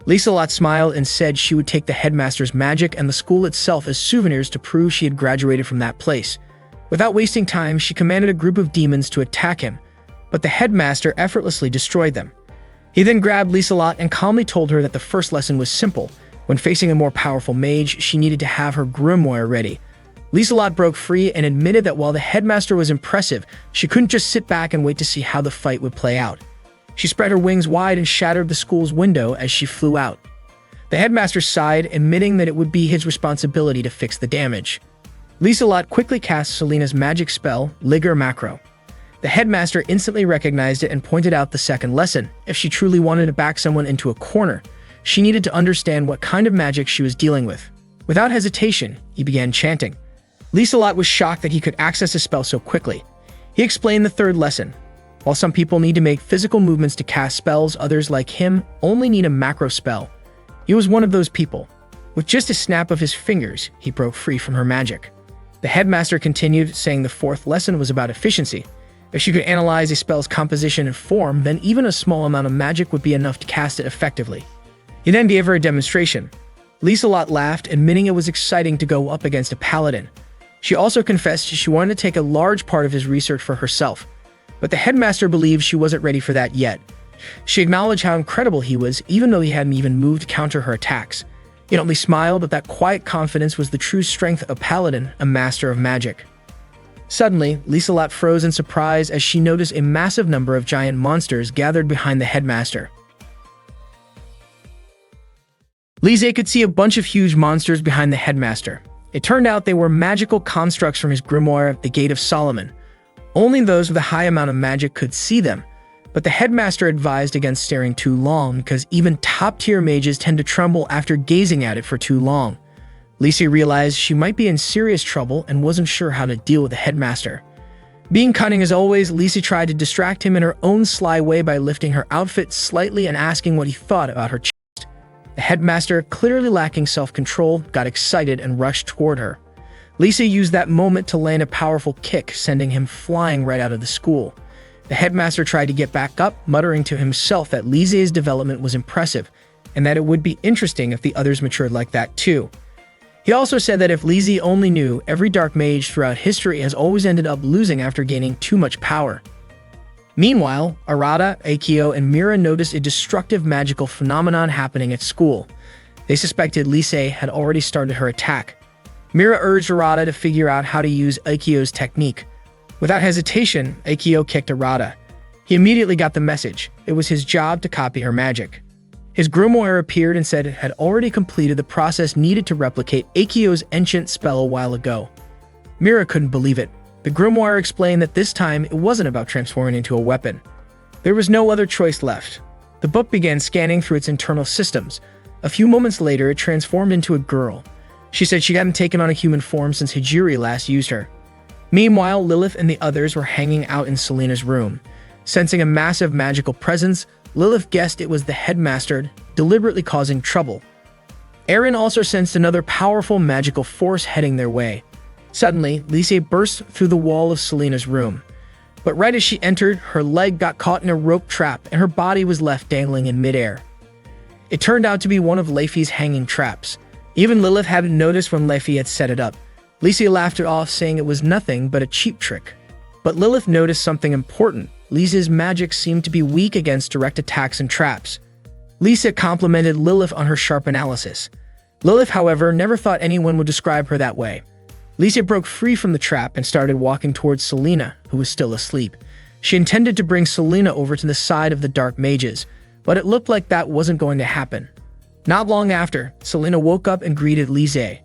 Lieselot smiled and said she would take the headmaster's magic and the school itself as souvenirs to prove she had graduated from that place. Without wasting time, she commanded a group of demons to attack him, but the headmaster effortlessly destroyed them. He then grabbed Lieselot and calmly told her that the first lesson was simple. When facing a more powerful mage, she needed to have her grimoire ready. Lieselot broke free and admitted that while the headmaster was impressive, she couldn't just sit back and wait to see how the fight would play out. She spread her wings wide and shattered the school's window as she flew out. The headmaster sighed, admitting that it would be his responsibility to fix the damage. Lieselot quickly cast Selena's magic spell, Liger Macro. The headmaster instantly recognized it and pointed out the second lesson. If she truly wanted to back someone into a corner, she needed to understand what kind of magic she was dealing with. Without hesitation, he began chanting. Lieselot was shocked that he could access a spell so quickly. He explained the third lesson. While some people need to make physical movements to cast spells, others, like him, only need a macro spell. He was one of those people. With just a snap of his fingers, he broke free from her magic. The headmaster continued, saying the fourth lesson was about efficiency. If she could analyze a spell's composition and form, then even a small amount of magic would be enough to cast it effectively. He then gave her a demonstration. Lieselot laughed, admitting it was exciting to go up against a paladin. She also confessed she wanted to take a large part of his research for herself, but the headmaster believed she wasn't ready for that yet. She acknowledged how incredible he was, even though he hadn't even moved to counter her attacks. He only smiled, but that quiet confidence was the true strength of a paladin, a master of magic. Suddenly, Lieselot froze in surprise as she noticed a massive number of giant monsters gathered behind the headmaster. Lise could see a bunch of huge monsters behind the headmaster. It turned out they were magical constructs from his grimoire, the Gate of Solomon. Only those with a high amount of magic could see them, but the headmaster advised against staring too long because even top-tier mages tend to tremble after gazing at it for too long. Lise realized she might be in serious trouble and wasn't sure how to deal with the headmaster. Being cunning as always, Lise tried to distract him in her own sly way by lifting her outfit slightly and asking what he thought about her chest. The headmaster, clearly lacking self-control, got excited and rushed toward her. Lise used that moment to land a powerful kick, sending him flying right out of the school. The headmaster tried to get back up, muttering to himself that Lise's development was impressive, and that it would be interesting if the others matured like that too. He also said that if Lise only knew, every dark mage throughout history has always ended up losing after gaining too much power. Meanwhile, Arata, Akio, and Mira noticed a destructive magical phenomenon happening at school. They suspected Lise had already started her attack. Mira urged Arata to figure out how to use Akio's technique. Without hesitation, Akio kicked Arata. He immediately got the message. It was his job to copy her magic. His grimoire appeared and said it had already completed the process needed to replicate Akio's ancient spell a while ago. Mira couldn't believe it. The grimoire explained that this time it wasn't about transforming into a weapon. There was no other choice left. The book began scanning through its internal systems. A few moments later, it transformed into a girl. She said she hadn't taken on a human form since Hijiri last used her. Meanwhile, Lilith and the others were hanging out in Selena's room. Sensing a massive magical presence, Lilith guessed it was the headmaster, deliberately causing trouble. Aaron also sensed another powerful magical force heading their way. Suddenly, Lise burst through the wall of Selena's room. But right as she entered, her leg got caught in a rope trap and her body was left dangling in midair. It turned out to be one of Leify's hanging traps. Even Lilith hadn't noticed when Leify had set it up. Lise laughed it off, saying it was nothing but a cheap trick. But Lilith noticed something important. Lise's magic seemed to be weak against direct attacks and traps. Lise complimented Lilith on her sharp analysis. Lilith, however, never thought anyone would describe her that way. Lise broke free from the trap and started walking towards Selena, who was still asleep. She intended to bring Selena over to the side of the dark mages, but it looked like that wasn't going to happen. Not long after, Selena woke up and greeted Lise.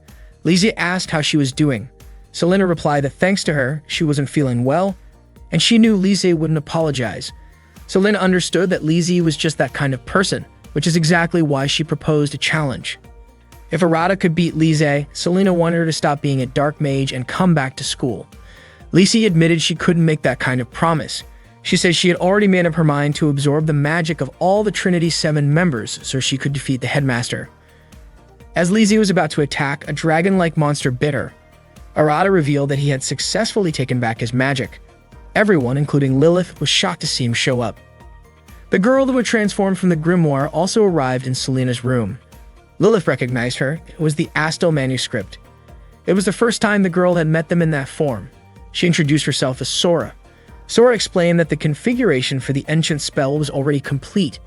Lise asked how she was doing. Selena replied that thanks to her, she wasn't feeling well, and she knew Lise wouldn't apologize. Selena understood that Lise was just that kind of person, which is exactly why she proposed a challenge. If Arata could beat Lise, Selena wanted her to stop being a dark mage and come back to school. Lise admitted she couldn't make that kind of promise. She said she had already made up her mind to absorb the magic of all the Trinity's 7 members so she could defeat the headmaster. As Lise was about to attack, a dragon-like monster bit her. Arata revealed that he had successfully taken back his magic. Everyone, including Lilith, was shocked to see him show up. The girl that would transform from the grimoire also arrived in Selena's room. Lilith recognized her. It was the Astel manuscript. It was the first time the girl had met them in that form. She introduced herself as Sora. Sora explained that the configuration for the ancient spell was already complete.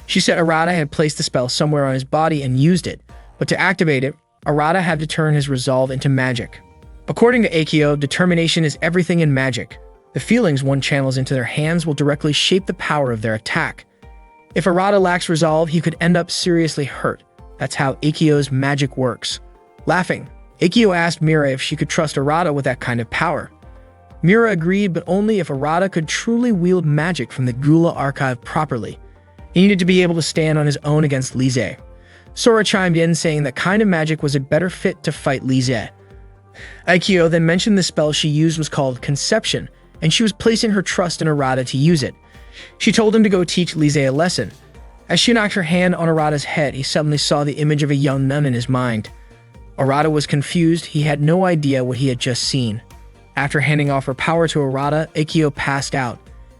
She said Arata had placed the spell somewhere on his body and used it, but to activate it, Arata had to turn his resolve into magic. According to Akio, determination is everything in magic. The feelings one channels into their hands will directly shape the power of their attack. If Arata lacks resolve, he could end up seriously hurt. That's how Akio's magic works. Laughing, Akio asked Mira if she could trust Arata with that kind of power. Mira agreed, but only if Arata could truly wield magic from the Gula archive properly. He needed to be able to stand on his own against Lise. Sora chimed in, saying that kind of magic was a better fit to fight Lise. Akio then mentioned the spell she used was called Conception, and she was placing her trust in Arata to use it. She told him to go teach Lise a lesson. As she knocked her hand on Arata's head, he suddenly saw the image of a young nun in his mind. Arata was confused. He had no idea what he had just seen. After handing off her power to Arata, Ikkyo passed out.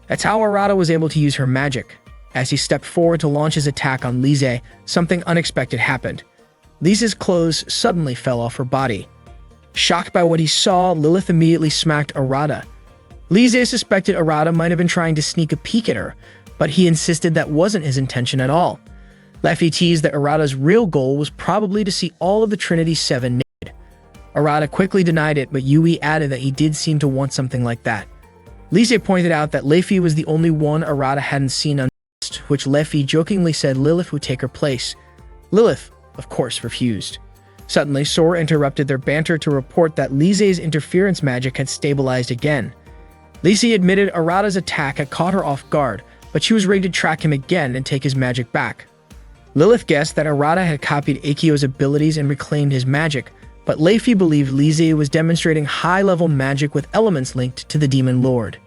That's how Arata was able to use her magic. As he stepped forward to launch his attack on Lise, something unexpected happened. Lise's clothes suddenly fell off her body. Shocked by what he saw, Lilith immediately smacked Arata. Lise suspected Arata might have been trying to sneak a peek at her, but he insisted that wasn't his intention at all. Leffy teased that Arata's real goal was probably to see all of the Trinity 7 naked. Arata quickly denied it, but Yui added that he did seem to want something like that. Lise pointed out that Leffy was the only one Arata hadn't seen undressed, which Leffy jokingly said Lilith would take her place. Lilith, of course, refused. Suddenly, Sora interrupted their banter to report that Lise's interference magic had stabilized again. Lise admitted Arata's attack had caught her off guard, but she was ready to track him again and take his magic back. Lilith guessed that Arata had copied Ikkyo's abilities and reclaimed his magic, but Leffy believed Lise was demonstrating high-level magic with elements linked to the Demon Lord.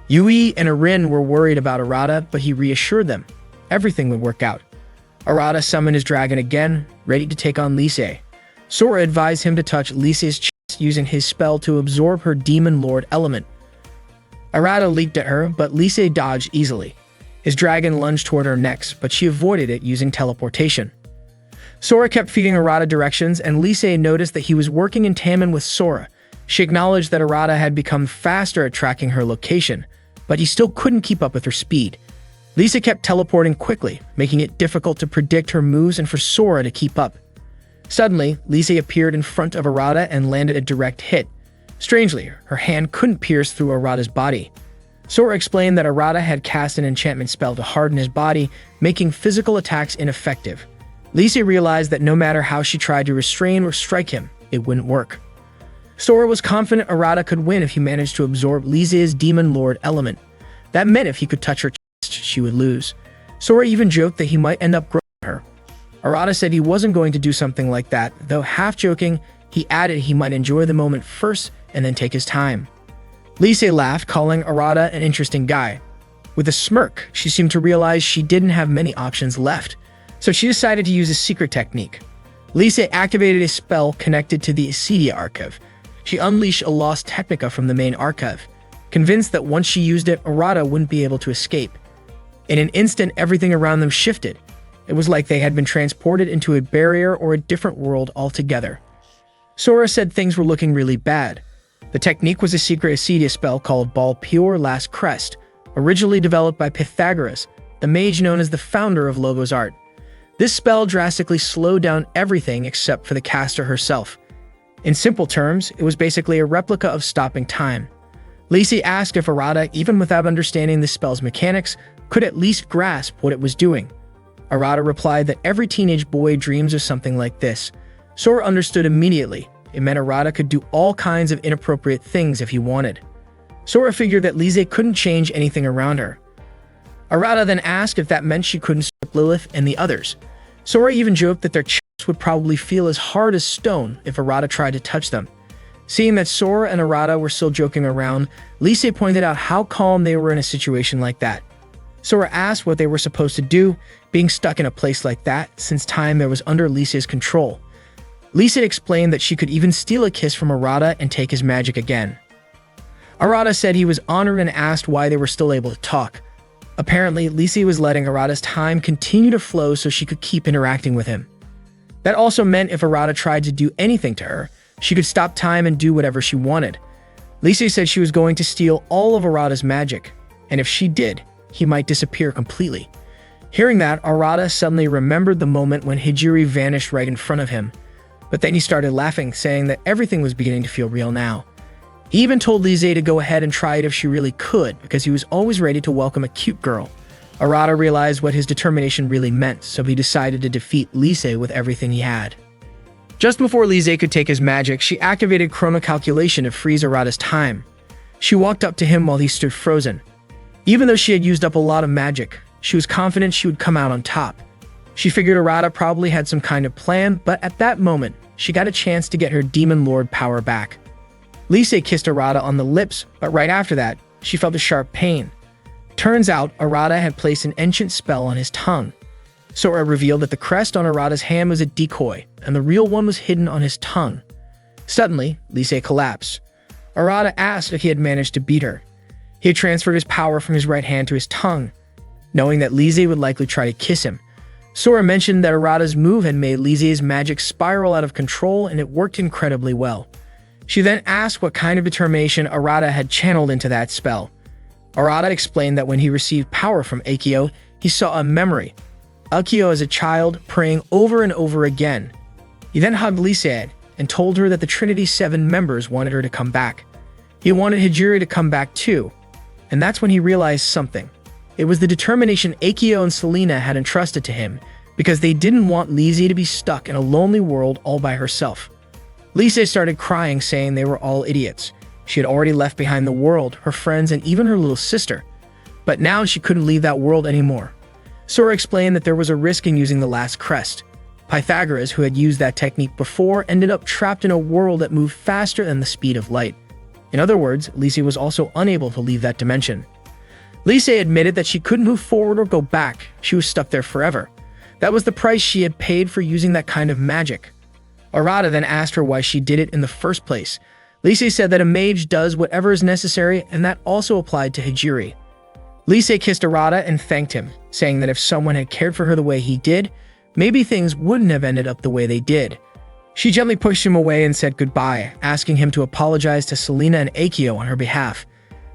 Yui and Arin were worried about Arata, but he reassured them. Everything would work out. Arata summoned his dragon again, ready to take on Lise. Sora advised him to touch Lise's chest using his spell to absorb her Demon Lord element. Arata leaped at her, but Lise dodged easily. His dragon lunged toward her next, but she avoided it using teleportation. Sora kept feeding Arata directions, and Lise noticed that he was working in tandem with Sora. She acknowledged that Arata had become faster at tracking her location, but he still couldn't keep up with her speed. Lise kept teleporting quickly, making it difficult to predict her moves and for Sora to keep up. Suddenly, Lise appeared in front of Arata and landed a direct hit. Strangely, her hand couldn't pierce through Arata's body. Sora explained that Arata had cast an enchantment spell to harden his body, making physical attacks ineffective. Lise realized that no matter how she tried to restrain or strike him, it wouldn't work. Sora was confident Arata could win if he managed to absorb Lise's Demon Lord element. That meant if he could touch her chest, she would lose. Sora even joked that he might end up growing her. Arata said he wasn't going to do something like that, though half-joking, he added he might enjoy the moment first and then take his time. Lise laughed, calling Arata an interesting guy. With a smirk, she seemed to realize she didn't have many options left, so she decided to use a secret technique. Lise activated a spell connected to the Acedia archive. She unleashed a lost Technica from the main archive, convinced that once she used it, Arata wouldn't be able to escape. In an instant, everything around them shifted. It was like they had been transported into a barrier or a different world altogether. Sora said things were looking really bad. The technique was a secret Acedia spell called Ball Pure Last Crest, originally developed by Pythagoras, the mage known as the founder of Logos Art. This spell drastically slowed down everything except for the caster herself. In simple terms, it was basically a replica of stopping time. Lise asked if Arata, even without understanding the spell's mechanics, could at least grasp what it was doing. Arata replied that every teenage boy dreams of something like this. Sora understood immediately. It meant Arata could do all kinds of inappropriate things if he wanted. Sora figured that Lise couldn't change anything around her. Arata then asked if that meant she couldn't strip Lilith and the others. Sora even joked that their chests would probably feel as hard as stone if Arata tried to touch them. Seeing that Sora and Arata were still joking around, Lise pointed out how calm they were in a situation like that. Sora asked what they were supposed to do, being stuck in a place like that, since time was under Lise's control. Lise explained that she could even steal a kiss from Arata and take his magic again. Arata said he was honored and asked why they were still able to talk. Apparently, Lise was letting Arata's time continue to flow so she could keep interacting with him. That also meant if Arata tried to do anything to her, she could stop time and do whatever she wanted. Lise said she was going to steal all of Arata's magic, and if she did, he might disappear completely. Hearing that, Arata suddenly remembered the moment when Hijiri vanished right in front of him. But then he started laughing, saying that everything was beginning to feel real now. He even told Lise to go ahead and try it if she really could, because he was always ready to welcome a cute girl. Arata realized what his determination really meant, so he decided to defeat Lise with everything he had. Just before Lise could take his magic, she activated Chrono Calculation to freeze Arata's time. She walked up to him while he stood frozen. Even though she had used up a lot of magic, she was confident she would come out on top. She figured Arata probably had some kind of plan, but at that moment, she got a chance to get her Demon Lord power back. Lise kissed Arata on the lips, but right after that, she felt a sharp pain. Turns out, Arata had placed an ancient spell on his tongue. Sora revealed that the crest on Arata's hand was a decoy, and the real one was hidden on his tongue. Suddenly, Lise collapsed. Arata asked if he had managed to beat her. He had transferred his power from his right hand to his tongue, knowing that Lise would likely try to kiss him. Sora mentioned that Arata's move had made Lise's magic spiral out of control, and it worked incredibly well. She then asked what kind of determination Arata had channeled into that spell. Arata explained that when he received power from Akio, he saw a memory. Akio as a child praying over and over again. He then hugged Lise and told her that the Trinity's 7 members wanted her to come back. He wanted Hijiri to come back too, and that's when he realized something. It was the determination Akio and Selena had entrusted to him, because they didn't want Lise to be stuck in a lonely world all by herself. Lise started crying, saying they were all idiots. She had already left behind the world, her friends, and even her little sister. But now she couldn't leave that world anymore. Sora explained that there was a risk in using the last crest. Pythagoras, who had used that technique before, ended up trapped in a world that moved faster than the speed of light. In other words, Lise was also unable to leave that dimension. Lise admitted that she couldn't move forward or go back. She was stuck there forever. That was the price she had paid for using that kind of magic. Arata then asked her why she did it in the first place. Lise said that a mage does whatever is necessary, and that also applied to Hijiri. Lise kissed Arata and thanked him, saying that if someone had cared for her the way he did, maybe things wouldn't have ended up the way they did. She gently pushed him away and said goodbye, asking him to apologize to Selena and Akio on her behalf.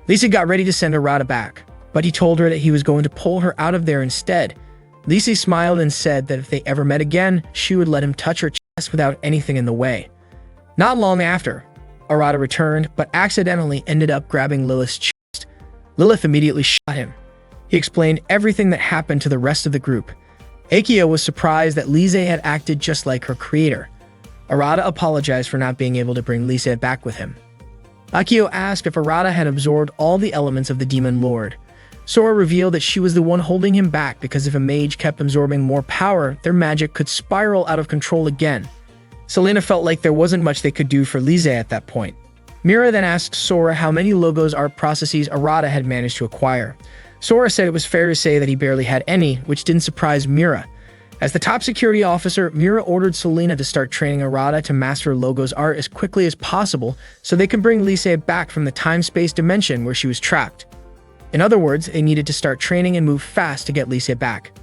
Lise got ready to send Arata back, but he told her that he was going to pull her out of there instead. Lise smiled and said that if they ever met again, she would let him touch her chest without anything in the way. Not long after, Arata returned, but accidentally ended up grabbing Lilith's chest. Lilith immediately shot him. He explained everything that happened to the rest of the group. Akio was surprised that Lise had acted just like her creator. Arata apologized for not being able to bring Lise back with him. Akio asked if Arata had absorbed all the elements of the Demon Lord. Sora revealed that she was the one holding him back because if a mage kept absorbing more power, their magic could spiral out of control again. Selena felt like there wasn't much they could do for Lise at that point. Mira then asked Sora how many Logos art processes Arata had managed to acquire. Sora said it was fair to say that he barely had any, which didn't surprise Mira. As the top security officer, Mira ordered Selena to start training Arata to master Logos art as quickly as possible so they can bring Lise back from the time-space dimension where she was trapped. In other words, they needed to start training and move fast to get Lise back.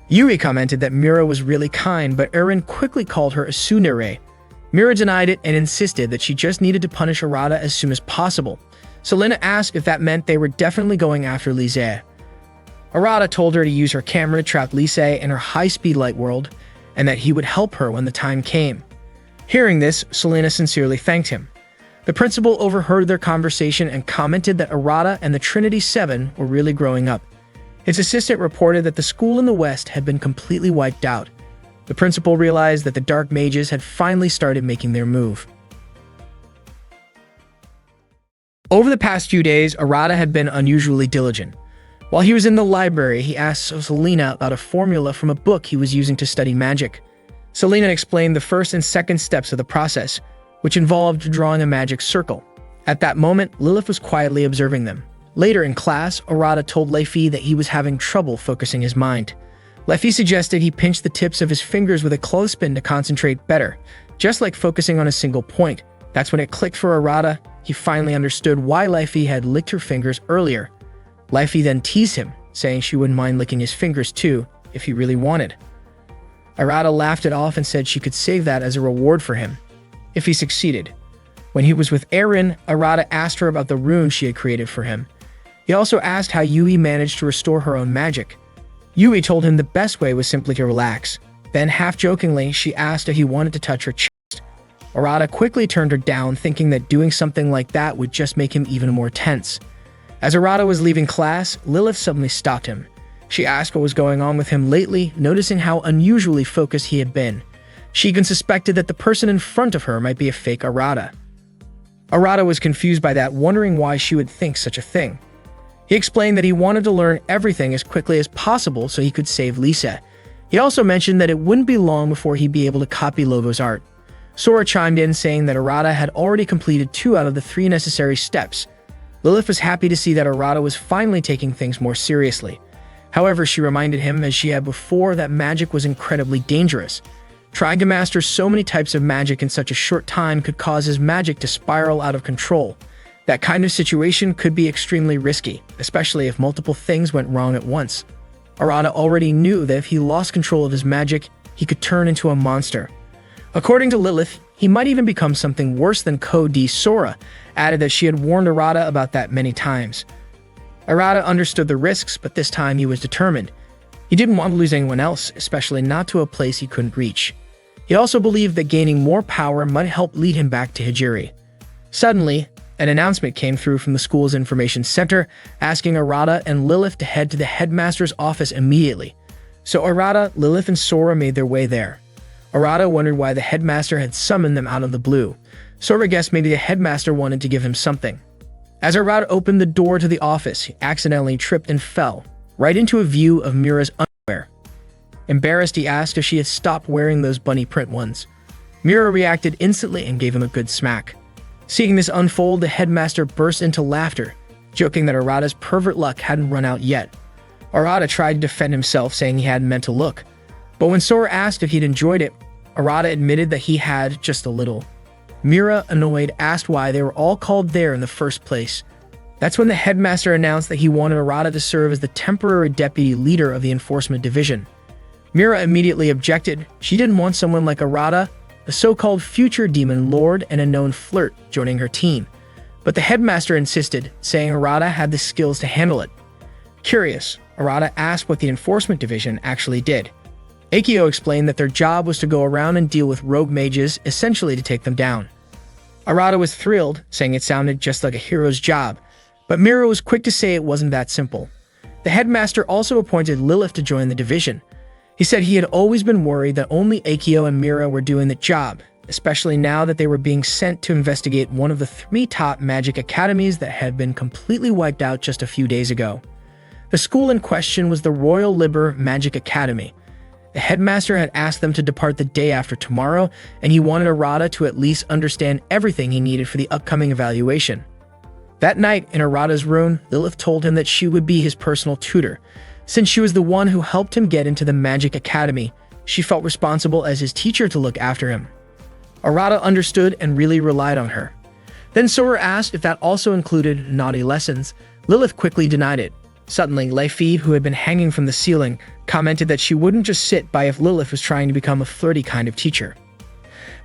Yui commented that Mira was really kind, but Eren quickly called her a tsundere. Mira denied it and insisted that she just needed to punish Arata as soon as possible. Selena asked if that meant they were definitely going after Lise. Arata told her to use her camera to trap Lise in her high-speed light world, and that he would help her when the time came. Hearing this, Selena sincerely thanked him. The principal overheard their conversation and commented that Arata and the Trinity 7 were really growing up. His assistant reported that the school in the West had been completely wiped out. The principal realized that the Dark Mages had finally started making their move. Over the past few days, Arata had been unusually diligent. While he was in the library, he asked Selena about a formula from a book he was using to study magic. Selena explained the first and second steps of the process, which involved drawing a magic circle. At that moment, Lilith was quietly observing them. Later in class, Arata told Leifi that he was having trouble focusing his mind. Leifi suggested he pinch the tips of his fingers with a clothespin to concentrate better, just like focusing on a single point. That's when it clicked for Arata. He finally understood why Leifi had licked her fingers earlier. Leifi then teased him, saying she wouldn't mind licking his fingers too, if he really wanted. Arata laughed it off and said she could save that as a reward for him, if he succeeded. When he was with Eren, Arata asked her about the rune she had created for him. He also asked how Yui managed to restore her own magic. Yui told him the best way was simply to relax. Then, half-jokingly, she asked if he wanted to touch her chest. Arata quickly turned her down, thinking that doing something like that would just make him even more tense. As Arata was leaving class, Lilith suddenly stopped him. She asked what was going on with him lately, noticing how unusually focused he had been. She even suspected that the person in front of her might be a fake Arata. Arata was confused by that, wondering why she would think such a thing. He explained that he wanted to learn everything as quickly as possible so he could save Lise. He also mentioned that it wouldn't be long before he'd be able to copy Logos art. Sora chimed in, saying that Arata had already completed 2 out of the 3 necessary steps. Lilith was happy to see that Arata was finally taking things more seriously. However, she reminded him, as she had before, that magic was incredibly dangerous. Trying to master so many types of magic in such a short time could cause his magic to spiral out of control. That kind of situation could be extremely risky, especially if multiple things went wrong at once. Arata already knew that if he lost control of his magic, he could turn into a monster. According to Lilith, he might even become something worse than Ko-D Sora, added that she had warned Arata about that many times. Arata understood the risks, but this time he was determined. He didn't want to lose anyone else, especially not to a place he couldn't reach. He also believed that gaining more power might help lead him back to Hijiri. Suddenly, an announcement came through from the school's information center, asking Arata and Lilith to head to the headmaster's office immediately. So Arata, Lilith, and Sora made their way there. Arata wondered why the headmaster had summoned them out of the blue. Sora guessed maybe the headmaster wanted to give him something. As Arata opened the door to the office, he accidentally tripped and fell, right into a view of Mira's underwear. Embarrassed, he asked if she had stopped wearing those bunny print ones. Mira reacted instantly and gave him a good smack. Seeing this unfold, the headmaster burst into laughter, joking that Arata's pervert luck hadn't run out yet. Arata tried to defend himself, saying he hadn't meant to look. But when Sora asked if he'd enjoyed it, Arata admitted that he had just a little. Mira, annoyed, asked why they were all called there in the first place. That's when the headmaster announced that he wanted Arata to serve as the temporary deputy leader of the enforcement division. Mira immediately objected. She didn't want someone like Arata, a so-called future demon lord and a known flirt, joining her team. But the headmaster insisted, saying Arata had the skills to handle it. Curious, Arata asked what the enforcement division actually did. Akio explained that their job was to go around and deal with rogue mages, essentially to take them down. Arata was thrilled, saying it sounded just like a hero's job, but Mira was quick to say it wasn't that simple. The headmaster also appointed Lilith to join the division. He said he had always been worried that only Akio and Mira were doing the job, especially now that they were being sent to investigate one of the 3 top magic academies that had been completely wiped out just a few days ago. The school in question was the Royal Liber Magic Academy. The headmaster had asked them to depart the day after tomorrow, and he wanted Arata to at least understand everything he needed for the upcoming evaluation. That night, in Arata's room, Lilith told him that she would be his personal tutor. Since she was the one who helped him get into the Magic Academy, she felt responsible as his teacher to look after him. Arata understood and really relied on her. Then Sora asked if that also included naughty lessons. Lilith quickly denied it. Suddenly, Leifi, who had been hanging from the ceiling, commented that she wouldn't just sit by if Lilith was trying to become a flirty kind of teacher.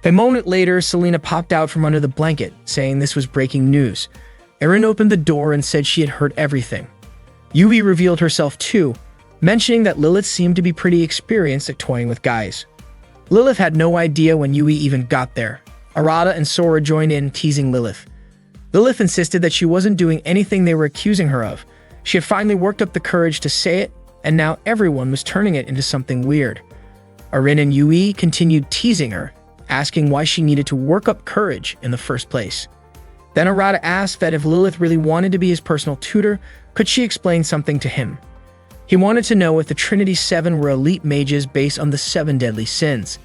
A moment later, Selena popped out from under the blanket, saying this was breaking news. Erin opened the door and said she had heard everything. Yui revealed herself too, mentioning that Lilith seemed to be pretty experienced at toying with guys. Lilith had no idea when Yui even got there. Arata and Sora joined in, teasing Lilith. Lilith insisted that she wasn't doing anything they were accusing her of. She had finally worked up the courage to say it, and now everyone was turning it into something weird. Erin and Yui continued teasing her, asking why she needed to work up courage in the first place. Then Arata asked that if Lilith really wanted to be his personal tutor, could she explain something to him? He wanted to know if the Trinity 7 were elite mages based on the 7 deadly sins.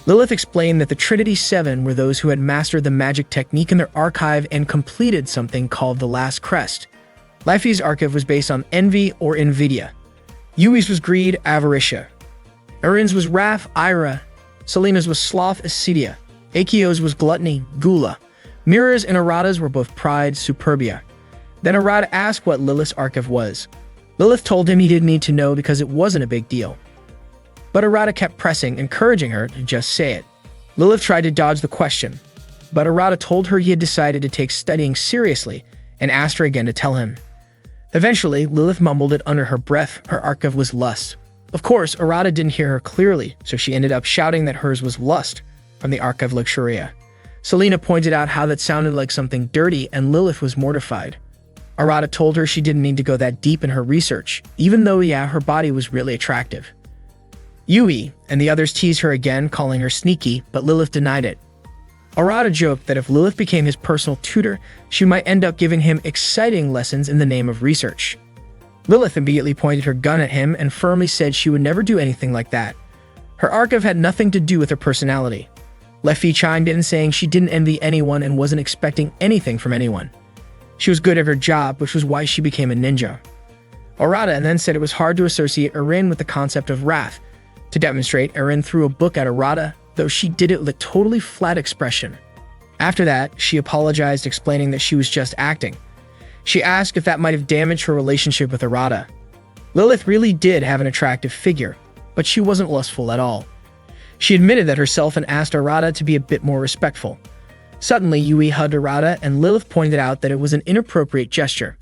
Lilith explained that the Trinity 7 were those who had mastered the magic technique in their archive and completed something called the Last Crest. Leifi's archive was based on envy or invidia. Yui's was greed, avaricia. Erin's was wrath, ira. Selena's was sloth, acedia. Akio's was gluttony, gula. Mira's and Arata's were both pride, superbia. Then Arata asked what Lilith's archive was. Lilith told him he didn't need to know because it wasn't a big deal. But Arata kept pressing, encouraging her to just say it. Lilith tried to dodge the question, but Arata told her he had decided to take studying seriously and asked her again to tell him. Eventually, Lilith mumbled it under her breath. Her archive was lust. Of course, Arata didn't hear her clearly, so she ended up shouting that hers was lust from the archive Luxuria. Selena pointed out how that sounded like something dirty, and Lilith was mortified. Arata told her she didn't need to go that deep in her research, even though, her body was really attractive. Yui and the others teased her again, calling her sneaky, but Lilith denied it. Arata joked that if Lilith became his personal tutor, she might end up giving him exciting lessons in the name of research. Lilith immediately pointed her gun at him and firmly said she would never do anything like that. Her archive had nothing to do with her personality. Leifi chimed in, saying she didn't envy anyone and wasn't expecting anything from anyone. She was good at her job, which was why she became a ninja. Arata then said it was hard to associate Erin with the concept of wrath. To demonstrate, Erin threw a book at Arata, though she did it with a totally flat expression. After that, she apologized, explaining that she was just acting. She asked if that might have damaged her relationship with Arata. Lilith really did have an attractive figure, but she wasn't lustful at all. She admitted that herself and asked Arata to be a bit more respectful. Suddenly, Yui hugged Arata, and Lilith pointed out that it was an inappropriate gesture.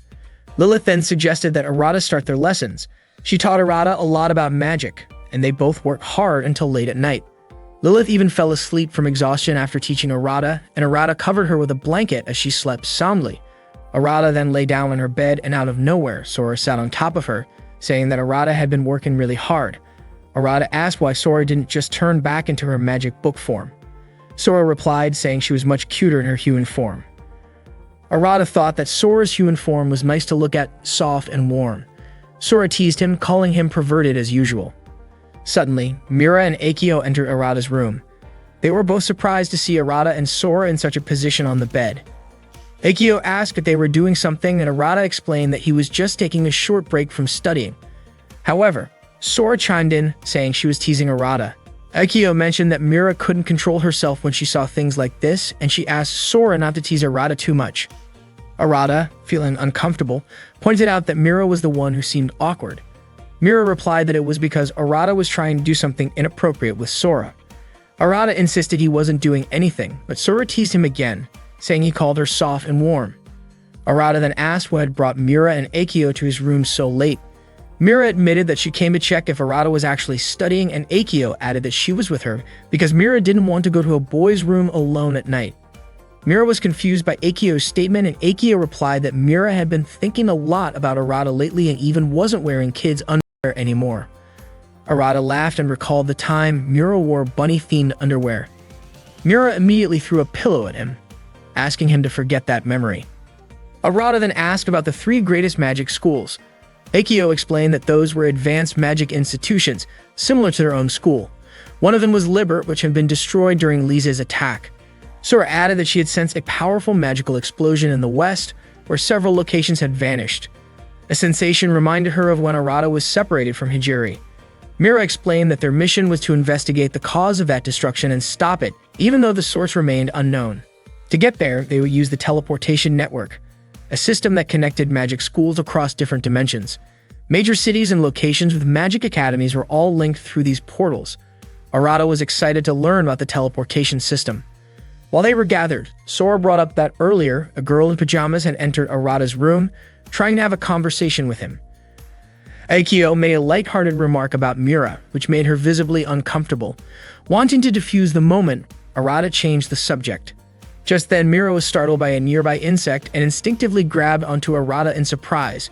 Lilith then suggested that Arata start their lessons. She taught Arata a lot about magic, and they both worked hard until late at night. Lilith even fell asleep from exhaustion after teaching Arata, and Arata covered her with a blanket as she slept soundly. Arata then lay down on her bed, and out of nowhere, Sora sat on top of her, saying that Arata had been working really hard. Arata asked why Sora didn't just turn back into her magic book form. Sora replied, saying she was much cuter in her human form. Arata thought that Sora's human form was nice to look at, soft and warm. Sora teased him, calling him perverted as usual. Suddenly, Mira and Akio entered Arata's room. They were both surprised to see Arata and Sora in such a position on the bed. Akio asked if they were doing something, and Arata explained that he was just taking a short break from studying. However, Sora chimed in, saying she was teasing Arata. Akio mentioned that Mira couldn't control herself when she saw things like this, and she asked Sora not to tease Arata too much. Arata, feeling uncomfortable, pointed out that Mira was the one who seemed awkward. Mira replied that it was because Arata was trying to do something inappropriate with Sora. Arata insisted he wasn't doing anything, but Sora teased him again, saying he called her soft and warm. Arata then asked what had brought Mira and Akio to his room so late. Mira admitted that she came to check if Arata was actually studying, and Akio added that she was with her because Mira didn't want to go to a boy's room alone at night. Mira was confused by Akio's statement, and Akio replied that Mira had been thinking a lot about Arata lately and even wasn't wearing kids' underwear anymore. Arata laughed and recalled the time Mira wore bunny-themed underwear. Mira immediately threw a pillow at him, asking him to forget that memory. Arata then asked about the 3 greatest magic schools. Akio explained that those were advanced magic institutions, similar to their own school. One of them was Libert, which had been destroyed during Lisa's attack. Sora added that she had sensed a powerful magical explosion in the west, where several locations had vanished. A sensation reminded her of when Arata was separated from Hijiri. Mira explained that their mission was to investigate the cause of that destruction and stop it, even though the source remained unknown. To get there, they would use the teleportation network, a system that connected magic schools across different dimensions. Major cities and locations with magic academies were all linked through these portals. Arata was excited to learn about the teleportation system. While they were gathered, Sora brought up that earlier, a girl in pajamas had entered Arata's room, trying to have a conversation with him. Akio made a light-hearted remark about Mira, which made her visibly uncomfortable. Wanting to defuse the moment, Arata changed the subject. Just then, Mira was startled by a nearby insect and instinctively grabbed onto Arata in surprise.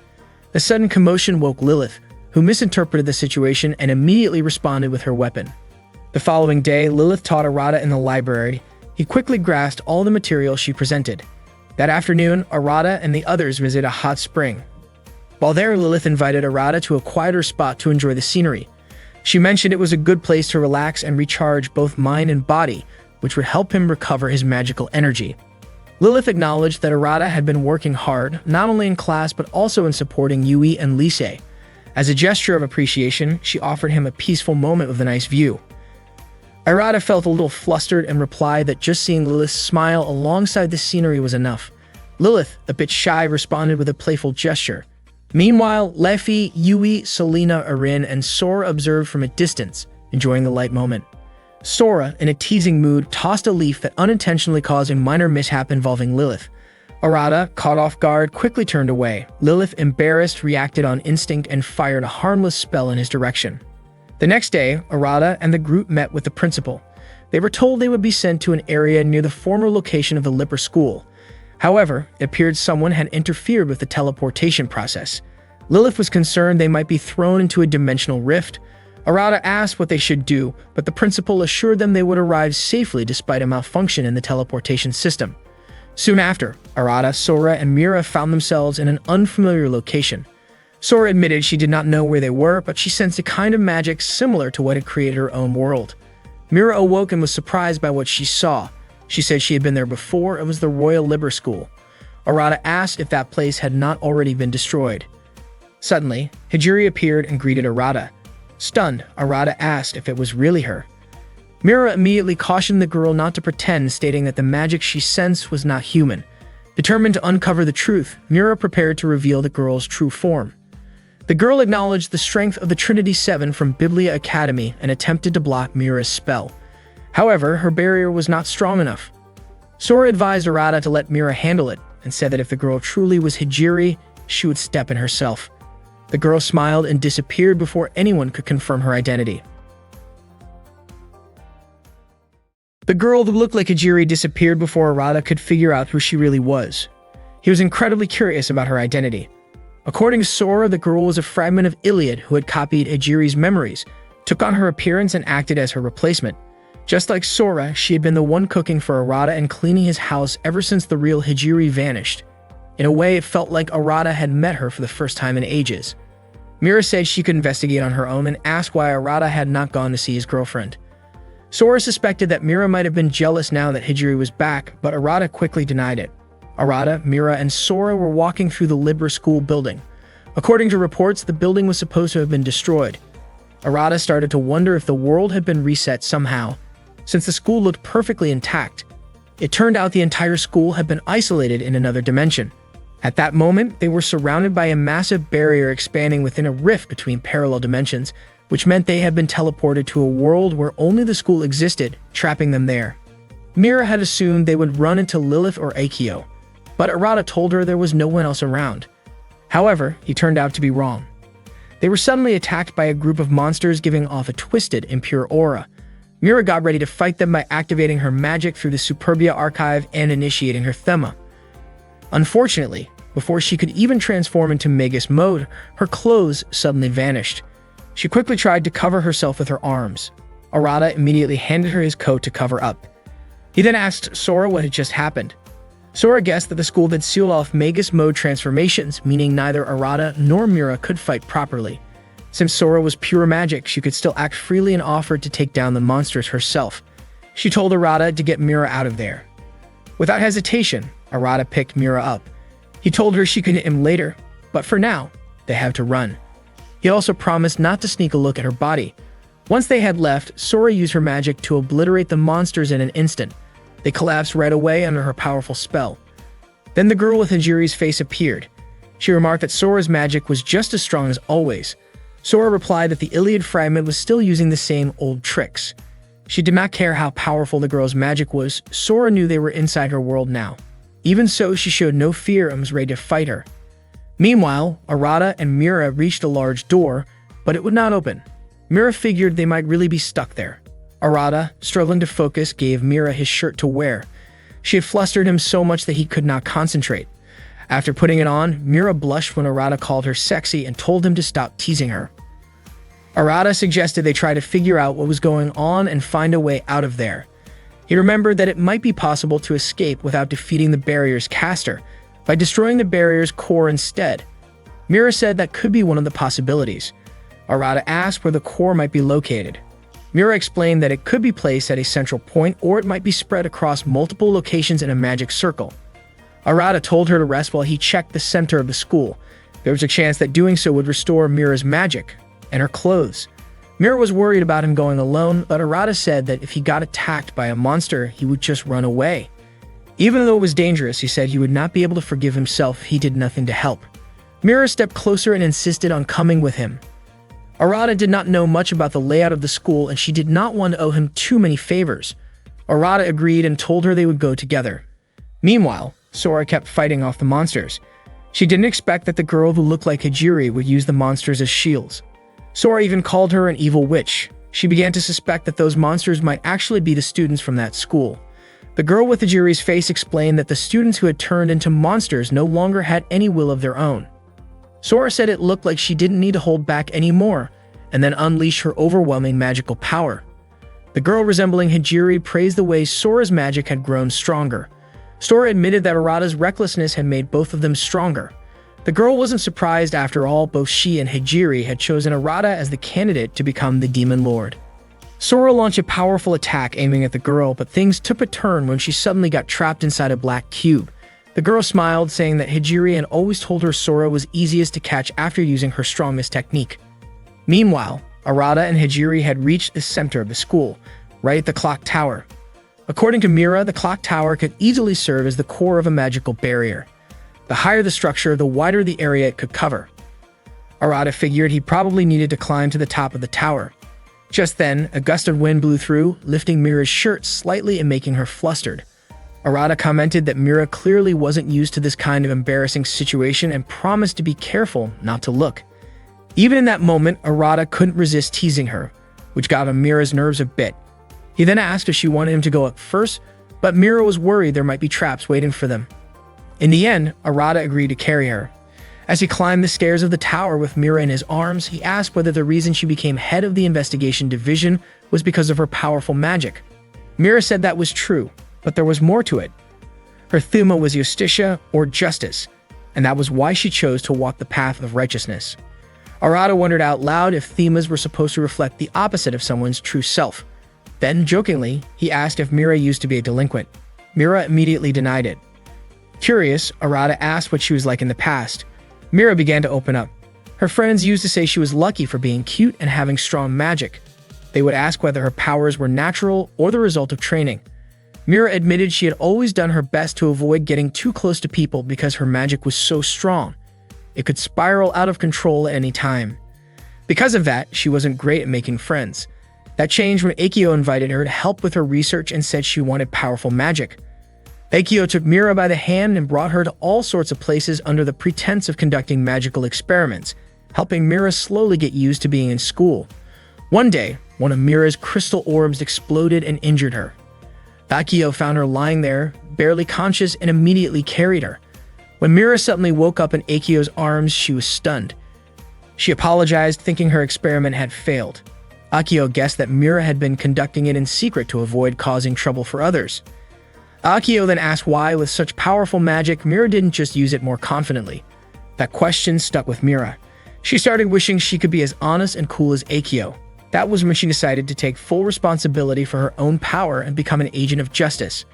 The sudden commotion woke Lilith, who misinterpreted the situation and immediately responded with her weapon. The following day, Lilith taught Arata in the library. He quickly grasped all the material she presented. That afternoon, Arata and the others visited a hot spring. While there, Lilith invited Arata to a quieter spot to enjoy the scenery. She mentioned it was a good place to relax and recharge both mind and body, which would help him recover his magical energy. Lilith acknowledged that Arata had been working hard, not only in class but also in supporting Yui and Lise. As a gesture of appreciation, she offered him a peaceful moment with a nice view. Arata felt a little flustered and replied that just seeing Lilith smile alongside the scenery was enough. Lilith, a bit shy, responded with a playful gesture. Meanwhile, Lefi, Yui, Selena, Erin, and Sora observed from a distance, enjoying the light moment. Sora, in a teasing mood, tossed a leaf that unintentionally caused a minor mishap involving Lilith. Arata, caught off guard, quickly turned away. Lilith, embarrassed, reacted on instinct and fired a harmless spell in his direction. The next day, Arata and the group met with the principal. They were told they would be sent to an area near the former location of the Lipper School. However, it appeared someone had interfered with the teleportation process. Lilith was concerned they might be thrown into a dimensional rift. Arata asked what they should do, but the principal assured them they would arrive safely despite a malfunction in the teleportation system. Soon after, Arata, Sora, and Mira found themselves in an unfamiliar location. Sora admitted she did not know where they were, but she sensed a kind of magic similar to what had created her own world. Mira awoke and was surprised by what she saw. She said she had been there before. It was the Royal Liber School. Arata asked if that place had not already been destroyed. Suddenly, Hijiri appeared and greeted Arata. Stunned, Arata asked if it was really her. Mira immediately cautioned the girl not to pretend, stating that the magic she sensed was not human. Determined to uncover the truth, Mira prepared to reveal the girl's true form. The girl acknowledged the strength of the Trinity Seven from Biblia Academy and attempted to block Mira's spell. However, her barrier was not strong enough. Sora advised Arata to let Mira handle it and said that if the girl truly was Hijiri, she would step in herself. The girl smiled and disappeared before anyone could confirm her identity. The girl who looked like Hijiri disappeared before Arata could figure out who she really was. He was incredibly curious about her identity. According to Sora, the girl was a fragment of Iliad who had copied Hijiri's memories, took on her appearance and acted as her replacement. Just like Sora, she had been the one cooking for Arata and cleaning his house ever since the real Hijiri vanished. In a way, it felt like Arata had met her for the first time in ages. Mira said she could investigate on her own and asked why Arata had not gone to see his girlfriend. Sora suspected that Mira might have been jealous now that Hijiri was back, but Arata quickly denied it. Arata, Mira, and Sora were walking through the Libra School building. According to reports, the building was supposed to have been destroyed. Arata started to wonder if the world had been reset somehow, since the school looked perfectly intact. It turned out the entire school had been isolated in another dimension. At that moment, they were surrounded by a massive barrier expanding within a rift between parallel dimensions, which meant they had been teleported to a world where only the school existed, trapping them there. Mira had assumed they would run into Lilith or Akio, but Arata told her there was no one else around. However, he turned out to be wrong. They were suddenly attacked by a group of monsters giving off a twisted, impure aura. Mira got ready to fight them by activating her magic through the Superbia archive and initiating her Thema. Unfortunately, before she could even transform into Magus mode, her clothes suddenly vanished. She quickly tried to cover herself with her arms. Arata immediately handed her his coat to cover up. He then asked Sora what had just happened. Sora guessed that the school had sealed off Magus mode transformations, meaning neither Arata nor Mira could fight properly. Since Sora was pure magic, she could still act freely and offered to take down the monsters herself. She told Arata to get Mira out of there. Without hesitation, Arata picked Mira up. He told her she could hit him later, but for now, they have to run. He also promised not to sneak a look at her body. Once they had left, Sora used her magic to obliterate the monsters in an instant. They collapsed right away under her powerful spell. Then the girl with Hijiri's face appeared. She remarked that Sora's magic was just as strong as always. Sora replied that the Iliad fragment was still using the same old tricks. She did not care how powerful the girl's magic was. Sora knew they were inside her world now. Even so, she showed no fear and was ready to fight her. Meanwhile, Arata and Mira reached a large door, but it would not open. Mira figured they might really be stuck there. Arata, struggling to focus, gave Mira his shirt to wear. She had flustered him so much that he could not concentrate. After putting it on, Mira blushed when Arata called her sexy and told him to stop teasing her. Arata suggested they try to figure out what was going on and find a way out of there. He remembered that it might be possible to escape without defeating the barrier's caster, by destroying the barrier's core instead. Mira said that could be one of the possibilities. Arata asked where the core might be located. Mira explained that it could be placed at a central point or it might be spread across multiple locations in a magic circle. Arata told her to rest while he checked the center of the school. There was a chance that doing so would restore Mira's magic and her clothes. Mira was worried about him going alone, but Arata said that if he got attacked by a monster, he would just run away. Even though it was dangerous, he said he would not be able to forgive himself if he did nothing to help. Mira stepped closer and insisted on coming with him. Arata did not know much about the layout of the school and she did not want to owe him too many favors. Arata agreed and told her they would go together. Meanwhile, Sora kept fighting off the monsters. She didn't expect that the girl who looked like Hijiri would use the monsters as shields. Sora even called her an evil witch. She began to suspect that those monsters might actually be the students from that school. The girl with Hijiri's face explained that the students who had turned into monsters no longer had any will of their own. Sora said it looked like she didn't need to hold back anymore, and then unleash her overwhelming magical power. The girl resembling Hijiri praised the way Sora's magic had grown stronger. Sora admitted that Arata's recklessness had made both of them stronger. The girl wasn't surprised after all. Both she and Hijiri had chosen Arata as the candidate to become the Demon Lord. Sora launched a powerful attack aiming at the girl, but things took a turn when she suddenly got trapped inside a black cube. The girl smiled, saying that Hijiri had always told her Sora was easiest to catch after using her strongest technique. Meanwhile, Arata and Hijiri had reached the center of the school, right at the clock tower. According to Mira, the clock tower could easily serve as the core of a magical barrier. The higher the structure, the wider the area it could cover. Arata figured he probably needed to climb to the top of the tower. Just then, a gust of wind blew through, lifting Mira's shirt slightly and making her flustered. Arata commented that Mira clearly wasn't used to this kind of embarrassing situation and promised to be careful not to look. Even in that moment, Arata couldn't resist teasing her, which got on Mira's nerves a bit. He then asked if she wanted him to go up first, but Mira was worried there might be traps waiting for them. In the end, Arata agreed to carry her. As he climbed the stairs of the tower with Mira in his arms, he asked whether the reason she became head of the investigation division was because of her powerful magic. Mira said that was true, but there was more to it. Her thuma was Justitia, or justice, and that was why she chose to walk the path of righteousness. Arata wondered out loud if thumas were supposed to reflect the opposite of someone's true self. Then, jokingly, he asked if Mira used to be a delinquent. Mira immediately denied it. Curious, Arata asked what she was like in the past. Mira began to open up. Her friends used to say she was lucky for being cute and having strong magic. They would ask whether her powers were natural or the result of training. Mira admitted she had always done her best to avoid getting too close to people because her magic was so strong. It could spiral out of control at any time. Because of that, she wasn't great at making friends. That changed when Akio invited her to help with her research and said she wanted powerful magic. Akio took Mira by the hand and brought her to all sorts of places under the pretense of conducting magical experiments, helping Mira slowly get used to being in school. One day, one of Mira's crystal orbs exploded and injured her. Akio found her lying there, barely conscious, and immediately carried her. When Mira suddenly woke up in Akio's arms, she was stunned. She apologized, thinking her experiment had failed. Akio guessed that Mira had been conducting it in secret to avoid causing trouble for others. Akio then asked why, with such powerful magic, Mira didn't just use it more confidently. That question stuck with Mira. She started wishing she could be as honest and cool as Akio. That was when she decided to take full responsibility for her own power and become an agent of justice.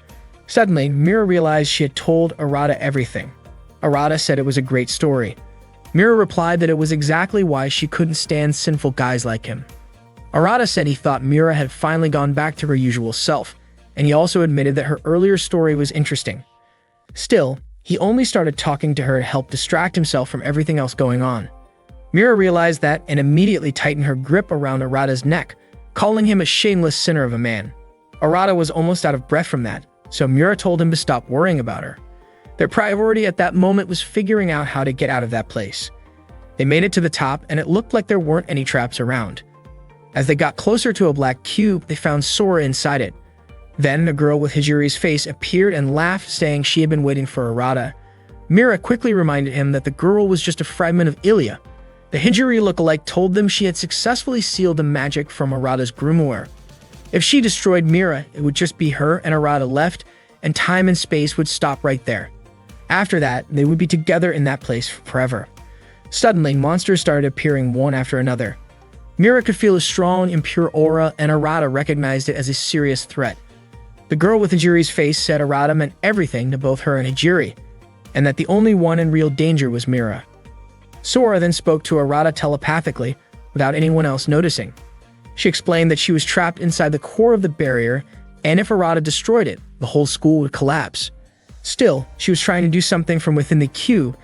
Suddenly, Mira realized she had told Arata everything. Arata said it was a great story. Mira replied that it was exactly why she couldn't stand sinful guys like him. Arata said he thought Mira had finally gone back to her usual self, and he also admitted that her earlier story was interesting. Still, he only started talking to her to help distract himself from everything else going on. Mira realized that and immediately tightened her grip around Arata's neck, calling him a shameless sinner of a man. Arata was almost out of breath from that, so Mira told him to stop worrying about her. Their priority at that moment was figuring out how to get out of that place. They made it to the top, and it looked like there weren't any traps around. As they got closer to a black cube, they found Sora inside it. Then, a girl with Hijiri's face appeared and laughed, saying she had been waiting for Arata. Mira quickly reminded him that the girl was just a fragment of Ilia. The Hijiri lookalike told them she had successfully sealed the magic from Arata's grimoire. If she destroyed Mira, it would just be her and Arata left, and time and space would stop right there. After that, they would be together in that place forever. Suddenly, monsters started appearing one after another. Mira could feel a strong, impure aura, and Arata recognized it as a serious threat. The girl with Hijiri's face said Arata meant everything to both her and Hijiri, and that the only one in real danger was Mira. Sora then spoke to Arata telepathically, without anyone else noticing. She explained that she was trapped inside the core of the barrier, and if Arata destroyed it, the whole school would collapse. Still, she was trying to do something from within the cube,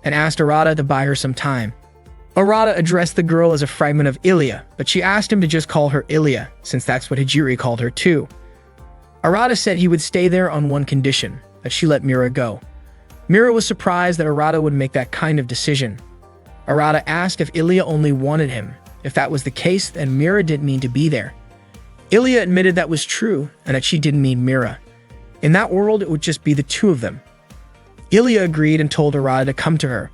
and asked Arata to buy her some time. Arata addressed the girl as a fragment of Ilia, but she asked him to just call her Ilia, since that's what Hijiri called her too. Arata said he would stay there on one condition, that she let Mira go. Mira was surprised that Arata would make that kind of decision. Arata asked if Ilia only wanted him. If that was the case, then Mira didn't mean to be there. Ilia admitted that was true, and that she didn't mean Mira. In that world, it would just be the two of them. Ilia agreed and told Arata to come to her.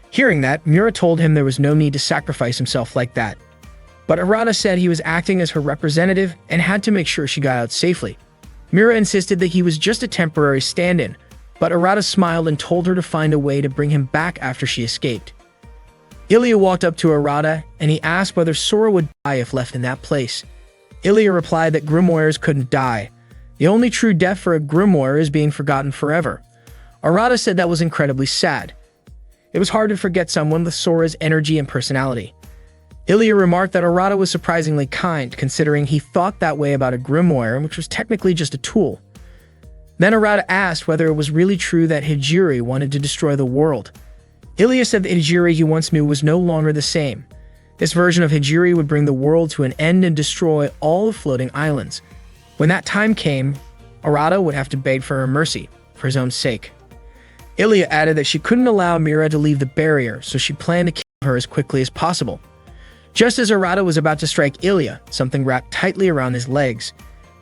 Hearing that, Mira told him there was no need to sacrifice himself like that. But Arata said he was acting as her representative and had to make sure she got out safely. Mira insisted that he was just a temporary stand-in, but Arata smiled and told her to find a way to bring him back after she escaped. Ilia walked up to Arata, and he asked whether Sora would die if left in that place. Ilia replied that grimoires couldn't die. The only true death for a grimoire is being forgotten forever. Arata said that was incredibly sad. It was hard to forget someone with Sora's energy and personality. Ilya remarked that Arata was surprisingly kind, considering he thought that way about a grimoire, which was technically just a tool. Then Arata asked whether it was really true that Hijiri wanted to destroy the world. Ilya said the Hijiri he once knew was no longer the same. This version of Hijiri would bring the world to an end and destroy all the floating islands. When that time came, Arata would have to beg for her mercy, for his own sake. Ilya added that she couldn't allow Mira to leave the barrier, so she planned to kill her as quickly as possible. Just as Arata was about to strike Ilya, something wrapped tightly around his legs.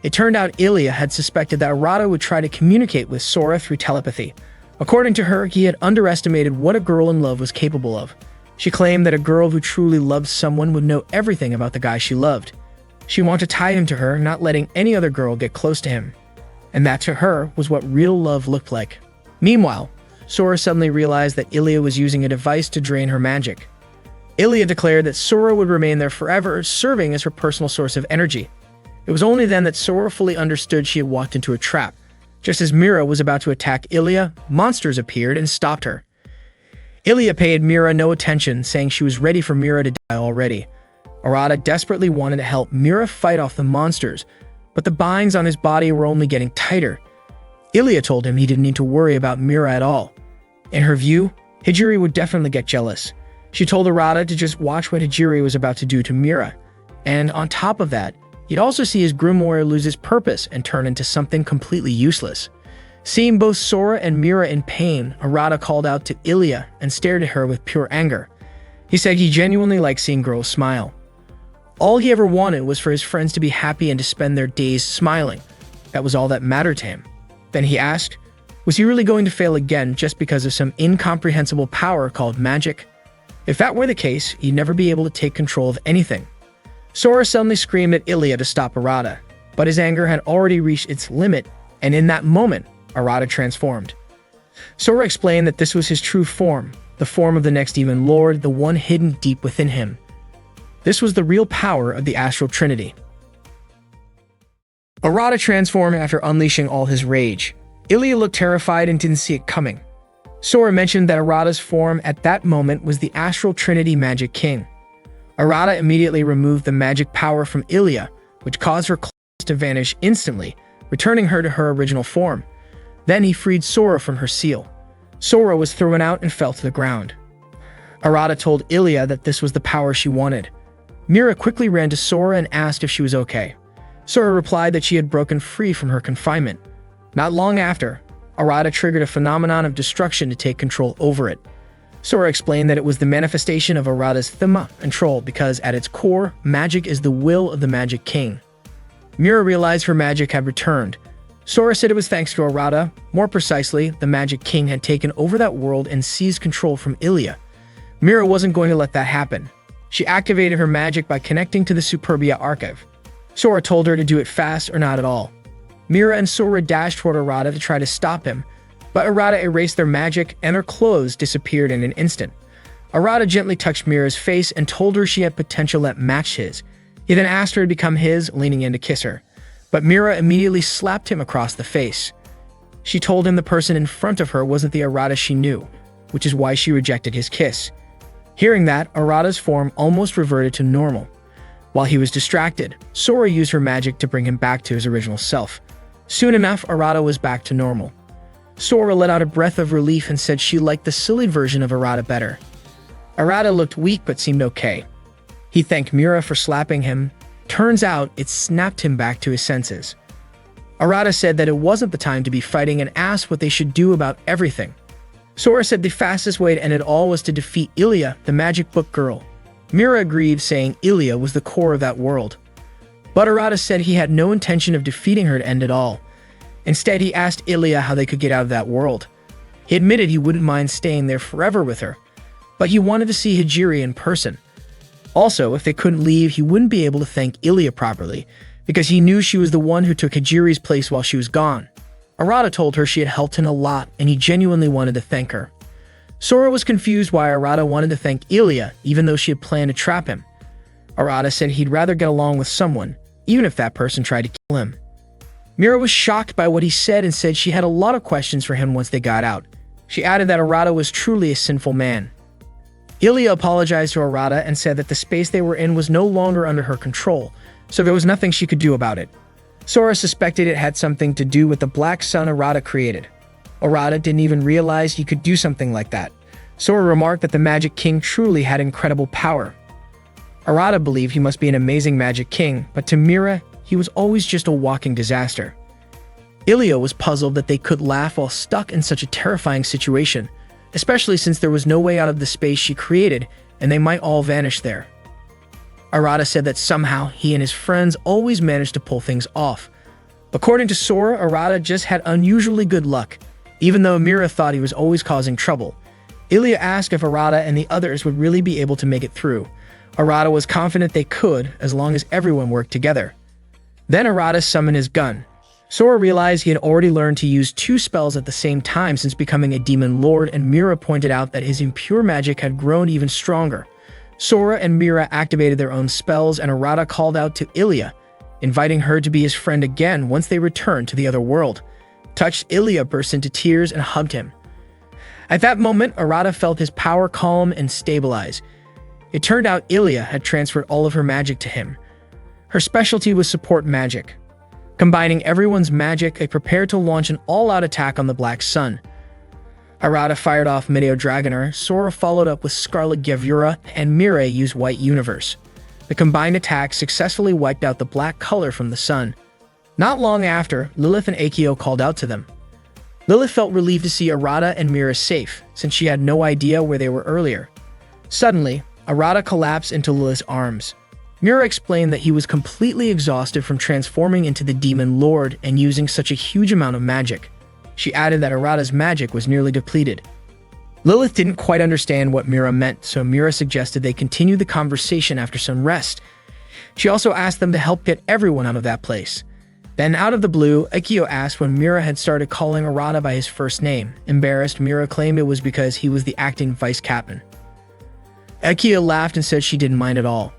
It turned out Ilya had suspected that Arata would try to communicate with Sora through telepathy. According to her, he had underestimated what a girl in love was capable of. She claimed that a girl who truly loved someone would know everything about the guy she loved. She wanted to tie him to her, not letting any other girl get close to him. And that, to her, was what real love looked like. Meanwhile, Sora suddenly realized that Ilya was using a device to drain her magic. Ilya declared that Sora would remain there forever, serving as her personal source of energy. It was only then that Sora fully understood she had walked into a trap. Just as Mira was about to attack Ilya, monsters appeared and stopped her. Ilya paid Mira no attention, saying she was ready for Mira to die already. Arata desperately wanted to help Mira fight off the monsters, but the binds on his body were only getting tighter. Ilya told him he didn't need to worry about Mira at all. In her view, Hijiri would definitely get jealous. She told Arata to just watch what Hijiri was about to do to Mira. And on top of that, he'd also see his grimoire lose its purpose and turn into something completely useless. Seeing both Sora and Mira in pain, Arata called out to Ilya and stared at her with pure anger. He said he genuinely liked seeing girls smile. All he ever wanted was for his friends to be happy and to spend their days smiling. That was all that mattered to him. Then he asked, was he really going to fail again just because of some incomprehensible power called magic? If that were the case, he'd never be able to take control of anything. Sora suddenly screamed at Ilya to stop Arata, but his anger had already reached its limit, and in that moment, Arata transformed. Sora explained that this was his true form, the form of the next Demon Lord, the one hidden deep within him. This was the real power of the Astral Trinity. Arata transformed after unleashing all his rage. Ilya looked terrified and didn't see it coming. Sora mentioned that Arata's form at that moment was the Astral Trinity Magic King. Arata immediately removed the magic power from Ilya, which caused her claws to vanish instantly, returning her to her original form. Then he freed Sora from her seal. Sora was thrown out and fell to the ground. Arata told Ilya that this was the power she wanted. Mira quickly ran to Sora and asked if she was okay. Sora replied that she had broken free from her confinement. Not long after, Arata triggered a phenomenon of destruction to take control over it. Sora explained that it was the manifestation of Arata's Thema control because, at its core, magic is the will of the Magic King. Mira realized her magic had returned. Sora said it was thanks to Arata. More precisely, the Magic King had taken over that world and seized control from Ilya. Mira wasn't going to let that happen. She activated her magic by connecting to the Superbia archive. Sora told her to do it fast or not at all. Mira and Sora dashed toward Arata to try to stop him, but Arata erased their magic and their clothes disappeared in an instant. Arata gently touched Mira's face and told her she had potential that matched his. He then asked her to become his, leaning in to kiss her. But Mira immediately slapped him across the face. She told him the person in front of her wasn't the Arata she knew, which is why she rejected his kiss. Hearing that, Arata's form almost reverted to normal. While he was distracted, Sora used her magic to bring him back to his original self. Soon enough, Arata was back to normal. Sora let out a breath of relief and said she liked the silly version of Arata better. Arata looked weak but seemed okay. He thanked Mira for slapping him. Turns out, it snapped him back to his senses. Arata said that it wasn't the time to be fighting and asked what they should do about everything. Sora said the fastest way to end it all was to defeat Ilya, the magic book girl. Mira agreed, saying Ilya was the core of that world. But Arata said he had no intention of defeating her to end it all. Instead, he asked Ilya how they could get out of that world. He admitted he wouldn't mind staying there forever with her, but he wanted to see Hijiri in person. Also, if they couldn't leave, he wouldn't be able to thank Ilya properly, because he knew she was the one who took Hijiri's place while she was gone. Arata told her she had helped him a lot, and he genuinely wanted to thank her. Sora was confused why Arata wanted to thank Ilya, even though she had planned to trap him. Arata said he'd rather get along with someone, even if that person tried to kill him. Mira was shocked by what he said and said she had a lot of questions for him once they got out. She added that Arata was truly a sinful man. Ilya apologized to Arata and said that the space they were in was no longer under her control, so there was nothing she could do about it. Sora suspected it had something to do with the black sun Arata created. Arata didn't even realize he could do something like that. Sora remarked that the Magic King truly had incredible power. Arata believed he must be an amazing Magic King, but to Mira, he was always just a walking disaster. Ilya was puzzled that they could laugh while stuck in such a terrifying situation, especially since there was no way out of the space she created and they might all vanish there. Arata said that somehow he and his friends always managed to pull things off. According to Sora, Arata just had unusually good luck, even though Mira thought he was always causing trouble. Ilya asked if Arata and the others would really be able to make it through. Arata was confident they could, as long as everyone worked together. Then Arata summoned his gun. Sora realized he had already learned to use 2 spells at the same time since becoming a demon lord, and Mira pointed out that his impure magic had grown even stronger. Sora and Mira activated their own spells, and Arata called out to Ilya, inviting her to be his friend again once they returned to the other world. Touched, Ilya burst into tears and hugged him. At that moment, Arata felt his power calm and stabilize. It turned out Ilya had transferred all of her magic to him. Her specialty was support magic. Combining everyone's magic, they prepared to launch an all-out attack on the Black Sun. Arata fired off Meteor Dragonair, Sora followed up with Scarlet Gevura, and Mira used White Universe. The combined attack successfully wiped out the black color from the sun. Not long after, Lilith and Akio called out to them. Lilith felt relieved to see Arata and Mira safe, since she had no idea where they were earlier. Suddenly, Arata collapsed into Lilith's arms. Mira explained that he was completely exhausted from transforming into the Demon Lord and using such a huge amount of magic. She added that Arata's magic was nearly depleted. Lilith didn't quite understand what Mira meant, so Mira suggested they continue the conversation after some rest. She also asked them to help get everyone out of that place. Then, out of the blue, Akio asked when Mira had started calling Arata by his first name. Embarrassed, Mira claimed it was because he was the acting vice captain. Akio laughed and said she didn't mind at all.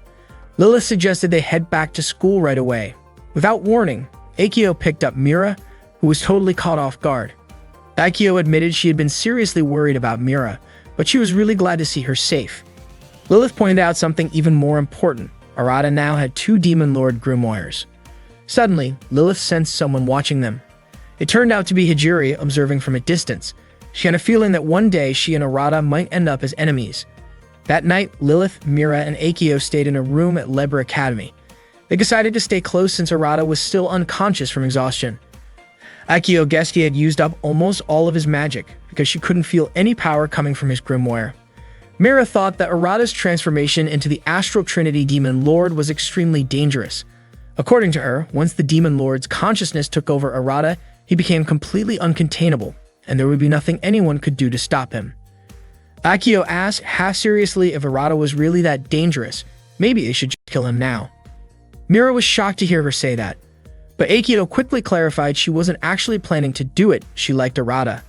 Lilith suggested they head back to school right away. Without warning, Akio picked up Mira, who was totally caught off guard. Akio admitted she had been seriously worried about Mira, but she was really glad to see her safe. Lilith pointed out something even more important. Arata now had 2 Demon Lord grimoires. Suddenly, Lilith sensed someone watching them. It turned out to be Hijiri, observing from a distance. She had a feeling that one day she and Arata might end up as enemies. That night, Lilith, Mira, and Akio stayed in a room at Leber Academy. They decided to stay close since Arata was still unconscious from exhaustion. Akio guessed he had used up almost all of his magic because she couldn't feel any power coming from his grimoire. Mira thought that Arata's transformation into the Astral Trinity Demon Lord was extremely dangerous. According to her, once the Demon Lord's consciousness took over Arata, he became completely uncontainable, and there would be nothing anyone could do to stop him. Akio asked half seriously if Arata was really that dangerous. Maybe they should just kill him now. Mira was shocked to hear her say that. But Akio quickly clarified she wasn't actually planning to do it, she liked Arata.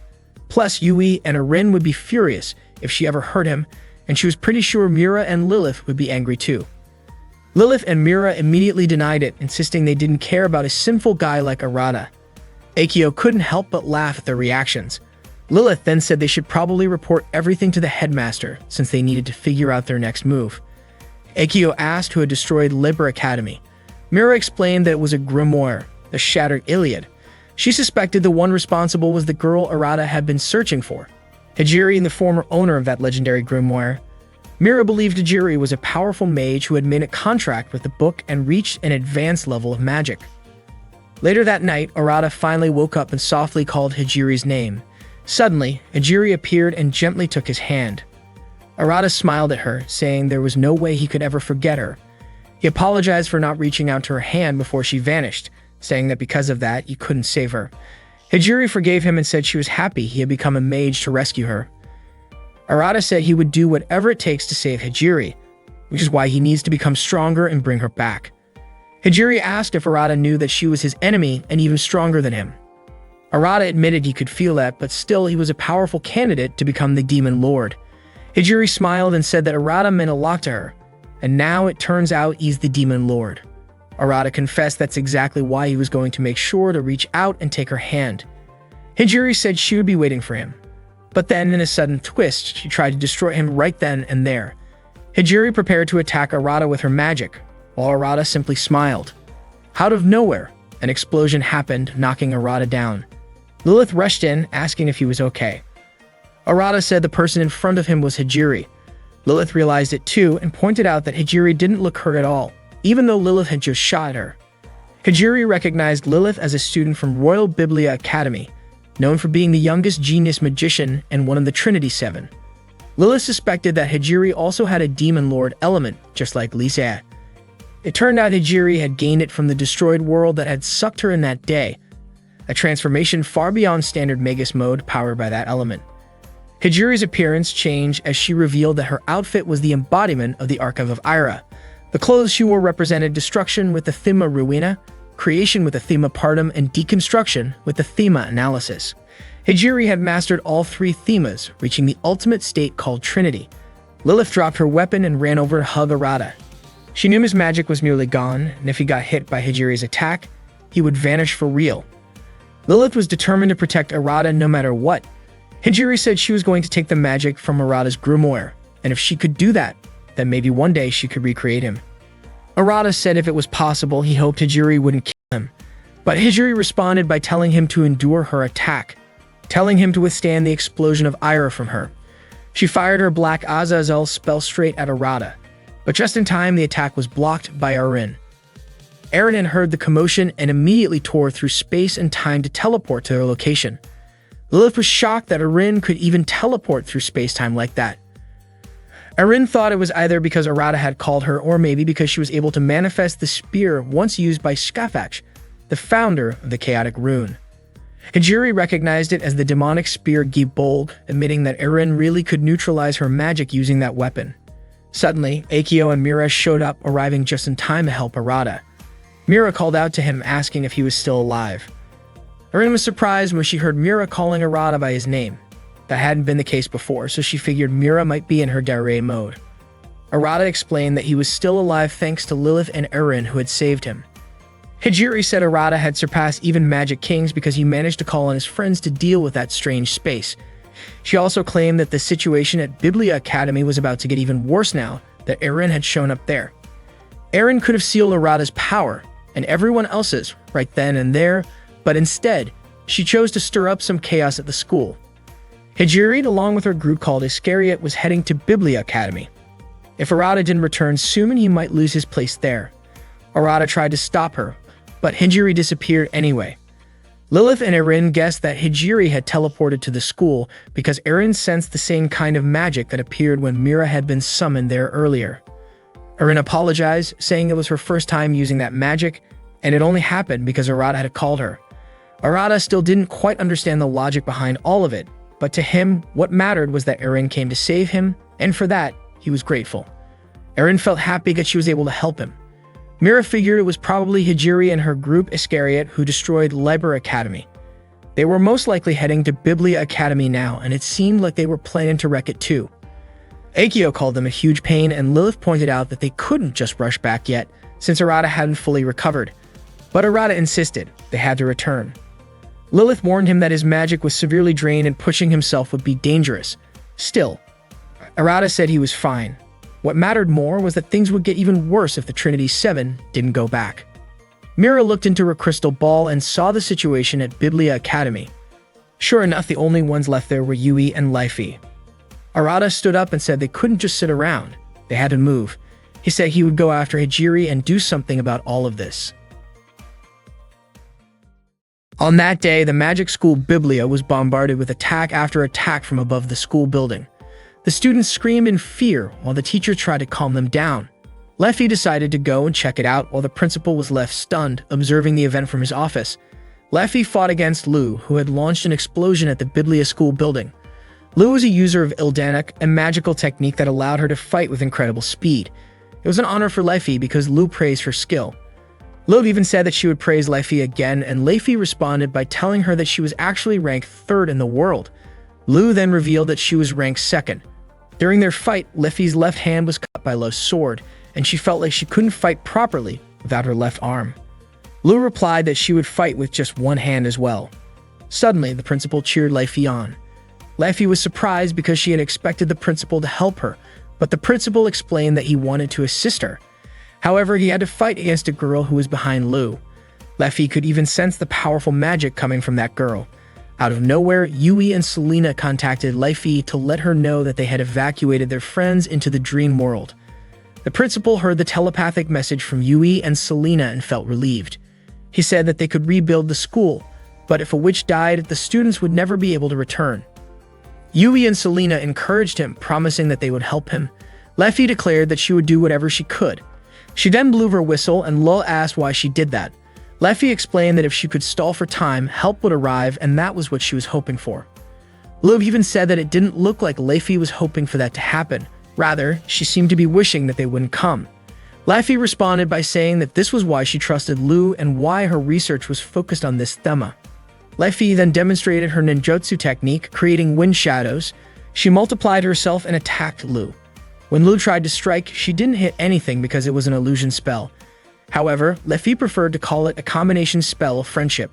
Plus, Yui and Arin would be furious if she ever hurt him, and she was pretty sure Mira and Lilith would be angry too. Lilith and Mira immediately denied it, insisting they didn't care about a sinful guy like Arata. Akio couldn't help but laugh at their reactions. Lilith then said they should probably report everything to the headmaster, since they needed to figure out their next move. Akio asked who had destroyed Leber Academy. Mira explained that it was a grimoire, the Shattered Iliad. She suspected the one responsible was the girl Arata had been searching for, Hijiri, the former owner of that legendary grimoire. Mira believed Hijiri was a powerful mage who had made a contract with the book and reached an advanced level of magic. Later that night, Arata finally woke up and softly called Hijiri's name. Suddenly, Hijiri appeared and gently took his hand. Arata smiled at her, saying there was no way he could ever forget her. He apologized for not reaching out to her hand before she vanished, saying that because of that, he couldn't save her. Hijiri forgave him and said she was happy he had become a mage to rescue her. Arata said he would do whatever it takes to save Hijiri, which is why he needs to become stronger and bring her back. Hijiri asked if Arata knew that she was his enemy and even stronger than him. Arata admitted he could feel that, but still he was a powerful candidate to become the Demon Lord. Hijiri smiled and said that Arata meant a lot to her, and now it turns out he's the Demon Lord. Arata confessed that's exactly why he was going to make sure to reach out and take her hand. Hijiri said she would be waiting for him. But then, in a sudden twist, she tried to destroy him right then and there. Hijiri prepared to attack Arata with her magic, while Arata simply smiled. Out of nowhere, an explosion happened, knocking Arata down. Lilith rushed in, asking if he was okay. Arata said the person in front of him was Hijiri. Lilith realized it too and pointed out that Hijiri didn't look hurt at all, even though Lilith had just shot her. Hijiri recognized Lilith as a student from Royal Biblia Academy, known for being the youngest genius magician and one of the Trinity Seven. Lilith suspected that Hijiri also had a Demon Lord element, just like Lisa. It turned out Hijiri had gained it from the destroyed world that had sucked her in that day, a transformation far beyond standard Magus mode powered by that element. Hijiri's appearance changed as she revealed that her outfit was the embodiment of the Archive of Ira. The clothes she wore represented destruction with the Thema Ruina, creation with the Thema Partum, and deconstruction with the Thema Analysis. Hijiri had mastered all three themas, reaching the ultimate state called Trinity. Lilith dropped her weapon and ran over to hug Arata. She knew his magic was nearly gone, and if he got hit by Hijiri's attack, he would vanish for real. Lilith was determined to protect Arata no matter what. Hijiri said she was going to take the magic from Arata's grimoire, and if she could do that, then maybe one day she could recreate him. Arata said if it was possible, he hoped Hijiri wouldn't kill him. But Hijiri responded by telling him to endure her attack, telling him to withstand the explosion of ire from her. She fired her Black Azazel spell straight at Arata, but just in time the attack was blocked by Erin. Erin heard the commotion and immediately tore through space and time to teleport to their location. Lilith was shocked that Erin could even teleport through space-time like that. Erin thought it was either because Arata had called her or maybe because she was able to manifest the spear once used by Skafach, the founder of the Chaotic Rune. Hijiri recognized it as the demonic spear Gibolg, admitting that Erin really could neutralize her magic using that weapon. Suddenly, Akio and Mira showed up, arriving just in time to help Arata. Mira called out to him, asking if he was still alive. Erin was surprised when she heard Mira calling Arata by his name. That hadn't been the case before, so she figured Mira might be in her Dare mode. Arata explained that he was still alive thanks to Lilith and Erin who had saved him. Hijiri said Arata had surpassed even Magic Kings because he managed to call on his friends to deal with that strange space. She also claimed that the situation at Biblia Academy was about to get even worse now that Erin had shown up there. Erin could have sealed Arata's power, and everyone else's, right then and there, but instead, she chose to stir up some chaos at the school. Hijiri, along with her group called Iscariot, was heading to Biblia Academy. If Arata didn't return soon, he might lose his place there. Arata tried to stop her, but Hijiri disappeared anyway. Lilith and Erin guessed that Hijiri had teleported to the school because Erin sensed the same kind of magic that appeared when Mira had been summoned there earlier. Erin apologized, saying it was her first time using that magic, and it only happened because Arata had called her. Arata still didn't quite understand the logic behind all of it, but to him, what mattered was that Erin came to save him, and for that, he was grateful. Erin felt happy that she was able to help him. Mira figured it was probably Hijiri and her group Iscariot who destroyed Liber Academy. They were most likely heading to Biblia Academy now, and it seemed like they were planning to wreck it too. Akio called them a huge pain, and Lilith pointed out that they couldn't just rush back yet, since Arata hadn't fully recovered. But Arata insisted they had to return. Lilith warned him that his magic was severely drained and pushing himself would be dangerous. Still, Arata said he was fine. What mattered more was that things would get even worse if the Trinity Seven didn't go back. Mira looked into her crystal ball and saw the situation at Biblia Academy. Sure enough, the only ones left there were Yui and Leifi. Arata stood up and said they couldn't just sit around. They had to move. He said he would go after Hijiri and do something about all of this. On that day, the magic school Biblia was bombarded with attack after attack from above the school building. The students screamed in fear while the teacher tried to calm them down. Leffy decided to go and check it out while the principal was left stunned, observing the event from his office. Leffy fought against Lu, who had launched an explosion at the Biblia school building. Lu was a user of Ildanik, a magical technique that allowed her to fight with incredible speed. It was an honor for Leffy because Lu praised her skill. Lu even said that she would praise Leffy again, and Leffy responded by telling her that she was actually ranked 3rd in the world. Lu then revealed that she was ranked 2nd. During their fight, Leffy's left hand was cut by Lu's sword, and she felt like she couldn't fight properly without her left arm. Lu replied that she would fight with just one hand as well. Suddenly, the principal cheered Lei Fei on. Lei Fei was surprised because she had expected the principal to help her, but the principal explained that he wanted to assist her. However, he had to fight against a girl who was behind Lu. Lei Fei could even sense the powerful magic coming from that girl. Out of nowhere, Yui and Selena contacted Lei Fei to let her know that they had evacuated their friends into the dream world. The principal heard the telepathic message from Yui and Selena and felt relieved. He said that they could rebuild the school, but if a witch died, the students would never be able to return. Yui and Selena encouraged him, promising that they would help him. Lei Fei declared that she would do whatever she could. She then blew her whistle, and Lu asked why she did that. Lei Fei explained that if she could stall for time, help would arrive, and that was what she was hoping for. Lu even said that it didn't look like Lei Fei was hoping for that to happen. Rather, she seemed to be wishing that they wouldn't come. Lei Fei responded by saying that this was why she trusted Lu and why her research was focused on this thema. Lei Fei then demonstrated her ninjutsu technique, creating wind shadows. She multiplied herself and attacked Lu. When Lu tried to strike, she didn't hit anything because it was an illusion spell. However, Lei Fei preferred to call it a combination spell of friendship.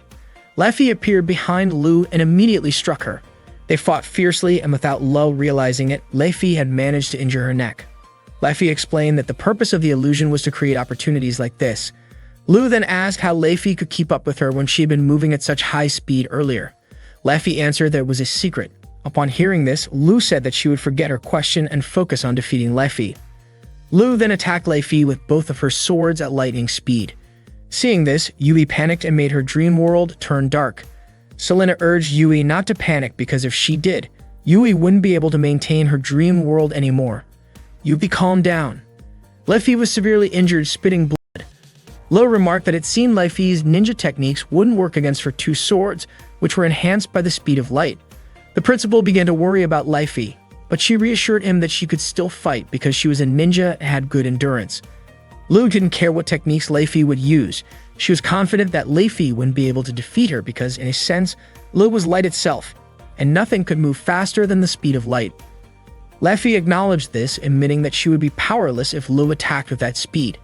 Lei Fei appeared behind Lu and immediately struck her. They fought fiercely, and without Lu realizing it, Lei Fei had managed to injure her neck. Lei Fei explained that the purpose of the illusion was to create opportunities like this. Lu then asked how Lei Fei could keep up with her when she had been moving at such high speed earlier. Lei Fei answered that it was a secret. Upon hearing this, Lu said that she would forget her question and focus on defeating Lei Fei. Lu then attacked Lei Fei with both of her swords at lightning speed. Seeing this, Yui panicked and made her dream world turn dark. Selena urged Yui not to panic because if she did, Yui wouldn't be able to maintain her dream world anymore. Yui calmed down. Lei Fei was severely injured, spitting blood. Lu remarked that it seemed Lei Fei's ninja techniques wouldn't work against her two swords, which were enhanced by the speed of light. The principal began to worry about Lei Fei, but she reassured him that she could still fight because she was a ninja and had good endurance. Lu didn't care what techniques Lei Fei would use. She was confident that Lei Fei wouldn't be able to defeat her because, in a sense, Lu was light itself, and nothing could move faster than the speed of light. Lei Fei acknowledged this, admitting that she would be powerless if Lu attacked with that speed.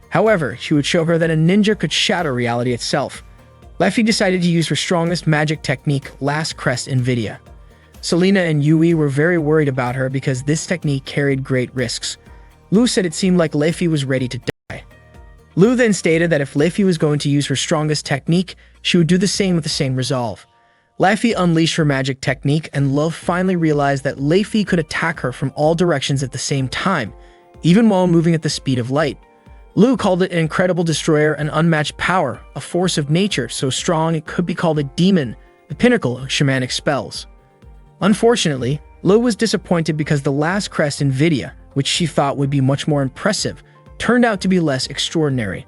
However, she would show her that a ninja could shatter reality itself. Lei Fei decided to use her strongest magic technique, Last Crest Invidia. Selena and Yui were very worried about her because this technique carried great risks. Lu said it seemed like Lei Fei was ready to die. Lu then stated that if Lei Fei was going to use her strongest technique, she would do the same with the same resolve. Lei Fei unleashed her magic technique, and Lu finally realized that Lei Fei could attack her from all directions at the same time, even while moving at the speed of light. Lu called it an incredible destroyer, an unmatched power, a force of nature so strong it could be called a demon, the pinnacle of shamanic spells. Unfortunately, Lu was disappointed because the Last Crest Invidia, which she thought would be much more impressive, turned out to be less extraordinary.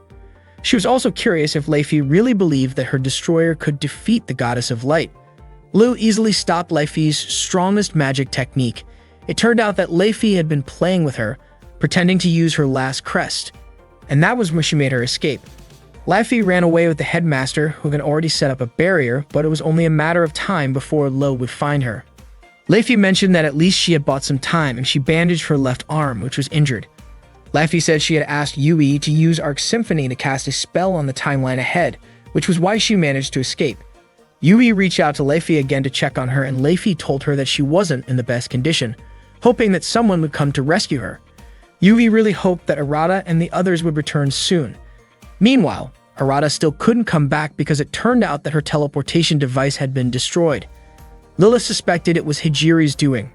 She was also curious if Lei Fei really believed that her destroyer could defeat the Goddess of Light. Lu easily stopped Lei Fei's strongest magic technique. It turned out that Lei Fei had been playing with her, pretending to use her last crest, and that was when she made her escape. Lei Fei ran away with the headmaster, who had already set up a barrier, but it was only a matter of time before Lu would find her. Lei Fei mentioned that at least she had bought some time, and she bandaged her left arm, which was injured. Lei Fei said she had asked Yui to use Arc Symphony to cast a spell on the timeline ahead, which was why she managed to escape. Yui reached out to Lei Fei again to check on her, and Lei Fei told her that she wasn't in the best condition, hoping that someone would come to rescue her. Yui really hoped that Arata and the others would return soon. Meanwhile, Arata still couldn't come back because it turned out that her teleportation device had been destroyed. Lilith suspected it was Hijiri's doing.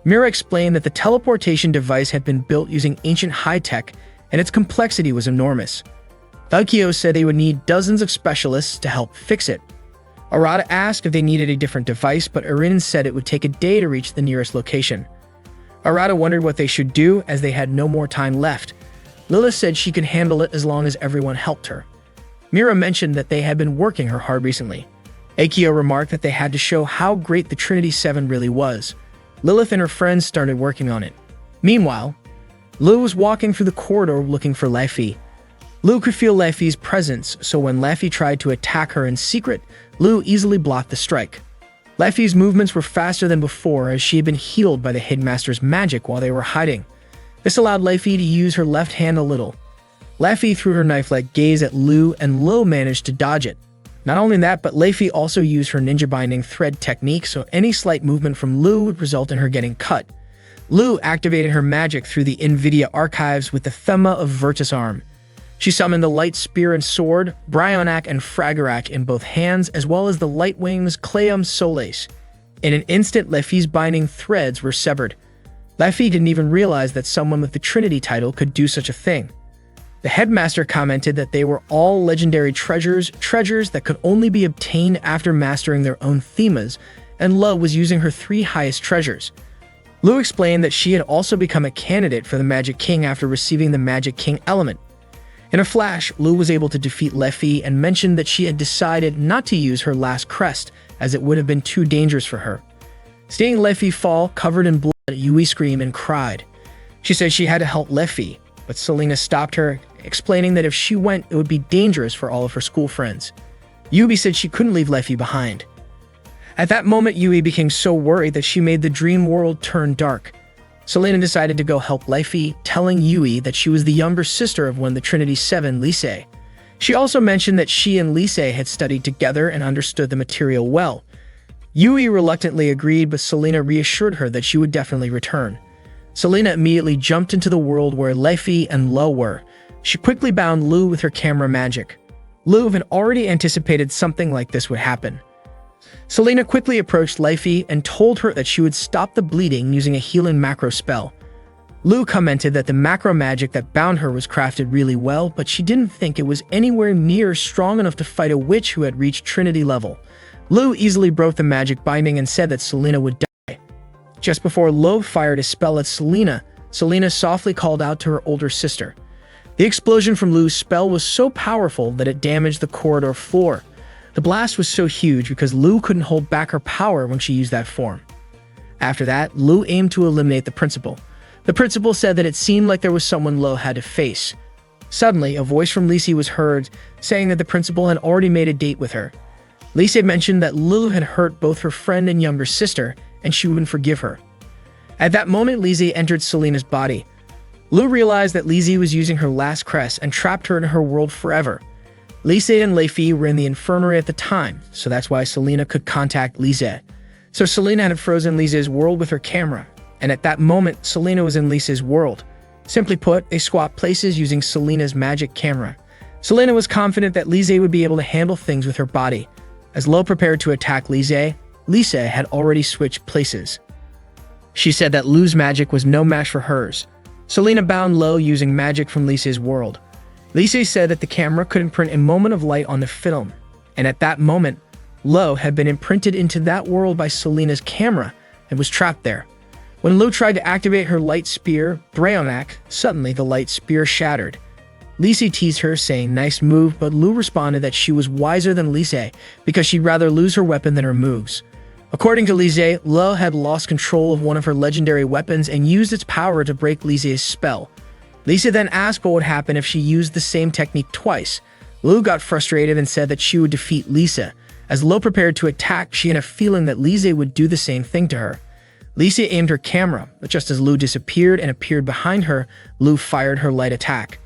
Mira explained that the teleportation device had been built using ancient high-tech, and its complexity was enormous. Akio said they would need dozens of specialists to help fix it. Arata asked if they needed a different device, but Erin said it would take a day to reach the nearest location. Arata wondered what they should do, as they had no more time left. Lilith said she could handle it as long as everyone helped her. Mira mentioned that they had been working her hard recently. Akio remarked that they had to show how great the Trinity 7 really was. Lilith and her friends started working on it. Meanwhile, Lu was walking through the corridor looking for Lei Fei. Lu could feel Lei Fei's presence, so when Lei Fei tried to attack her in secret, Lu easily blocked the strike. Lei Fei's movements were faster than before, as she had been healed by the Headmaster's magic while they were hiding. This allowed Lei Fei to use her left hand a little. Lei threw her knife-like gaze at Lu, and Lu managed to dodge it. Not only that, but Lei also used her ninja binding thread technique, so any slight movement from Lu would result in her getting cut. Lu activated her magic through the NVIDIA archives with the Thema of Virtus Arm. She summoned the Light Spear and Sword, Brionac and Fragarak in both hands, as well as the Light Wings Cleum Soles. In an instant, Lei's binding threads were severed. Lei didn't even realize that someone with the Trinity title could do such a thing. The headmaster commented that they were all legendary treasures that could only be obtained after mastering their own themas, and Lu was using her 3 highest treasures. Lu explained that she had also become a candidate for the Magic King after receiving the Magic King element. In a flash, Lu was able to defeat Lei and mentioned that she had decided not to use her last crest, as it would have been too dangerous for her. Seeing Lei fall covered in blood, Yui screamed and cried. She said she had to help Lei, but Selena stopped her, explaining that if she went, it would be dangerous for all of her school friends. Yui said she couldn't leave Lei behind. At that moment, Yui became so worried that she made the dream world turn dark. Selena decided to go help Lei, telling Yui that she was the younger sister of one of the Trinity 7, Lise. She also mentioned that she and Lise had studied together and understood the material well. Yui reluctantly agreed, but Selena reassured her that she would definitely return. Selena immediately jumped into the world where Lei and Lu were. She quickly bound Lu with her camera magic. Lu had already anticipated something like this would happen. Selena quickly approached Lei and told her that she would stop the bleeding using a healing macro spell. Lu commented that the macro magic that bound her was crafted really well, but she didn't think it was anywhere near strong enough to fight a witch who had reached Trinity level. Lu easily broke the magic binding and said that Selena would die. Just before Lu fired a spell at Selena, Selena softly called out to her older sister. The explosion from Lu's spell was so powerful that it damaged the corridor floor. The blast was so huge because Lu couldn't hold back her power when she used that form. After that, Lu aimed to eliminate the principal. The principal said that it seemed like there was someone Lu had to face. Suddenly, a voice from Lise was heard, saying that the principal had already made a date with her. Lise mentioned that Lu had hurt both her friend and younger sister, and she wouldn't forgive her. At that moment, Lise entered Selena's body. Lu realized that Lise was using her last crest and trapped her in her world forever. Lise and Lei were in the infirmary at the time, so that's why Selena could contact Lise. So Selena had frozen Lise's world with her camera, and at that moment, Selena was in Lise's world. Simply put, they swapped places using Selena's magic camera. Selena was confident that Lise would be able to handle things with her body. As Lu prepared to attack Lise, Lise had already switched places. She said that Lu's magic was no match for hers. Selena bound Lu using magic from Lise's world. Lise said that the camera could imprint a moment of light on the film, and at that moment, Lu had been imprinted into that world by Selena's camera and was trapped there. When Lu tried to activate her light spear, Brionac, suddenly the light spear shattered. Lise teased her, saying, "Nice move," but Lu responded that she was wiser than Lise because she'd rather lose her weapon than her moves. According to Lise, Lu had lost control of one of her legendary weapons and used its power to break Lise's spell. Lise then asked what would happen if she used the same technique twice. Lu got frustrated and said that she would defeat Lise. As Lu prepared to attack, she had a feeling that Lise would do the same thing to her. Lise aimed her camera, but just as Lu disappeared and appeared behind her, Lu fired her light attack.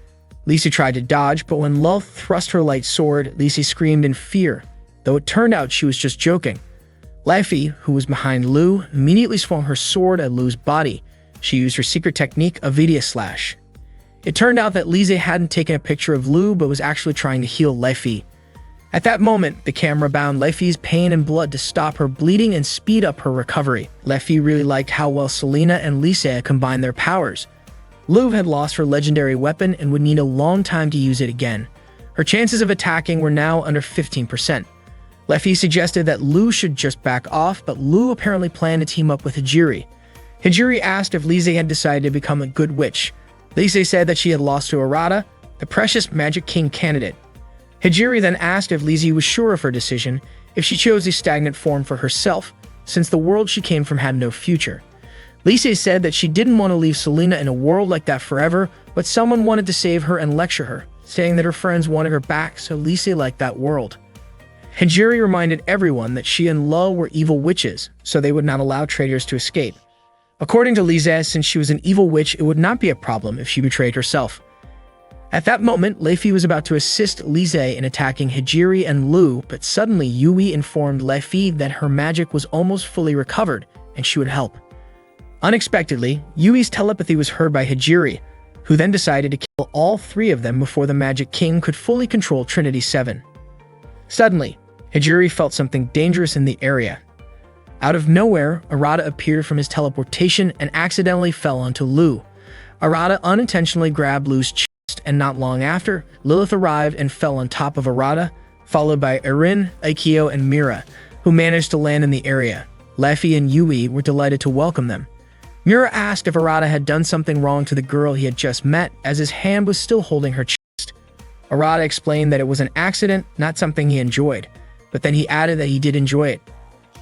Lise tried to dodge, but when Lu thrust her light sword, Lise screamed in fear, though it turned out she was just joking. Lei, who was behind Lu, immediately swung her sword at Lu's body. She used her secret technique, Avidia Slash. It turned out that Lise hadn't taken a picture of Lu, but was actually trying to heal Lei. At that moment, the camera bound Lei's pain and blood to stop her bleeding and speed up her recovery. Lei really liked how well Selena and Lise combined their powers. Lu had lost her legendary weapon and would need a long time to use it again. Her chances of attacking were now under 15%. Lei suggested that Lu should just back off, but Lu apparently planned to team up with Hijiri. Hijiri asked if Lise had decided to become a good witch. Lise said that she had lost to Arata, the precious Magic King candidate. Hijiri then asked if Lise was sure of her decision, if she chose a stagnant form for herself, since the world she came from had no future. Lise said that she didn't want to leave Selena in a world like that forever, but someone wanted to save her and lecture her, saying that her friends wanted her back, so Lise liked that world. Hijiri reminded everyone that she and Lu were evil witches, so they would not allow traitors to escape. According to Lise, since she was an evil witch, it would not be a problem if she betrayed herself. At that moment, Leifi was about to assist Lise in attacking Hijiri and Lu, but suddenly Yui informed Leifi that her magic was almost fully recovered and she would help. Unexpectedly, Yui's telepathy was heard by Hijiri, who then decided to kill all three of them before the Magic King could fully control Trinity 7. Suddenly, Hijiri felt something dangerous in the area. Out of nowhere, Arata appeared from his teleportation and accidentally fell onto Lu. Arata unintentionally grabbed Lu's chest, and not long after, Lilith arrived and fell on top of Arata, followed by Erin, Aikyo, and Mira, who managed to land in the area. Leifi and Yui were delighted to welcome them. Mira asked if Arata had done something wrong to the girl he had just met, as his hand was still holding her chest. Arata explained that it was an accident, not something he enjoyed, but then he added that he did enjoy it.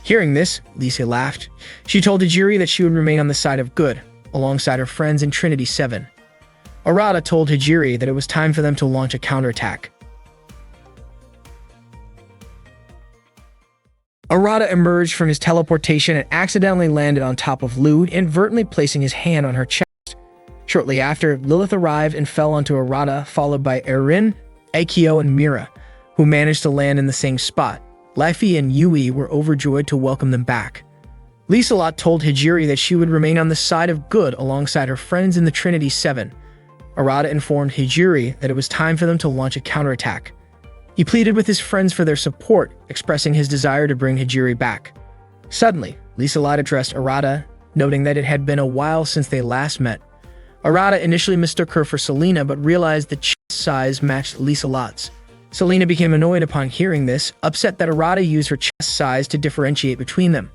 Hearing this, Lisa laughed. She told Hijiri that she would remain on the side of good, alongside her friends in Trinity 7. Arata told Hijiri that it was time for them to launch a counterattack. Arata emerged from his teleportation and accidentally landed on top of Lu, inadvertently placing his hand on her chest. Shortly after, Lilith arrived and fell onto Arata, followed by Erin, Aikyo, and Mira, who managed to land in the same spot. Leifi and Yui were overjoyed to welcome them back. Liselot told Hijiri that she would remain on the side of good alongside her friends in the Trinity 7. Arata informed Hijiri that it was time for them to launch a counterattack. He pleaded with his friends for their support, expressing his desire to bring Hijiri back. Suddenly, Liselot addressed Arata, noting that it had been a while since they last met. Arata initially mistook her for Selena, but realized the chest size matched Liselot's. Selena became annoyed upon hearing this, upset that Arata used her chest size to differentiate between them.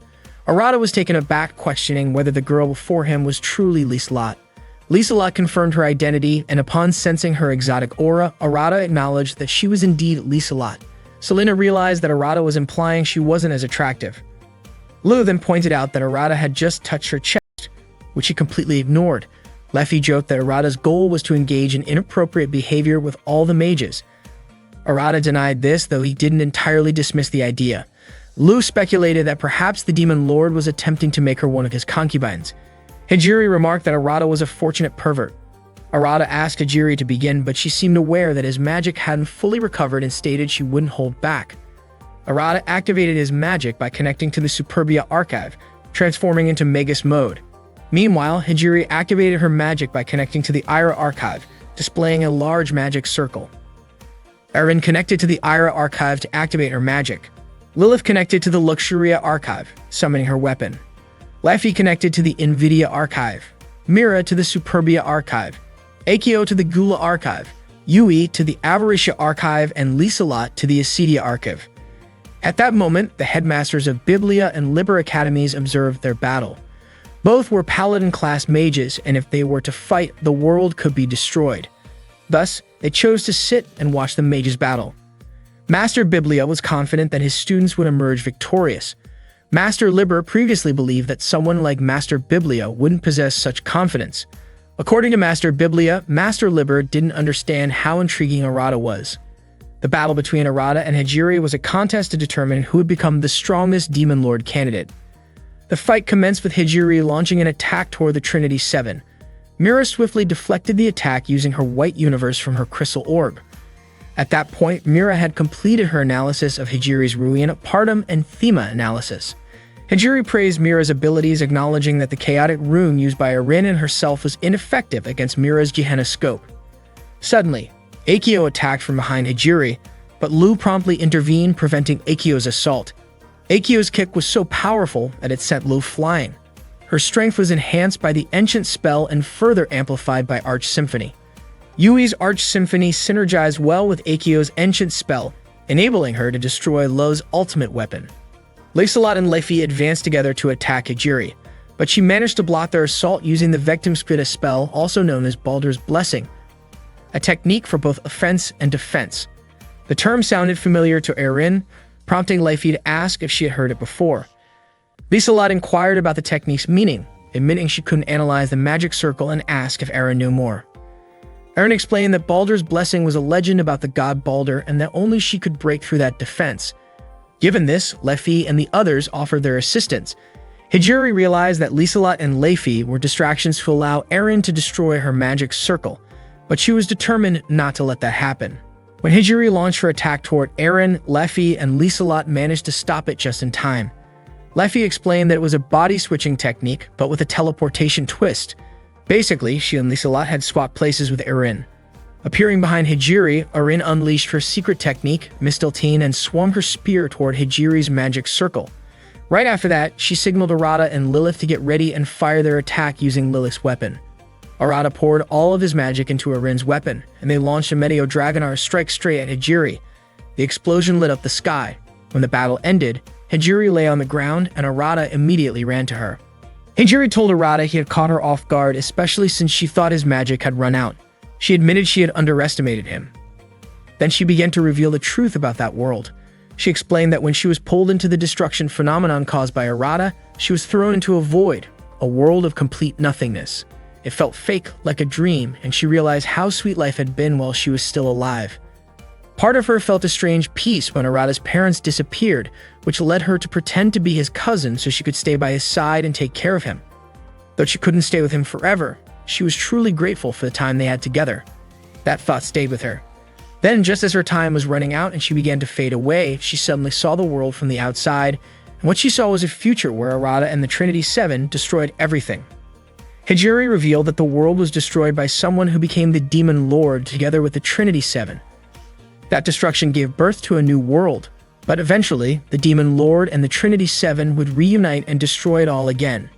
Arata was taken aback, questioning whether the girl before him was truly Liselot. Liselot confirmed her identity, and upon sensing her exotic aura, Arata acknowledged that she was indeed Liselot. Selena realized that Arata was implying she wasn't as attractive. Lu then pointed out that Arata had just touched her chest, which he completely ignored. Leifi joked that Arata's goal was to engage in inappropriate behavior with all the mages. Arata denied this, though he didn't entirely dismiss the idea. Lu speculated that perhaps the Demon Lord was attempting to make her one of his concubines. Hijiri remarked that Arata was a fortunate pervert. Arata asked Hijiri to begin, but she seemed aware that his magic hadn't fully recovered and stated she wouldn't hold back. Arata activated his magic by connecting to the Superbia Archive, transforming into Magus mode. Meanwhile, Hijiri activated her magic by connecting to the Ira Archive, displaying a large magic circle. Erin connected to the Ira Archive to activate her magic. Lilith connected to the Luxuria Archive, summoning her weapon. Leifi connected to the Nvidia Archive, Mira to the Superbia Archive, Aikyo to the Gula Archive, Yui to the Avaricia Archive, and Liselot to the Acedia Archive. At that moment, the headmasters of Biblia and Liber Academies observed their battle. Both were Paladin-class mages, and if they were to fight, the world could be destroyed. Thus, they chose to sit and watch the mages battle. Master Biblia was confident that his students would emerge victorious. Master Liber previously believed that someone like Master Biblia wouldn't possess such confidence. According to Master Biblia, Master Liber didn't understand how intriguing Arata was. The battle between Arata and Hijiri was a contest to determine who would become the strongest Demon Lord candidate. The fight commenced with Hijiri launching an attack toward the Trinity 7. Mira swiftly deflected the attack using her white universe from her crystal orb. At that point, Mira had completed her analysis of Hijiri's Ruina Partum and Thema analysis. Hijiri praised Mira's abilities, acknowledging that the chaotic rune used by Erin and herself was ineffective against Mira's Gehenna scope. Suddenly, Aikyo attacked from behind Hijiri, but Lu promptly intervened, preventing Aikyo's assault. Aikyo's kick was so powerful that it sent Lu flying. Her strength was enhanced by the Ancient Spell and further amplified by Arch Symphony. Yui's Arch Symphony synergized well with Aikyo's Ancient Spell, enabling her to destroy Lu's ultimate weapon. Liselot and Leifi advanced together to attack Hijiri, but she managed to block their assault using the Vectumskrita spell, also known as Baldur's Blessing, a technique for both offense and defense. The term sounded familiar to Erin, prompting Leifi to ask if she had heard it before. Liselot inquired about the technique's meaning, admitting she couldn't analyze the magic circle, and asked if Erin knew more. Erin explained that Baldur's Blessing was a legend about the god Baldur and that only she could break through that defense. Given this, Leifi and the others offered their assistance. Hijiri realized that Liselot and Leifi were distractions to allow Erin to destroy her magic circle. but she was determined not to let that happen. When Hijiri launched her attack toward Eren, Lefi and Liselot managed to stop it just in time. Lefi explained that it was a body-switching technique, but with a teleportation twist. Basically, she and Liselot had swapped places with Eren. Appearing behind Hijiri, Eren unleashed her secret technique, Mistiltine, and swung her spear toward Hijiri's magic circle. Right after that, she signaled Arata and Lilith to get ready and fire their attack using Lilith's weapon. Arata poured all of his magic into Eren's weapon, and they launched a Meteor Dragonar strike straight at Hijiri. The explosion lit up the sky. When the battle ended, Hijiri lay on the ground, and Arata immediately ran to her. Hijiri told Arata he had caught her off guard, especially since she thought his magic had run out. She admitted she had underestimated him. Then she began to reveal the truth about that world. She explained that when she was pulled into the destruction phenomenon caused by Arata, she was thrown into a void, a world of complete nothingness. It felt fake, like a dream, and she realized how sweet life had been while she was still alive. Part of her felt a strange peace when Arata's parents disappeared, which led her to pretend to be his cousin so she could stay by his side and take care of him. Though she couldn't stay with him forever, she was truly grateful for the time they had together. That thought stayed with her. Then, just as her time was running out and she began to fade away, she suddenly saw the world from the outside, and what she saw was a future where Arata and the Trinity Seven destroyed everything. Hijiri revealed that the world was destroyed by someone who became the Demon Lord together with the Trinity Seven. That destruction gave birth to a new world, but eventually, the Demon Lord and the Trinity Seven would reunite and destroy it all again.